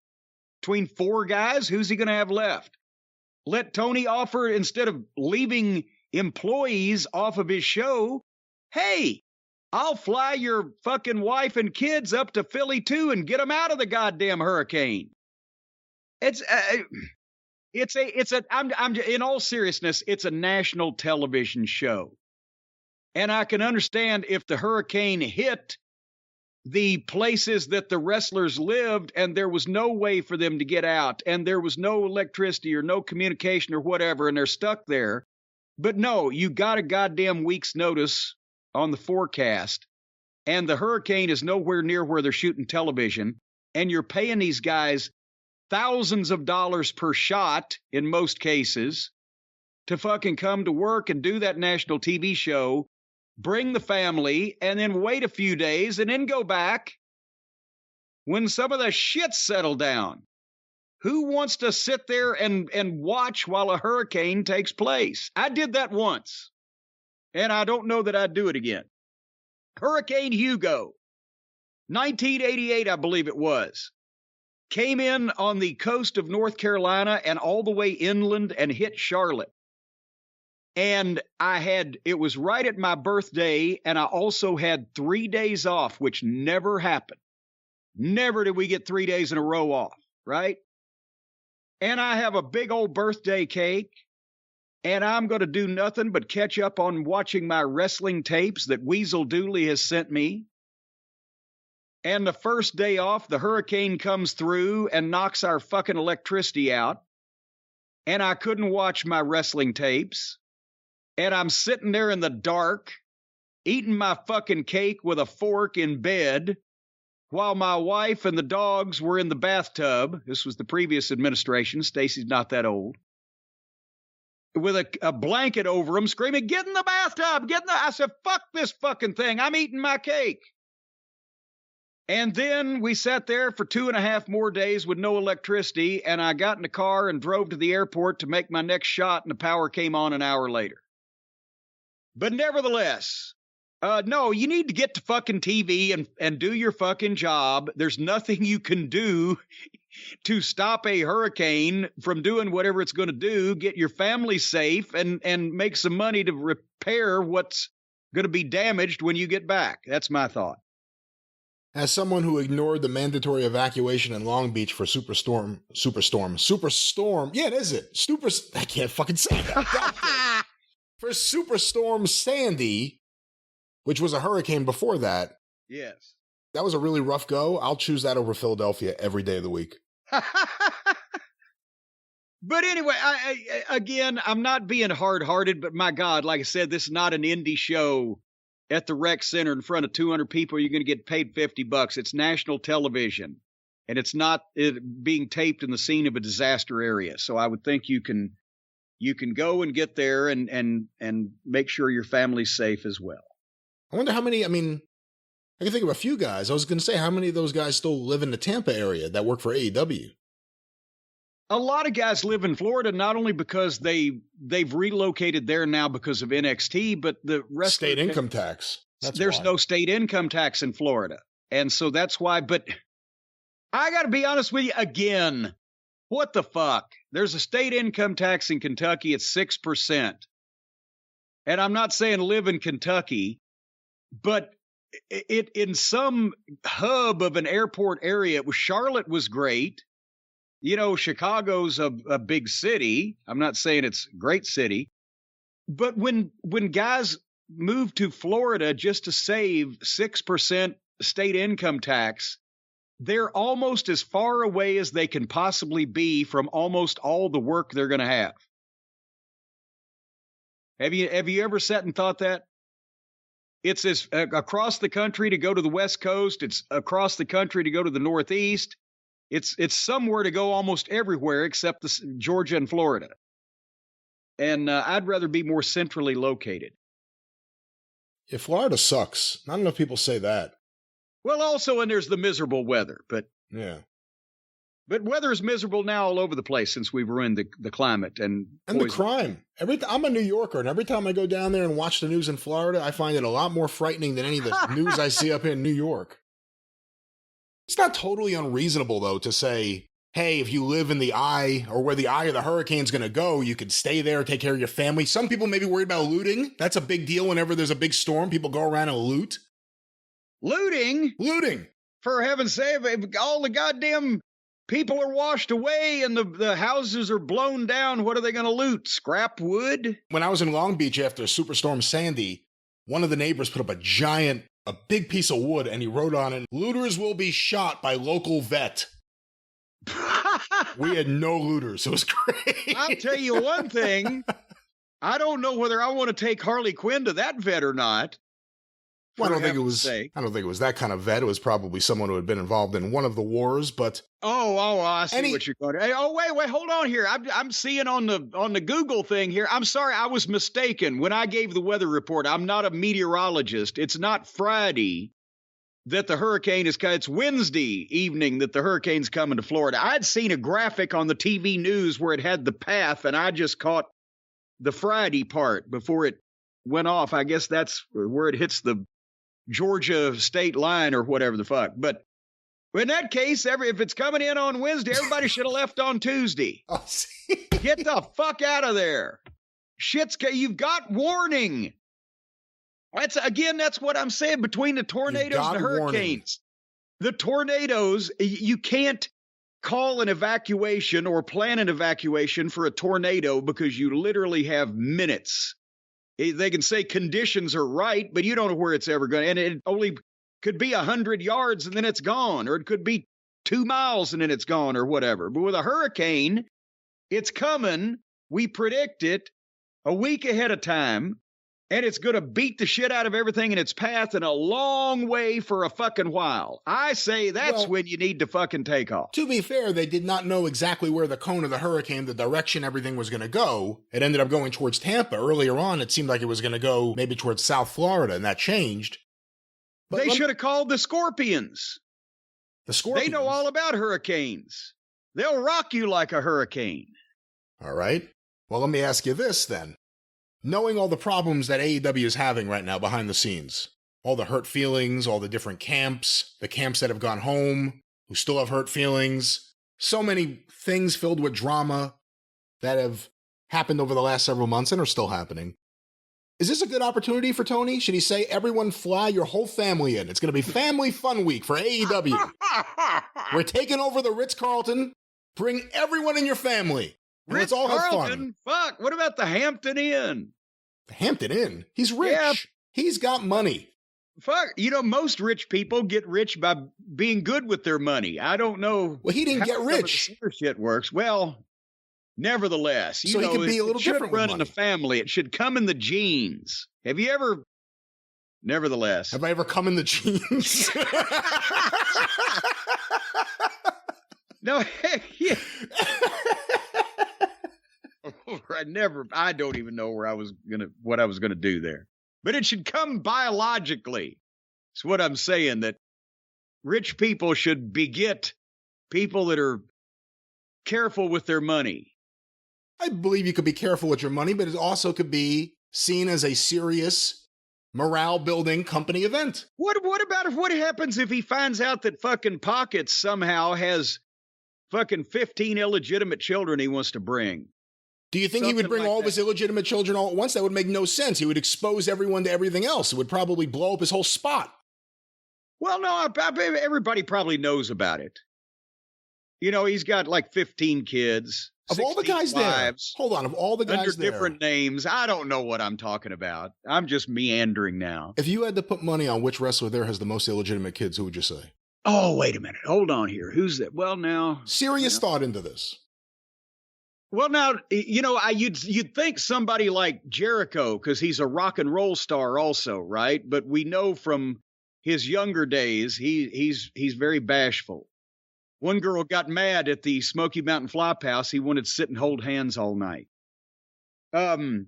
between 4 guys? Who's he going to have left? Let Tony offer, instead of leaving employees off of his show, hey, I'll fly your fucking wife and kids up to Philly too and get them out of the goddamn hurricane. I'm in all seriousness, it's a national television show. And I can understand if the hurricane hit the places that the wrestlers lived, and there was no way for them to get out, and there was no electricity or no communication or whatever, and they're stuck there. But no, you got a goddamn week's notice on the forecast, and the hurricane is nowhere near where they're shooting television, and you're paying these guys thousands of dollars per shot in most cases to fucking come to work and do that national TV show, bring the family, and then wait a few days and then go back when some of the shit settled down. Who wants to sit there and watch while a hurricane takes place? I did that once, and I don't know that I'd do it again. Hurricane Hugo, 1988, I believe it was, came in on the coast of North Carolina and all the way inland and hit Charlotte. And it was right at my birthday, and I also had 3 days off, which never happened. Never did we get 3 days in a row off, right? And I have a big old birthday cake, and I'm going to do nothing but catch up on watching my wrestling tapes that Weasel Dooley has sent me. And the first day off, the hurricane comes through and knocks our fucking electricity out, and I couldn't watch my wrestling tapes. And I'm sitting there in the dark, eating my fucking cake with a fork in bed, while my wife and the dogs were in the bathtub. This was the previous administration. Stacy's not that old. With a blanket over them, screaming, "Get in the bathtub! Get in the..." I said, "Fuck this fucking thing. I'm eating my cake." And then we sat there for 2.5 more days with no electricity, and I got in the car and drove to the airport to make my next shot, and the power came on an hour later. But nevertheless, no, you need to get to fucking TV and do your fucking job. There's nothing you can do to stop a hurricane from doing whatever it's going to do. Get your family safe and make some money to repair what's going to be damaged when you get back. That's my thought. As someone who ignored the mandatory evacuation in Long Beach for Superstorm, yeah, it is it. I can't fucking say that. For Superstorm Sandy, which was a hurricane before that. Yes. That was a really rough go. I'll choose that over Philadelphia every day of the week. But anyway, again, I'm not being hard-hearted, but my God, like I said, this is not an indie show at the rec center in front of 200 people. You're going to get paid $50. It's national television, and it's not being taped in the scene of a disaster area. So I would think you can go and get there and make sure your family's safe as well. I wonder how many, I can think of a few guys. I was going to say, how many of those guys still live in the Tampa area that work for AEW? A lot of guys live in Florida, not only because they've relocated there now because of NXT, but the rest state income tax. There's no state income tax in Florida. And so that's why, but I got to be honest with you again. What the fuck? There's a state income tax in Kentucky. It's 6%. And I'm not saying live in Kentucky, but it in some hub of an airport area, Charlotte was great. You know, Chicago's a big city. I'm not saying it's a great city. But when guys move to Florida just to save 6% state income tax, they're almost as far away as they can possibly be from almost all the work they're going to have. Have you ever sat and thought that? It's as across the country to go to the West Coast. It's across the country to go to the Northeast. It's somewhere to go almost everywhere except Georgia and Florida. And I'd rather be more centrally located. Yeah, Florida sucks. Not enough people say that. Well, also, and there's the miserable weather, but yeah. But weather is miserable now all over the place since we've ruined the climate and the crime. I'm a New Yorker, and every time I go down there and watch the news in Florida, I find it a lot more frightening than any of the news I see up in New York. It's not totally unreasonable, though, to say, hey, if you live in the eye or where the eye of the hurricane's going to go, you could stay there, take care of your family. Some people may be worried about looting. That's a big deal whenever there's a big storm. People go around and loot. Looting? For heaven's sake, if all the goddamn people are washed away and the houses are blown down, what are they going to loot? Scrap wood? When I was in Long Beach after Superstorm Sandy, one of the neighbors put up a giant a big piece of wood, and he wrote on it, "Looters will be shot by local vet." We had no looters. It was great. I'll tell you one thing. I don't know whether I want to take Harley Quinn to that vet or not. Well, I don't think it was that kind of vet. It was probably someone who had been involved in one of the wars, but I see what you're going to. Hey, wait, hold on here. I'm seeing on the Google thing here. I'm sorry, I was mistaken when I gave the weather report. I'm not a meteorologist. It's not Friday that the hurricane is. It's Wednesday evening that the hurricane's coming to Florida. I'd seen a graphic on the TV news where it had the path, and I just caught the Friday part before it went off. I guess that's where it hits the Georgia state line or whatever the fuck. But in that case, if it's coming in on Wednesday, everybody should have left on Tuesday. Get the fuck out of there. You've got warning. That's what I'm saying. Between the tornadoes and the hurricanes, the tornadoes, you can't call an evacuation or plan an evacuation for a tornado because you literally have minutes. They can say conditions are right, but you don't know where it's ever going. And it only could be 100 yards and then it's gone, or it could be 2 miles and then it's gone, or whatever. But with a hurricane, it's coming. We predict it a week ahead of time, and it's going to beat the shit out of everything in its path in a long way for a fucking while. I say that's when you need to fucking take off. To be fair, they did not know exactly where the cone of the hurricane, the direction everything was going to go. It ended up going towards Tampa. Earlier on, it seemed like it was going to go maybe towards South Florida, and that changed. But they should have called the Scorpions. The Scorpions? They know all about hurricanes. They'll rock you like a hurricane. All right. Well, let me ask you this then. Knowing all the problems that AEW is having right now behind the scenes, all the hurt feelings, all the different camps, the camps that have gone home, who still have hurt feelings, so many things filled with drama that have happened over the last several months and are still happening. Is this a good opportunity for Tony? Should he say, everyone fly your whole family in? It's going to be Family Fun Week for AEW. We're taking over the Ritz-Carlton. Bring everyone in your family. Let's all have fun. Fuck. What about the Hampton Inn? The Hampton Inn? He's rich. Yeah. He's got money. Fuck. Most rich people get rich by being good with their money. I don't know. Well, he didn't get rich. How shit works. Well, nevertheless, he could be a little different. It should run in the family. It should come in the genes. Have you ever? Nevertheless, have I ever come in the genes? No. Yeah. I don't even know what I was gonna do there. But it should come biologically. It's what I'm saying, that rich people should beget people that are careful with their money. I believe you could be careful with your money, but it also could be seen as a serious morale-building company event. What about what happens if he finds out that fucking Pockets somehow has fucking 15 illegitimate children he wants to bring? Do you think he would bring all of his illegitimate children all at once? That would make no sense. He would expose everyone to everything else. It would probably blow up his whole spot. Well, no, everybody probably knows about it. He's got like 15 kids. Of all the guys there, hold on, of all the guys under different names, I don't know what I'm talking about. I'm just meandering now. If you had to put money on which wrestler there has the most illegitimate kids, who would you say? Oh, wait a minute. Hold on here. Who's that? Well, now. Serious thought into this. Well, now, you'd think somebody like Jericho, because he's a rock and roll star also, right? But we know from his younger days, he's very bashful. One girl got mad at the Smoky Mountain Flophouse. He wanted to sit and hold hands all night. And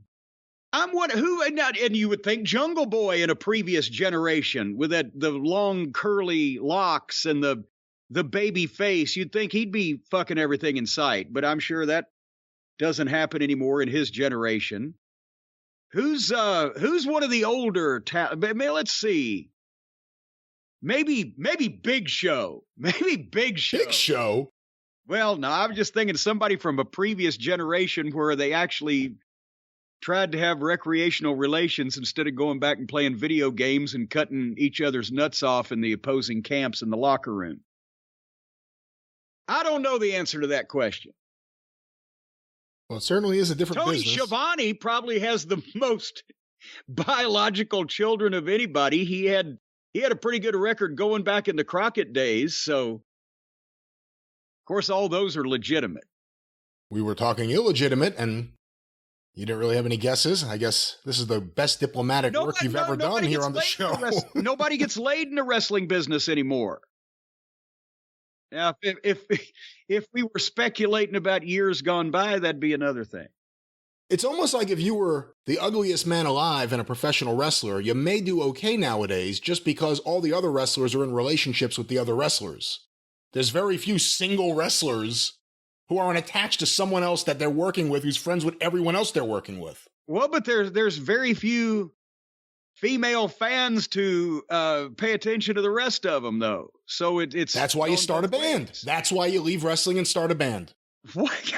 you would think Jungle Boy in a previous generation with the long curly locks and the baby face. You'd think he'd be fucking everything in sight, but I'm sure that doesn't happen anymore in his generation. Who's one of the older let's see. Maybe Big Show. Maybe Big Show. Big Show? Well, no, I'm just thinking somebody from a previous generation where they actually tried to have recreational relations instead of going back and playing video games and cutting each other's nuts off in the opposing camps in the locker room. I don't know the answer to that question. Well, it certainly is a different business. Tony Schiavone probably has the most biological children of anybody. He had he had a pretty good record going back in the Crockett days. So, of course, all those are legitimate. We were talking illegitimate, and you didn't really have any guesses. I guess this is the best diplomatic work you've ever done here on the show. Nobody gets laid in the wrestling business anymore. Now, if we were speculating about years gone by, that'd be another thing. It's almost like if you were the ugliest man alive and a professional wrestler, you may do okay nowadays just because all the other wrestlers are in relationships with the other wrestlers. There's very few single wrestlers who aren't attached to someone else that they're working with who's friends with everyone else they're working with. Well, but there's very few female fans to pay attention to the rest of them, though. So it's that's why you start a band. Ways. That's why you leave wrestling and start a band. What?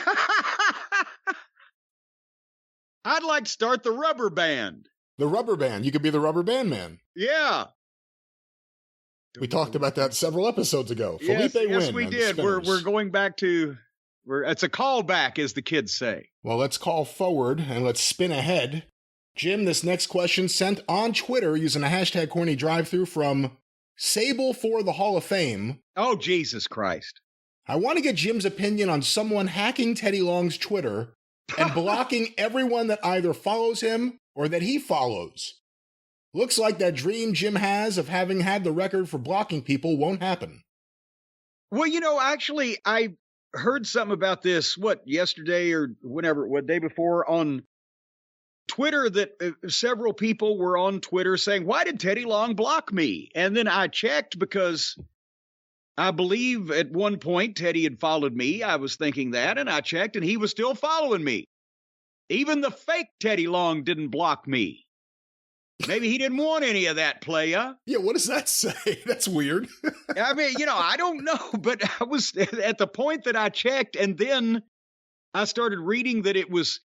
I'd like to start the rubber band. The rubber band. You could be the rubber band man. Yeah. We talked about that several episodes ago. Yes, Felipe yes, Wynn. We did. We're going back to. It's a callback, as the kids say. Well, let's call forward and let's spin ahead. Jim, this next question sent on Twitter using the hashtag CornyDriveThru from Sable for the Hall of Fame. Oh, Jesus Christ. I want to get Jim's opinion on someone hacking Teddy Long's Twitter and blocking everyone that either follows him or that he follows. Looks like that dream Jim has of having had the record for blocking people won't happen. Well, actually, I heard something about this, yesterday or day before on Twitter, that several people were on Twitter saying, why did Teddy Long block me? And then I checked because I believe at one point Teddy had followed me. I was thinking that, and I checked, and he was still following me. Even the fake Teddy Long didn't block me. Maybe he didn't want any of that, playa. Yeah, what does that say? That's weird. I mean, I don't know, but I was at the point that I checked, and then I started reading that it was,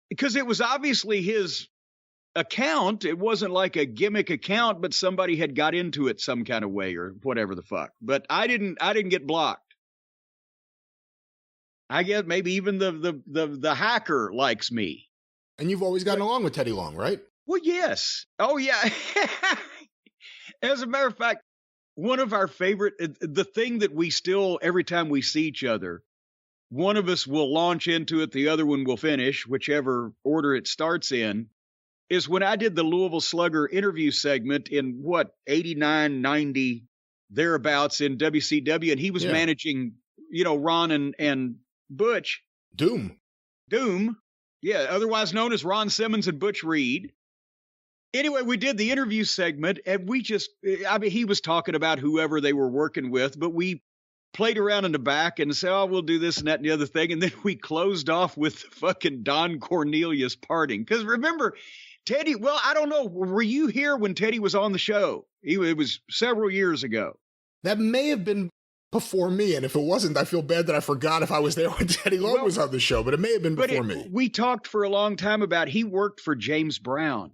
because it was obviously his account. It wasn't like a gimmick account, but somebody had got into it some kind of way or whatever the fuck. But I didn't get blocked. I guess maybe even the hacker likes me. And you've always gotten along with Teddy Long, right? Well, yes. Oh, yeah. As a matter of fact, one of our favorite, the thing that we still, every time we see each other, one of us will launch into it, the other one will finish, whichever order it starts in, is when I did the Louisville Slugger interview segment in 89, 90, thereabouts in WCW, and he was managing, Ron and Butch. Doom. Yeah, otherwise known as Ron Simmons and Butch Reed. Anyway, we did the interview segment, and he was talking about whoever they were working with, but we played around in the back and said, we'll do this and that and the other thing. And then we closed off with fucking Don Cornelius parting. Because remember, Teddy, well, I don't know, were you here when Teddy was on the show? It was several years ago. That may have been before me, and if it wasn't, I feel bad that I forgot if I was there when Teddy Long was on the show, but it may have been before me. We talked for a long time about, he worked for James Brown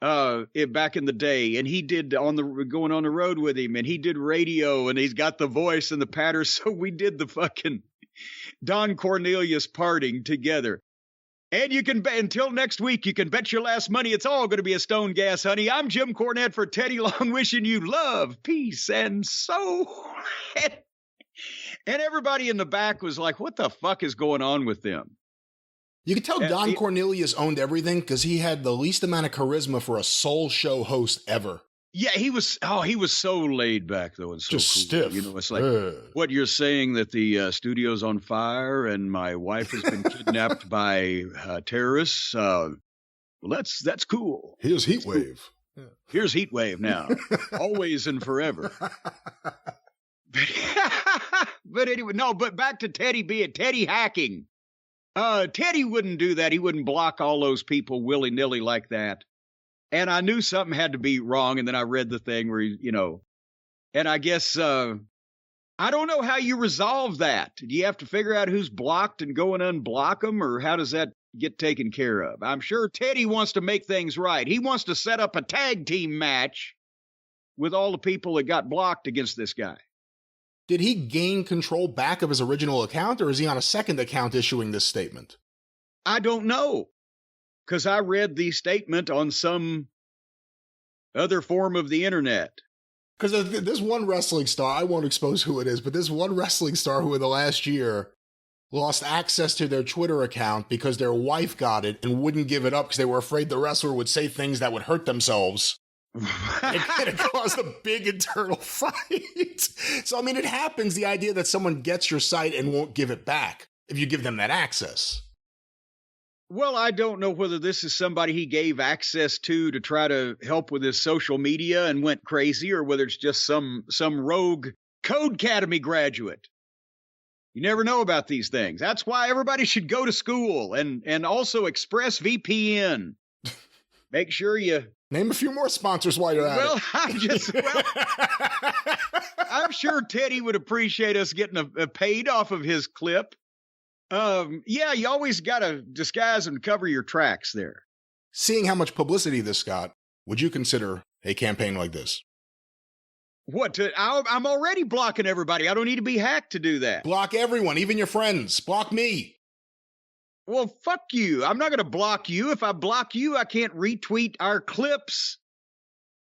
back in the day, and he did going on the road with him, and he did radio, and he's got the voice and the patter, so we did the fucking Don Cornelius parting together. And you can bet, until next week, you can bet your last money it's all going to be a stone gas, honey. I'm Jim Cornette for Teddy Long, wishing you love, peace, and soul. And everybody in the back was like, what the fuck is going on with them? You could tell Don Cornelius owned everything because he had the least amount of charisma for a soul show host ever. Yeah, he was so laid back, though, and so just cool. stiff. It's like, what you're saying, that the studio's on fire and my wife has been kidnapped by terrorists. Well, that's cool. Here's Heatwave. Cool. Yeah. Here's Heatwave now. Always and forever. But anyway, but back to Teddy hacking. Teddy wouldn't do that. He wouldn't block all those people willy-nilly like that. And I knew something had to be wrong, and then I read the thing where and I guess, I don't know how you resolve that. Do you have to figure out who's blocked and go and unblock them, or how does that get taken care of? I'm sure Teddy wants to make things right. He wants to set up a tag team match with all the people that got blocked against this guy. Did he gain control back of his original account, or is he on a second account issuing this statement? I don't know, because I read the statement on some other form of the internet. Because this one wrestling star, I won't expose who it is, but this one wrestling star who in the last year lost access to their Twitter account because their wife got it and wouldn't give it up because they were afraid the wrestler would say things that would hurt themselves. It caused a big internal fight. So, I mean, it happens, the idea that someone gets your site and won't give it back if you give them that access. Well, I don't know whether this is somebody he gave access to try to help with his social media and went crazy, or whether it's just some rogue Code Academy graduate. You never know about these things. That's why everybody should go to school and also ExpressVPN. Make sure you name a few more sponsors while you're at it. I'm sure Teddy would appreciate us getting a paid off of his clip. Yeah, you always got to disguise and cover your tracks there. Seeing how much publicity this got, would you consider a campaign like this? What? I'm already blocking everybody. I don't need to be hacked to do that. Block everyone, even your friends. Block me. Well, fuck you. I'm not going to block you. If I block you, I can't retweet our clips.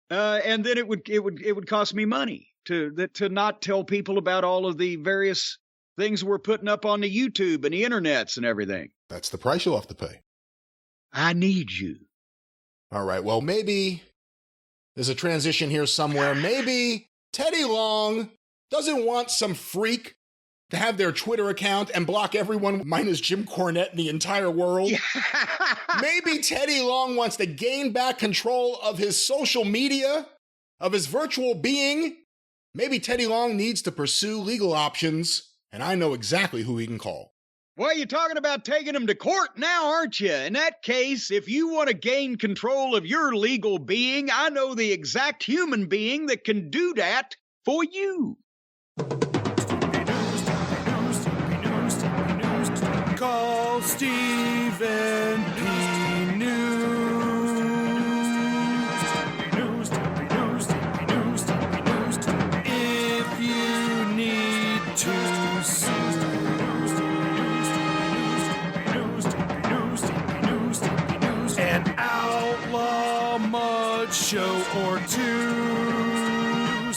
And then it would cost me money to not tell people about all of the various things we're putting up on the YouTube and the internets and everything. That's the price you'll have to pay. I need you. All right. Well, maybe there's a transition here somewhere. Maybe Teddy Long doesn't want some freak to have their Twitter account and block everyone minus Jim Cornette in the entire world. Maybe Teddy Long wants to gain back control of his social media, of his virtual being. Maybe Teddy Long needs to pursue legal options. And I know exactly who he can call. Well, you're talking about taking him to court now, aren't you? In that case, if you want to gain control of your legal being, I know the exact human being that can do that for you. Call Stephen P. If you need to sue. An outlaw mud show or two.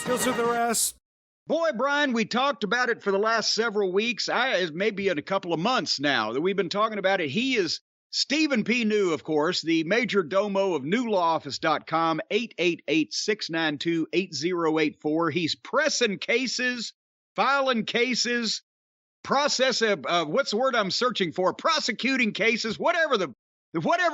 Those are the rest. Boy, Brian, we talked about it for the last several weeks. Maybe in a couple of months now that we've been talking about it. He is Stephen P. New, of course, the major domo of newlawoffice.com, 888-692-8084. He's pressing cases, filing cases, what's the word I'm searching for? Prosecuting cases, whatever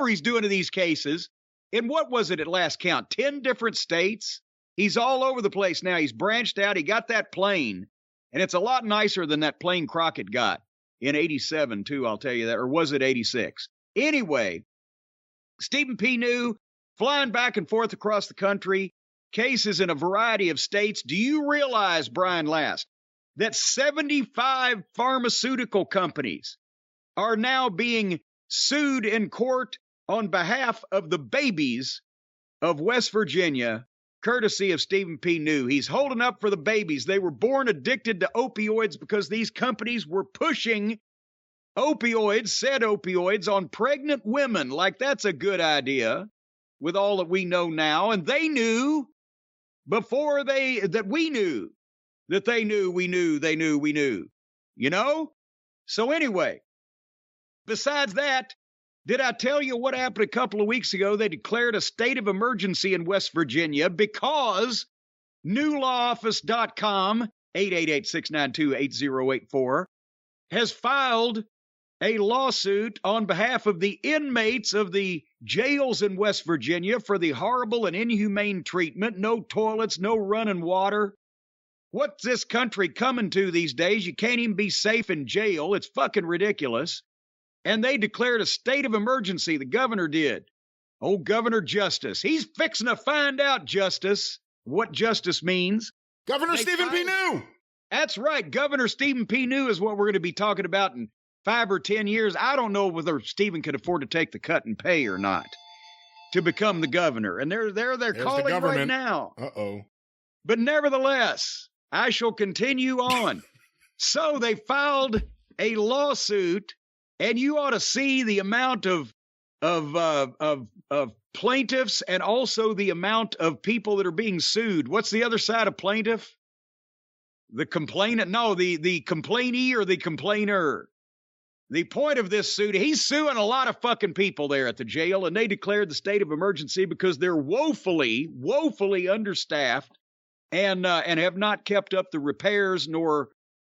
he's doing to these cases. In what was it at last count? 10 different states? He's all over the place now. He's branched out. He got that plane, and it's a lot nicer than that plane Crockett got in 87, too, I'll tell you that. Or was it 86? Anyway, Stephen P. New, flying back and forth across the country, cases in a variety of states. Do you realize, Brian Last, that 75 pharmaceutical companies are now being sued in court on behalf of the babies of West Virginia, courtesy of Stephen P. New? He's holding up for the babies. They were born addicted to opioids because these companies were pushing said opioids, on pregnant women. Like, that's a good idea with all that we know now. And they knew before we knew. You know? So anyway, besides that, did I tell you what happened a couple of weeks ago? They declared a state of emergency in West Virginia because newlawoffice.com, 888-692-8084, has filed a lawsuit on behalf of the inmates of the jails in West Virginia for the horrible and inhumane treatment. No toilets, no running water. What's this country coming to these days? You can't even be safe in jail. It's fucking ridiculous. And they declared a state of emergency. The governor did. Old Governor Justice. He's fixing to find out, Justice, what justice means. Governor Stephen P. New. That's right. Governor Stephen P. New is what we're going to be talking about in 5 or 10 years. I don't know whether Stephen could afford to take the cut and pay or not to become the governor. And they're calling the right now. Uh-oh. But nevertheless, I shall continue on. So they filed a lawsuit, and you ought to see the amount of of plaintiffs and also the amount of people that are being sued. What's the other side of plaintiff? The complainant? No, the complainee or the complainer. The point of this suit, he's suing a lot of fucking people there at the jail, and they declared the state of emergency because they're woefully understaffed and have not kept up the repairs nor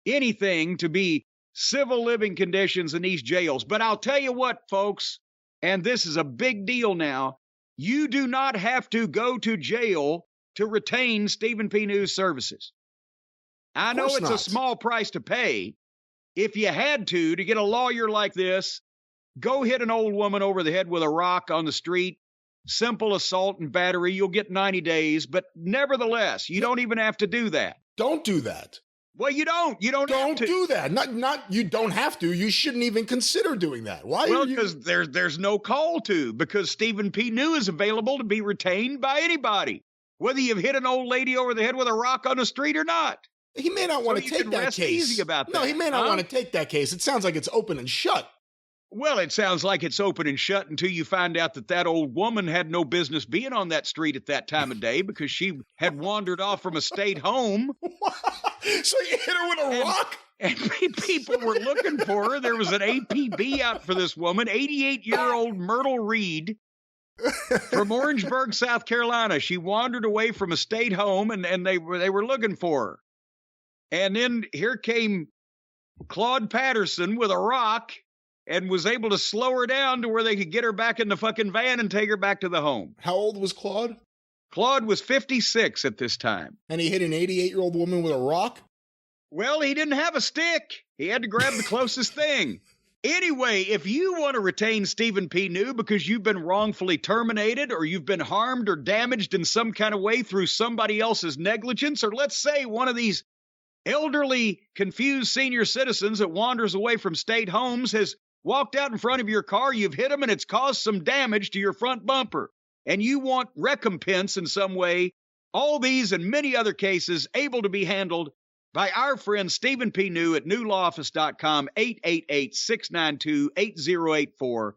anything to be civil living conditions in these jails. But I'll tell you what, folks, and this is a big deal now, you do not have to go to jail to retain Stephen P. News services. I know it's a small price to pay. If you had to get a lawyer like this, go hit an old woman over the head with a rock on the street, simple assault and battery, you'll get 90 days. But nevertheless, you don't even have to do that. Don't do that. Well, you don't. You don't have to. Do that. Not. You don't have to. You shouldn't even consider doing that. Why? Well, because there's no call to, because Stephen P. New is available to be retained by anybody, whether you've hit an old lady over the head with a rock on the street or not. He may not want to take that case. Easy about that. No, he may not want to take that case. It sounds like it's open and shut. Well, it sounds like it's open and shut until you find out that old woman had no business being on that street at that time of day because she had wandered off from a state home. So you hit her with a rock? And people were looking for her. There was an APB out for this woman, 88-year-old Myrtle Reed from Orangeburg, South Carolina. She wandered away from a state home, and they were looking for her. And then here came Claude Patterson with a rock and was able to slow her down to where they could get her back in the fucking van and take her back to the home. How old was Claude? Claude was 56 at this time. And he hit an 88-year-old woman with a rock? Well, he didn't have a stick. He had to grab the closest thing. Anyway, if you want to retain Stephen P. New because you've been wrongfully terminated or you've been harmed or damaged in some kind of way through somebody else's negligence, or let's say one of these elderly, confused senior citizens that wanders away from state homes has walked out in front of your car, you've hit him, and it's caused some damage to your front bumper, and you want recompense in some way, all these and many other cases able to be handled by our friend Stephen P. New at newlawoffice.com, 888-692-8084.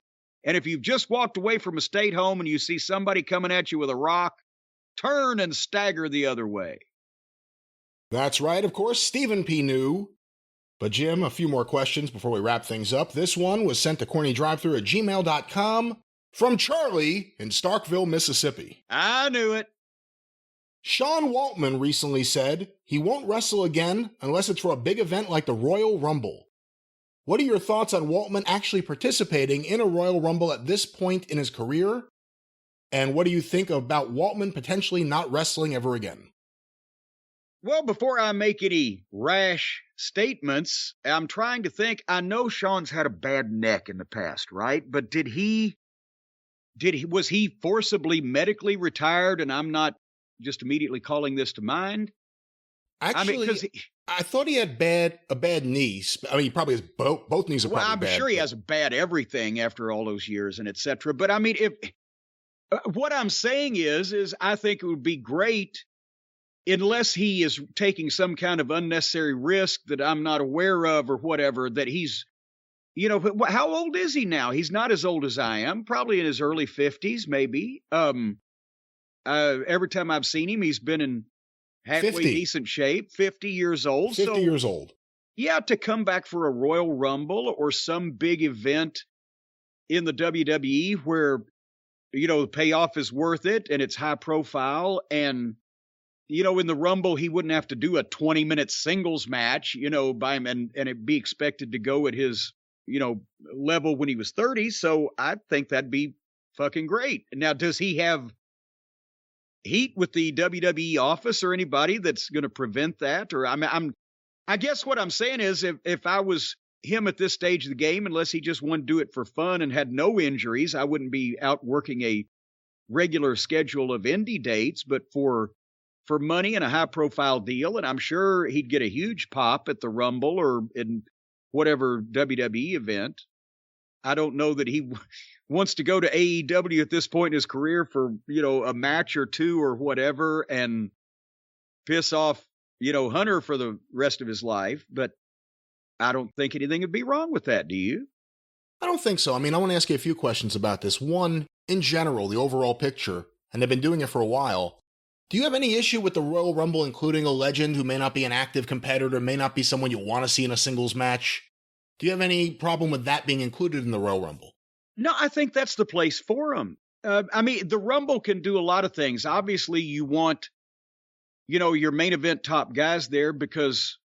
And if you've just walked away from a state home and you see somebody coming at you with a rock, turn and stagger the other way. That's right, of course, Stephen P. New. But Jim, a few more questions before we wrap things up. This one was sent to CornyDriveThru at gmail.com from Charlie in Starkville, Mississippi. I knew it. Sean Waltman recently said he won't wrestle again unless it's for a big event like the Royal Rumble. What are your thoughts on Waltman actually participating in a Royal Rumble at this point in his career? And what do you think about Waltman potentially not wrestling ever again? Well, before I make any rash statements, I'm trying to think. I know Sean's had a bad neck in the past, right? But was he forcibly medically retired? And I'm not just immediately calling this to mind. Actually, I thought he had a bad knee. I mean, he probably has both knees are probably bad. I'm sure he has a bad everything after all those years and et cetera. But I mean, if what I'm saying is I think it would be great, unless he is taking some kind of unnecessary risk that I'm not aware of or whatever, that he's, how old is he now? He's not as old as I am, probably in his early 50s, maybe. Every time I've seen him, he's been in halfway 50. Decent shape, 50 years old. 50 years old. Yeah, to come back for a Royal Rumble or some big event in the WWE where, the payoff is worth it and it's high profile, and in the Rumble, he wouldn't have to do a 20-minute singles match, by him, and it'd be expected to go at his, level when he was 30. So I think that'd be fucking great. Now, does he have heat with the WWE office or anybody that's going to prevent that? Or I guess what I'm saying is if I was him at this stage of the game, unless he just wanted to do it for fun and had no injuries, I wouldn't be out working a regular schedule of indie dates, but for money and a high-profile deal, and I'm sure he'd get a huge pop at the Rumble or in whatever WWE event. I don't know that he wants to go to AEW at this point in his career for, a match or two or whatever and piss off, Hunter for the rest of his life, but I don't think anything would be wrong with that, do you? I don't think so. I mean, I want to ask you a few questions about this. One, in general, the overall picture, and they've been doing it for a while. Do you have any issue with the Royal Rumble including a legend who may not be an active competitor, may not be someone you want to see in a singles match? Do you have any problem with that being included in the Royal Rumble? No, I think that's the place for them. I mean, the Rumble can do a lot of things. Obviously, you want, your main event top guys there because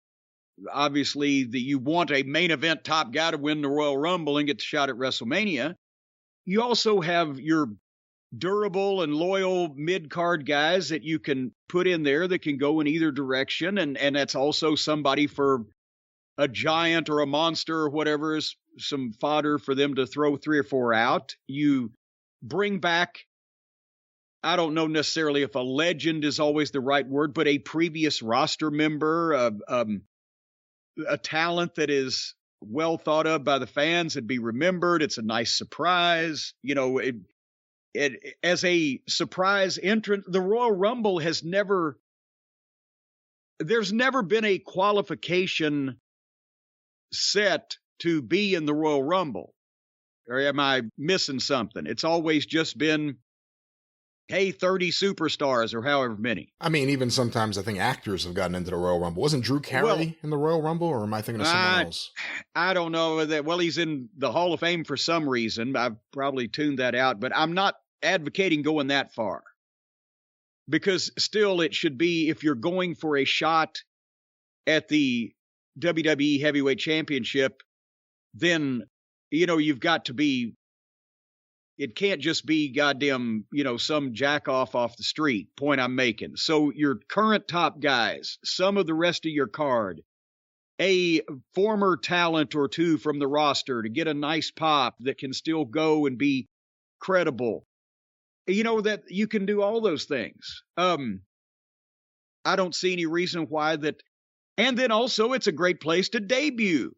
obviously you want a main event top guy to win the Royal Rumble and get the shot at WrestleMania. You also have your durable and loyal mid-card guys that you can put in there that can go in either direction. And that's also somebody for a giant or a monster or whatever is some fodder for them to throw 3 or 4 out. You bring back, I don't know necessarily if a legend is always the right word, but a previous roster member, a talent that is well thought of by the fans and be remembered. It's a nice surprise. As a surprise entrant, the Royal Rumble there's never been a qualification set to be in the Royal Rumble. Or am I missing something? It's always just been, hey, 30 superstars or however many. I mean, even sometimes I think actors have gotten into the Royal Rumble. Wasn't Drew Carey in the Royal Rumble, or am I thinking of someone else? I don't know. Well, he's in the Hall of Fame for some reason. I've probably tuned that out, but I'm not advocating going that far. Because still, it should be, if you're going for a shot at the WWE Heavyweight Championship, then, you've got to be, it can't just be goddamn, some jack off the street, point I'm making. So your current top guys, some of the rest of your card, a former talent or two from the roster to get a nice pop that can still go and be credible. That you can do all those things. I don't see any reason why that. And then also it's a great place to debut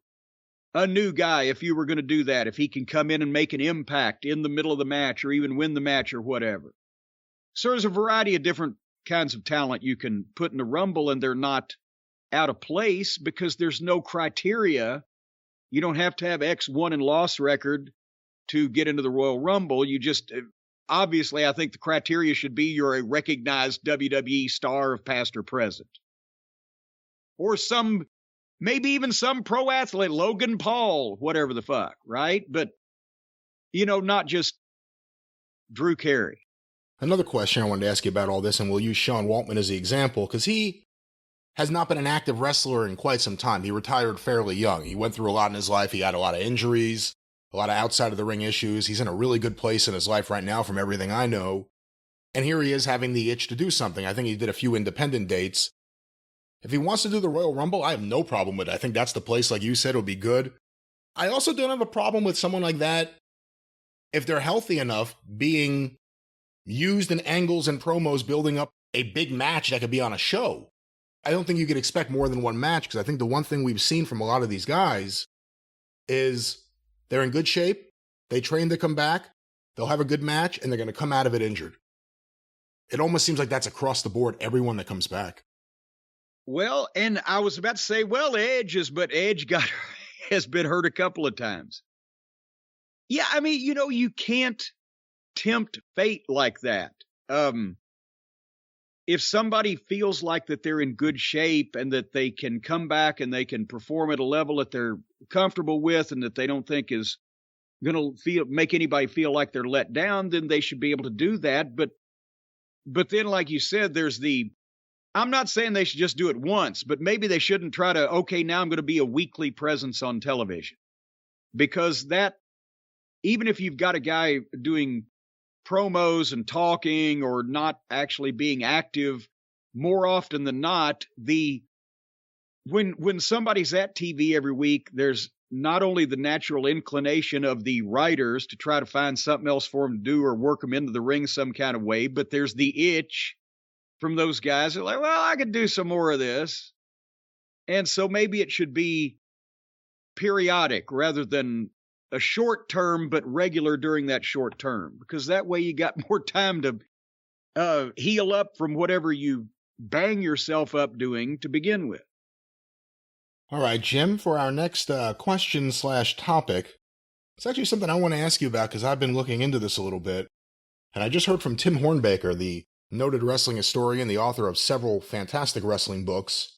a new guy if you were going to do that, if he can come in and make an impact in the middle of the match or even win the match or whatever. So there's a variety of different kinds of talent you can put in the Rumble, and they're not out of place because there's no criteria. You don't have to have X won and loss record to get into the Royal Rumble. You just, obviously, I think the criteria should be you're a recognized WWE star of past or present. Or maybe even some pro athlete, Logan Paul, whatever the fuck, right? But, not just Drew Carey. Another question I wanted to ask you about all this, and we'll use Sean Waltman as the example, because he has not been an active wrestler in quite some time. He retired fairly young. He went through a lot in his life. He had a lot of injuries, a lot of outside of the ring issues. He's in a really good place in his life right now from everything I know. And here he is having the itch to do something. I think he did a few independent dates. If he wants to do the Royal Rumble, I have no problem with it. I think that's the place, like you said, it'll be good. I also don't have a problem with someone like that, if they're healthy enough, being used in angles and promos building up a big match that could be on a show. I don't think you could expect more than one match, because I think the one thing we've seen from a lot of these guys is they're in good shape, they train to come back, they'll have a good match, and they're going to come out of it injured. It almost seems like that's across the board, everyone that comes back. Well, and I was about to say, Edge has been hurt a couple of times. Yeah, I mean, you can't tempt fate like that. If somebody feels like that they're in good shape and that they can come back and they can perform at a level that they're comfortable with and that they don't think is going to make anybody feel like they're let down, then they should be able to do that. But then, like you said, I'm not saying they should just do it once, but maybe they shouldn't try to, okay, now I'm going to be a weekly presence on television. Because that, even if you've got a guy doing promos and talking or not actually being active, more often than not, when somebody's at TV every week, there's not only the natural inclination of the writers to try to find something else for them to do or work them into the ring some kind of way, but there's the itch from those guys that are like, well, I could do some more of this. And so maybe it should be periodic rather than a short term, but regular during that short term, because that way you got more time to heal up from whatever you bang yourself up doing to begin with. All right, Jim, for our next question/topic, It's actually something I want to ask you about because I've been looking into this a little bit. And I just heard from Tim Hornbaker, the noted wrestling historian, the author of several fantastic wrestling books.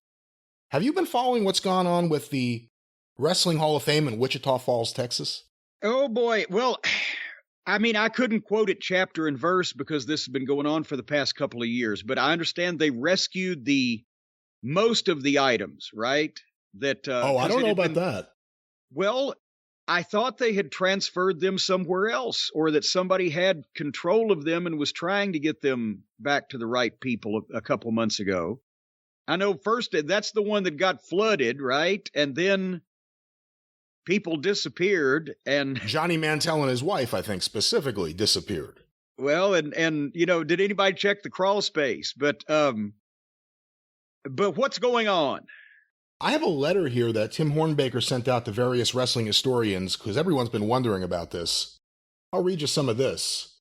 Have you been following what's gone on with the Wrestling Hall of Fame in Wichita Falls, Texas? Oh, boy. Well, I mean, I couldn't quote it chapter and verse because this has been going on for the past couple of years, but I understand they rescued most of the items, right? That I don't know about that. Well, I thought they had transferred them somewhere else, or that somebody had control of them and was trying to get them back to the right people a couple months ago. I know first that's the one that got flooded, right? And then people disappeared, and Johnny Mantell and his wife, I think, specifically disappeared. Well, and you know, did anybody check the crawl space? But what's going on? I have a letter here that Tim Hornbaker sent out to various wrestling historians because everyone's been wondering about this. I'll read you some of this.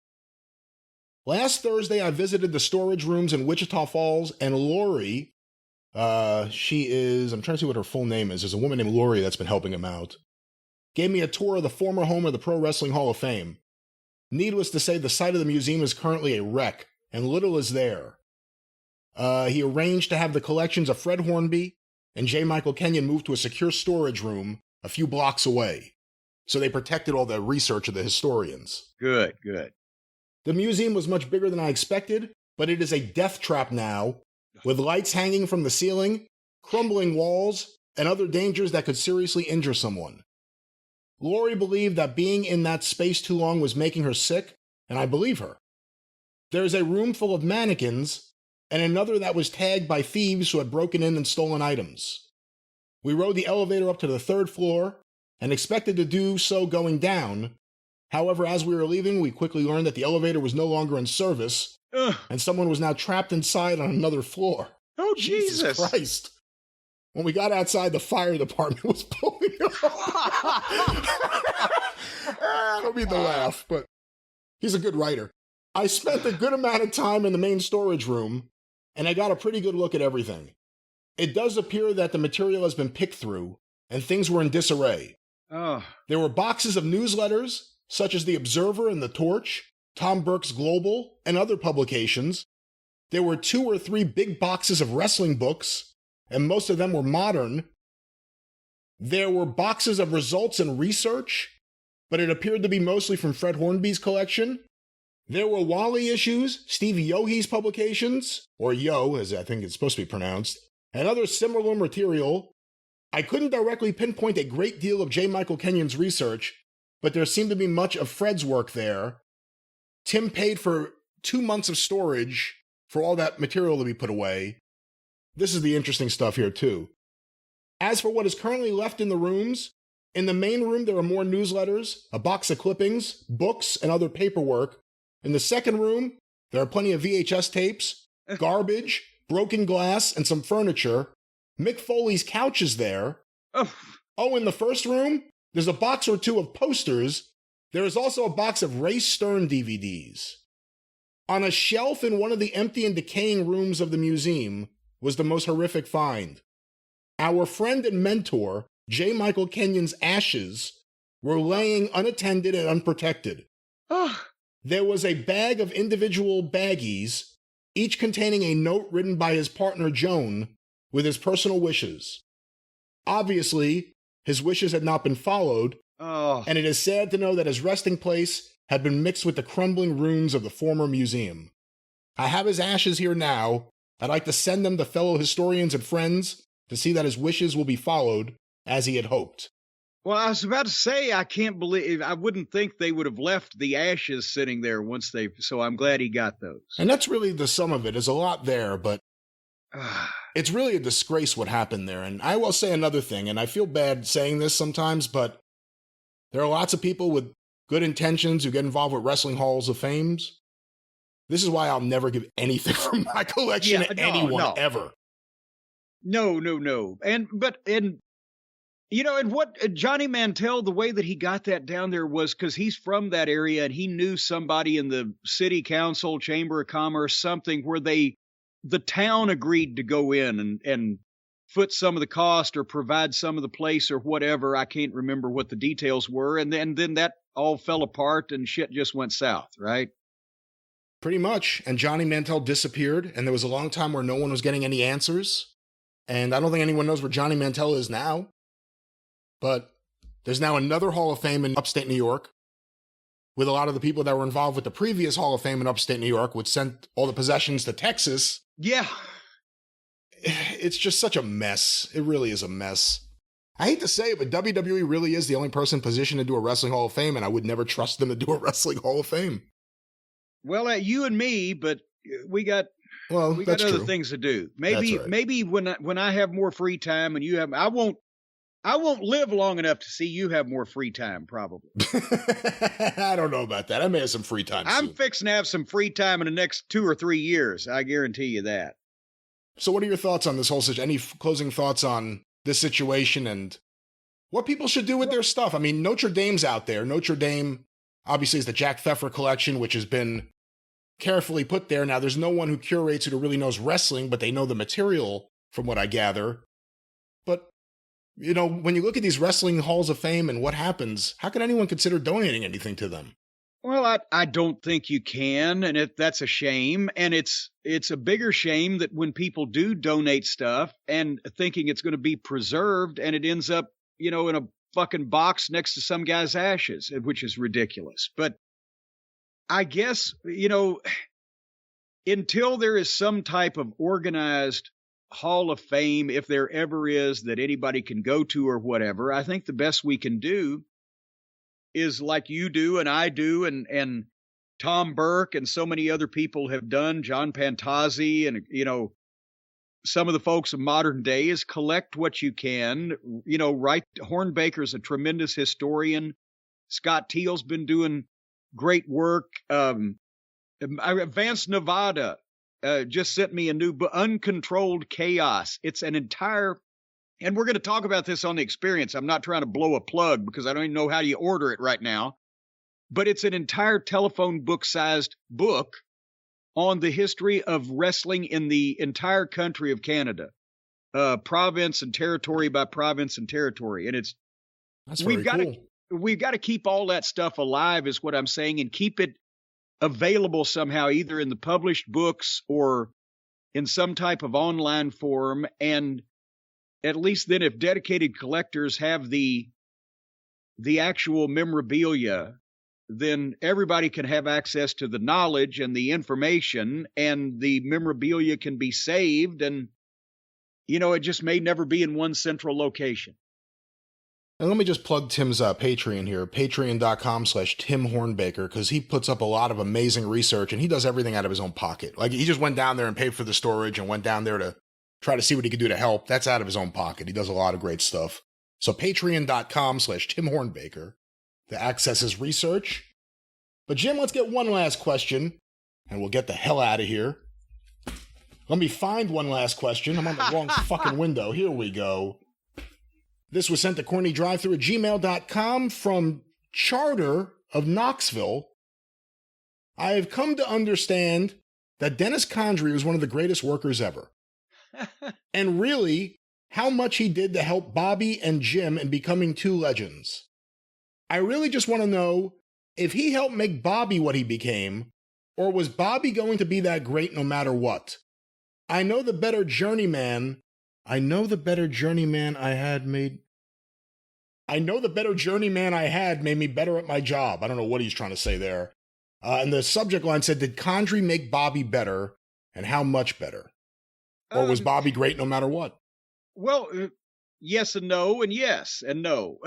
Last Thursday, I visited the storage rooms in Wichita Falls, and Lori, I'm trying to see what her full name is. There's a woman named Lori that's been helping him out. Gave me a tour of the former home of the Pro Wrestling Hall of Fame. Needless to say, the site of the museum is currently a wreck, and little is there. He arranged to have the collections of Fred Hornby and J. Michael Kenyon moved to a secure storage room a few blocks away. So they protected all the research of the historians. Good, good. The museum was much bigger than I expected, but it is a death trap now, with lights hanging from the ceiling, crumbling walls, and other dangers that could seriously injure someone. Lori believed that being in that space too long was making her sick, and I believe her. There is a room full of mannequins, and another that was tagged by thieves who had broken in and stolen items. We rode the elevator up to the 3rd floor, and expected to do so going down. However, as we were leaving, we quickly learned that the elevator was no longer in service, and someone was now trapped inside on another floor. Oh, Jesus Christ. When we got outside, the fire department was pulling up. I don't mean to laugh, but he's a good writer. I spent a good amount of time in the main storage room, and I got a pretty good look at everything. It does appear that the material has been picked through, and things were in disarray. Oh. There were boxes of newsletters, such as The Observer and The Torch, Tom Burke's Global, and other publications. There were 2 or 3 big boxes of wrestling books, and most of them were modern. There were boxes of results and research, but it appeared to be mostly from Fred Hornby's collection. There were Wally issues, Stevie Yohe's publications, or Yo, as I think it's supposed to be pronounced, and other similar material. I couldn't directly pinpoint a great deal of J. Michael Kenyon's research, but there seemed to be much of Fred's work there. Tim paid for 2 months of storage for all that material to be put away. This is the interesting stuff here, too. As for what is currently left in the rooms, in the main room there are more newsletters, a box of clippings, books, and other paperwork. In the second room, there are plenty of VHS tapes, garbage, broken glass, and some furniture. Mick Foley's couch is there. Oh, in the first room, there's a box or 2 of posters. There is also a box of Ray Stern DVDs. On a shelf in one of the empty and decaying rooms of the museum was the most horrific find. Our friend and mentor, J. Michael Kenyon's ashes, were laying unattended and unprotected. There was a bag of individual baggies, each containing a note written by his partner Joan with his personal wishes. Obviously, his wishes had not been followed, and it is sad to know that his resting place had been mixed with the crumbling ruins of the former museum. I have his ashes here now. I'd like to send them to fellow historians and friends to see that his wishes will be followed as he had hoped. Well, I was about to say, I wouldn't think they would have left the ashes sitting there so I'm glad he got those. And that's really the sum of it. There's a lot there, but it's really a disgrace what happened there. And I will say another thing, and I feel bad saying this sometimes, but there are lots of people with good intentions who get involved with wrestling halls of fames. This is why I'll never give anything from my collection to anyone, ever. No. And what Johnny Mantell, the way that he got that down there was because he's from that area and he knew somebody in the city council, chamber of commerce, something where the town agreed to go in and foot some of the cost or provide some of the place or whatever. I can't remember what the details were. And then that all fell apart and shit just went south, right? Pretty much. And Johnny Mantel disappeared, and there was a long time where no one was getting any answers. And I don't think anyone knows where Johnny Mantel is now. But there's now another Hall of Fame in upstate New York, with a lot of the people that were involved with the previous Hall of Fame in upstate New York, which sent all the possessions to Texas. Yeah. It's just such a mess. It really is a mess. I hate to say it, but WWE really is the only person positioned to do a Wrestling Hall of Fame, and I would never trust them to do a Wrestling Hall of Fame. Well, you and me, but we got other things to do. Maybe when I have more free time and you have, I won't live long enough to see you have more free time, probably. I don't know about that. I may have some free time soon. I'm fixing to have some free time in the next 2 or 3 years. I guarantee you that. So what are your thoughts on this whole situation? Any closing thoughts on this situation and what people should do with their stuff? I mean, Notre Dame's out there. Notre Dame, obviously, is the Jack Pfeffer collection, which has been carefully put there. Now, there's no one who curates it who really knows wrestling, but they know the material, from what I gather. But, you know, when you look at these wrestling halls of fame and what happens, how can anyone consider donating anything to them? Well, I don't think you can, and that's a shame. And it's a bigger shame that when people do donate stuff and thinking it's going to be preserved, and it ends up, you know, in a fucking box next to some guy's ashes, which is ridiculous. But I guess, you know, until there is some type of organized Hall of Fame, if there ever is, that anybody can go to or whatever, I think the best we can do is like you do and I do and Tom Burke and so many other people have done, John Pantazzi and, you know, some of the folks of modern day, is collect what you can, you know, Hornbaker's a tremendous historian. Scott Teal's been doing great work. Vance Nevada just sent me a new book, Uncontrolled Chaos. It's an entire, and we're going to talk about this on The Experience. I'm not trying to blow a plug because I don't even know how you order it right now. But it's an entire telephone book-sized book on the history of wrestling in the entire country of Canada, province and territory by province and territory. And we've got to keep all that stuff alive, is what I'm saying, and keep it available somehow, either in the published books or in some type of online form. And at least then, if dedicated collectors have the actual memorabilia, then everybody can have access to the knowledge and the information, and the memorabilia can be saved. And, you know, it just may never be in one central location. And let me just plug Tim's Patreon here, patreon.com/Tim Hornbaker, because he puts up a lot of amazing research and he does everything out of his own pocket. Like, he just went down there and paid for the storage and went down there to try to see what he could do to help. That's out of his own pocket. He does a lot of great stuff. So patreon.com/Tim Hornbaker to access his research. But Jim, let's get one last question and we'll get the hell out of here. Let me find one last question. I'm on the wrong fucking window. Here we go. This was sent to CornyDriveThru@gmail.com from Charter of Knoxville. I have come to understand that Dennis Condrey was one of the greatest workers ever. And really, how much he did to help Bobby and Jim in becoming two legends. I really just want to know if he helped make Bobby what he became, or was Bobby going to be that great no matter what? I know the better journeyman I had made me better at my job. I don't know what he's trying to say there. And the subject line said, did Condrey make Bobby better, and how much better? Or was Bobby great no matter what? Well, yes and no, and yes and no.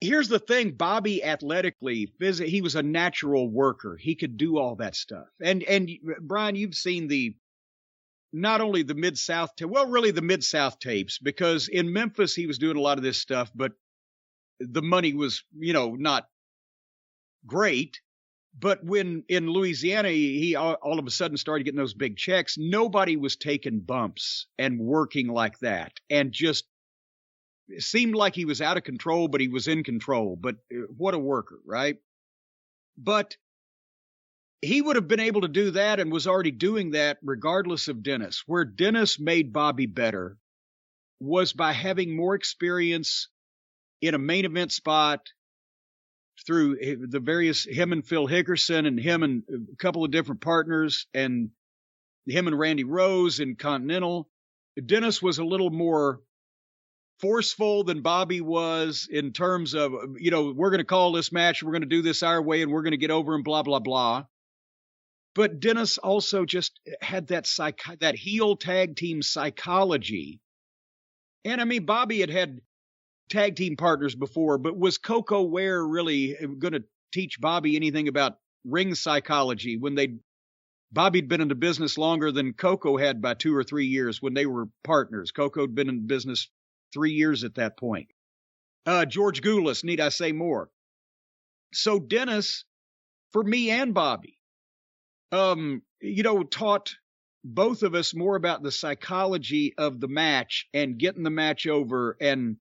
Here's the thing, Bobby athletically, he was a natural worker. He could do all that stuff. And Brian, you've seen not only the Mid-South, really the Mid-South tapes, because in Memphis, he was doing a lot of this stuff, but the money was, you know, not great. But when in Louisiana, he all of a sudden started getting those big checks, nobody was taking bumps and working like that. And just it seemed like he was out of control, but he was in control. But what a worker, right? But he would have been able to do that and was already doing that regardless of Dennis. Where Dennis made Bobby better was by having more experience in a main event spot through the various, him and Phil Hickerson and him and a couple of different partners and him and Randy Rose in Continental. Dennis was a little more forceful than Bobby was in terms of, you know, we're going to call this match, we're going to do this our way, and we're going to get over and blah, blah, blah. But Dennis also just had that heel tag team psychology. And I mean, Bobby had tag team partners before, but was Coco Ware really going to teach Bobby anything about ring psychology when Bobby'd been in the business longer than Coco had by 2 or 3 years when they were partners. Coco had been in business 3 years at that point. George Goulas, need I say more? So Dennis, for me and Bobby, taught both of us more about the psychology of the match and getting the match over and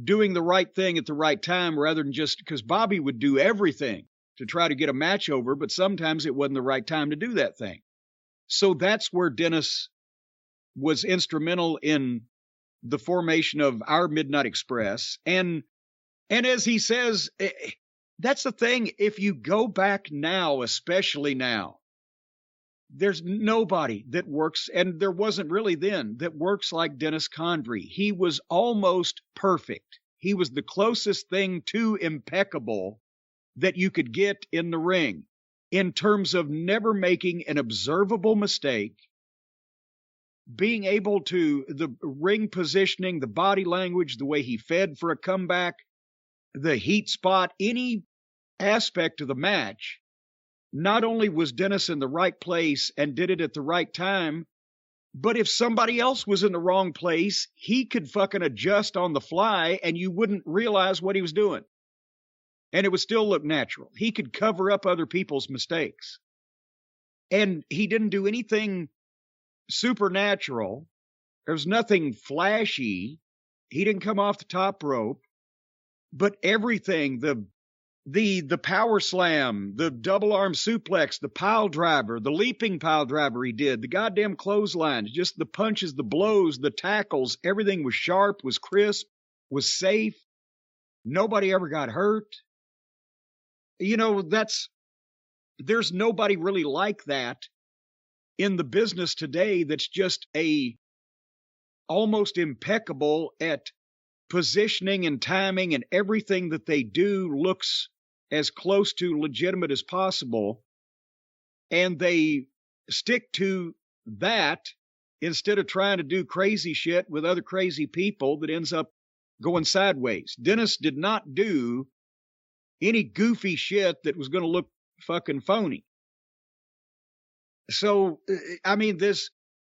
doing the right thing at the right time rather than just because Bobby would do everything to try to get a match over, but sometimes it wasn't the right time to do that thing. So that's where Dennis was instrumental in the formation of our Midnight Express. And as he says, that's the thing. If you go back now, especially now, there's nobody that works, and there wasn't really then, that works like Dennis Condrey. He was almost perfect. He was the closest thing to impeccable that you could get in the ring in terms of never making an observable mistake, being able to, the ring positioning, the body language, the way he fed for a comeback, the heat spot, any aspect of the match. Not only was Dennis in the right place and did it at the right time, but if somebody else was in the wrong place, he could fucking adjust on the fly and you wouldn't realize what he was doing. And it would still look natural. He could cover up other people's mistakes. And he didn't do anything supernatural. There was nothing flashy. He didn't come off the top rope. But everything, the power slam, the double arm suplex, the pile driver, the leaping pile driver he did, the goddamn clotheslines, just the punches, the blows, the tackles, everything was sharp, was crisp, was safe. Nobody ever got hurt. You know, there's nobody really like that in the business today that's just almost impeccable at positioning and timing, and everything that they do looks as close to legitimate as possible. And they stick to that instead of trying to do crazy shit with other crazy people that ends up going sideways. Dennis did not do any goofy shit that was going to look fucking phony. So, I mean,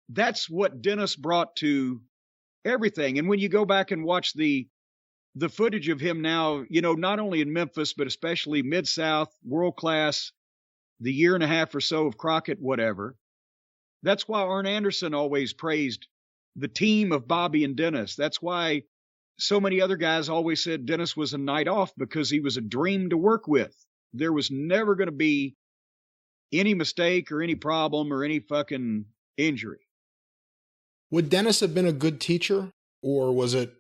that's what Dennis brought to everything. And when you go back and watch the footage of him now, you know, not only in Memphis, but especially Mid-South, world class, the year and a half or so of Crockett, whatever. That's why Arn Anderson always praised the team of Bobby and Dennis. That's why so many other guys always said Dennis was a night off, because he was a dream to work with. There was never going to be any mistake or any problem or any fucking injury. Would Dennis have been a good teacher, or was it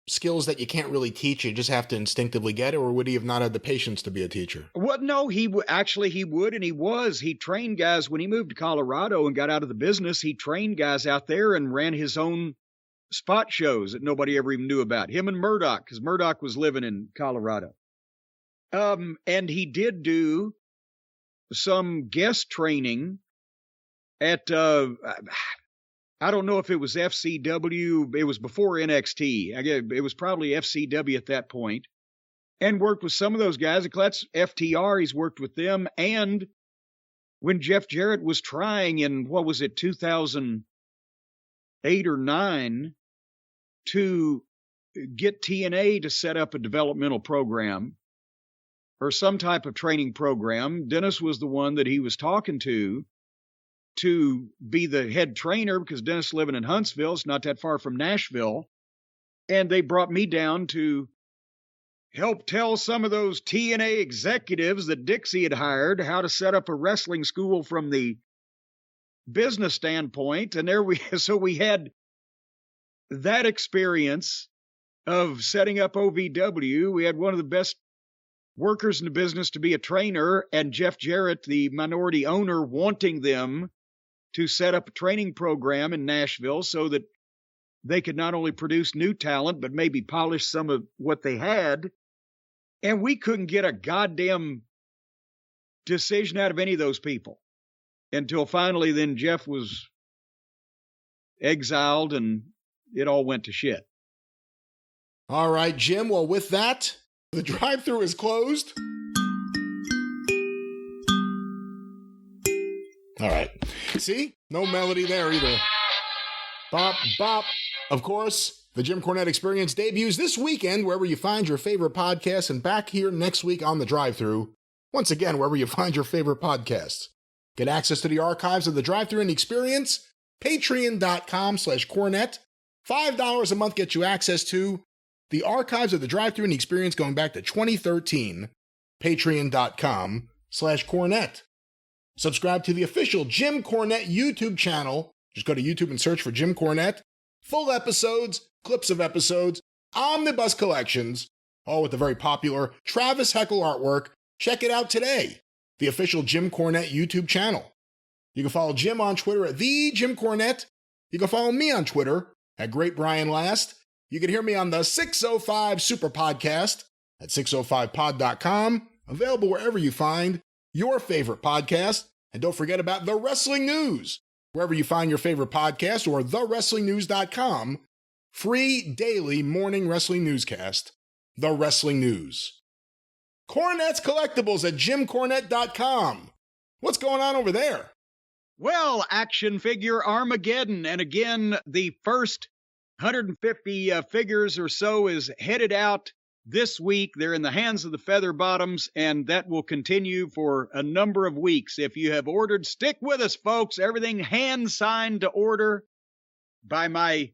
skills that you can't really teach, you just have to instinctively get it, or would he have not had the patience to be a teacher? Well, no, he would, and he was. He trained guys when he moved to Colorado and got out of the business. He trained guys out there and ran his own spot shows that nobody ever even knew about. Him and Murdoch, because Murdoch was living in Colorado. And he did do some guest training at, I don't know if it was FCW. It was before NXT. It was probably FCW at that point. And worked with some of those guys. That's FTR. He's worked with them. And when Jeff Jarrett was trying in, 2008 or 9, to get TNA to set up a developmental program or some type of training program, Dennis was the one that he was talking to be the head trainer, because Dennis living in Huntsville, it's not that far from Nashville. And they brought me down to help tell some of those TNA executives that Dixie had hired how to set up a wrestling school from the business standpoint. And we had that experience of setting up OVW, we had one of the best workers in the business to be a trainer, and Jeff Jarrett, the minority owner, wanting them to set up a training program in Nashville so that they could not only produce new talent, but maybe polish some of what they had. And we couldn't get a goddamn decision out of any of those people until finally then Jeff was exiled and it all went to shit. All right, Jim. Well, with that, the drive-thru is closed. All right. See? No melody there either. Bop, bop. Of course, the Jim Cornette Experience debuts this weekend wherever you find your favorite podcasts, and back here next week on the drive-thru. Once again, wherever you find your favorite podcasts. Get access to the archives of the drive-thru and Experience. Patreon.com/Cornette. $5 a month gets you access to the archives of the drive-thru and Experience going back to 2013. Patreon.com/Cornette. Subscribe to the official Jim Cornette YouTube channel. Just go to YouTube and search for Jim Cornette. Full episodes, clips of episodes, omnibus collections, all with the very popular Travis Heckel artwork. Check it out today. The official Jim Cornette YouTube channel. You can follow Jim on Twitter at @TheJimCornette. You can follow me on Twitter at @GreatBrianLast. You can hear me on the 605 Superpodcast at 605pod.com. Available wherever you find your favorite podcast. And don't forget about the wrestling news, wherever you find your favorite podcast, or thewrestlingnews.com. Free daily morning wrestling newscast. The Wrestling News. Cornette's Collectibles at jimcornette.com. What's going on over there? Well, action figure Armageddon. And again, the first 150 figures or so is headed out this week. They're in the hands of the Feather Bottoms, and that will continue for a number of weeks. If you have ordered, stick with us, folks. Everything hand-signed to order by my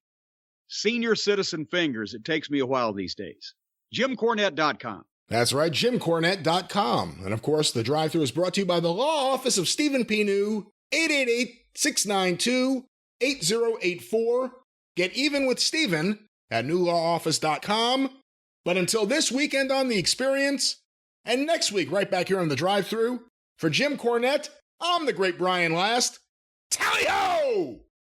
senior citizen fingers. It takes me a while these days. JimCornette.com. That's right, JimCornette.com. And of course, the drive-thru is brought to you by the Law Office of Stephen P. New, 888-692-8084. Get even with Stephen at newlawoffice.com. But until this weekend on The Experience, and next week right back here on the drive-thru, for Jim Cornette, I'm the Great Brian Last. Tally-ho!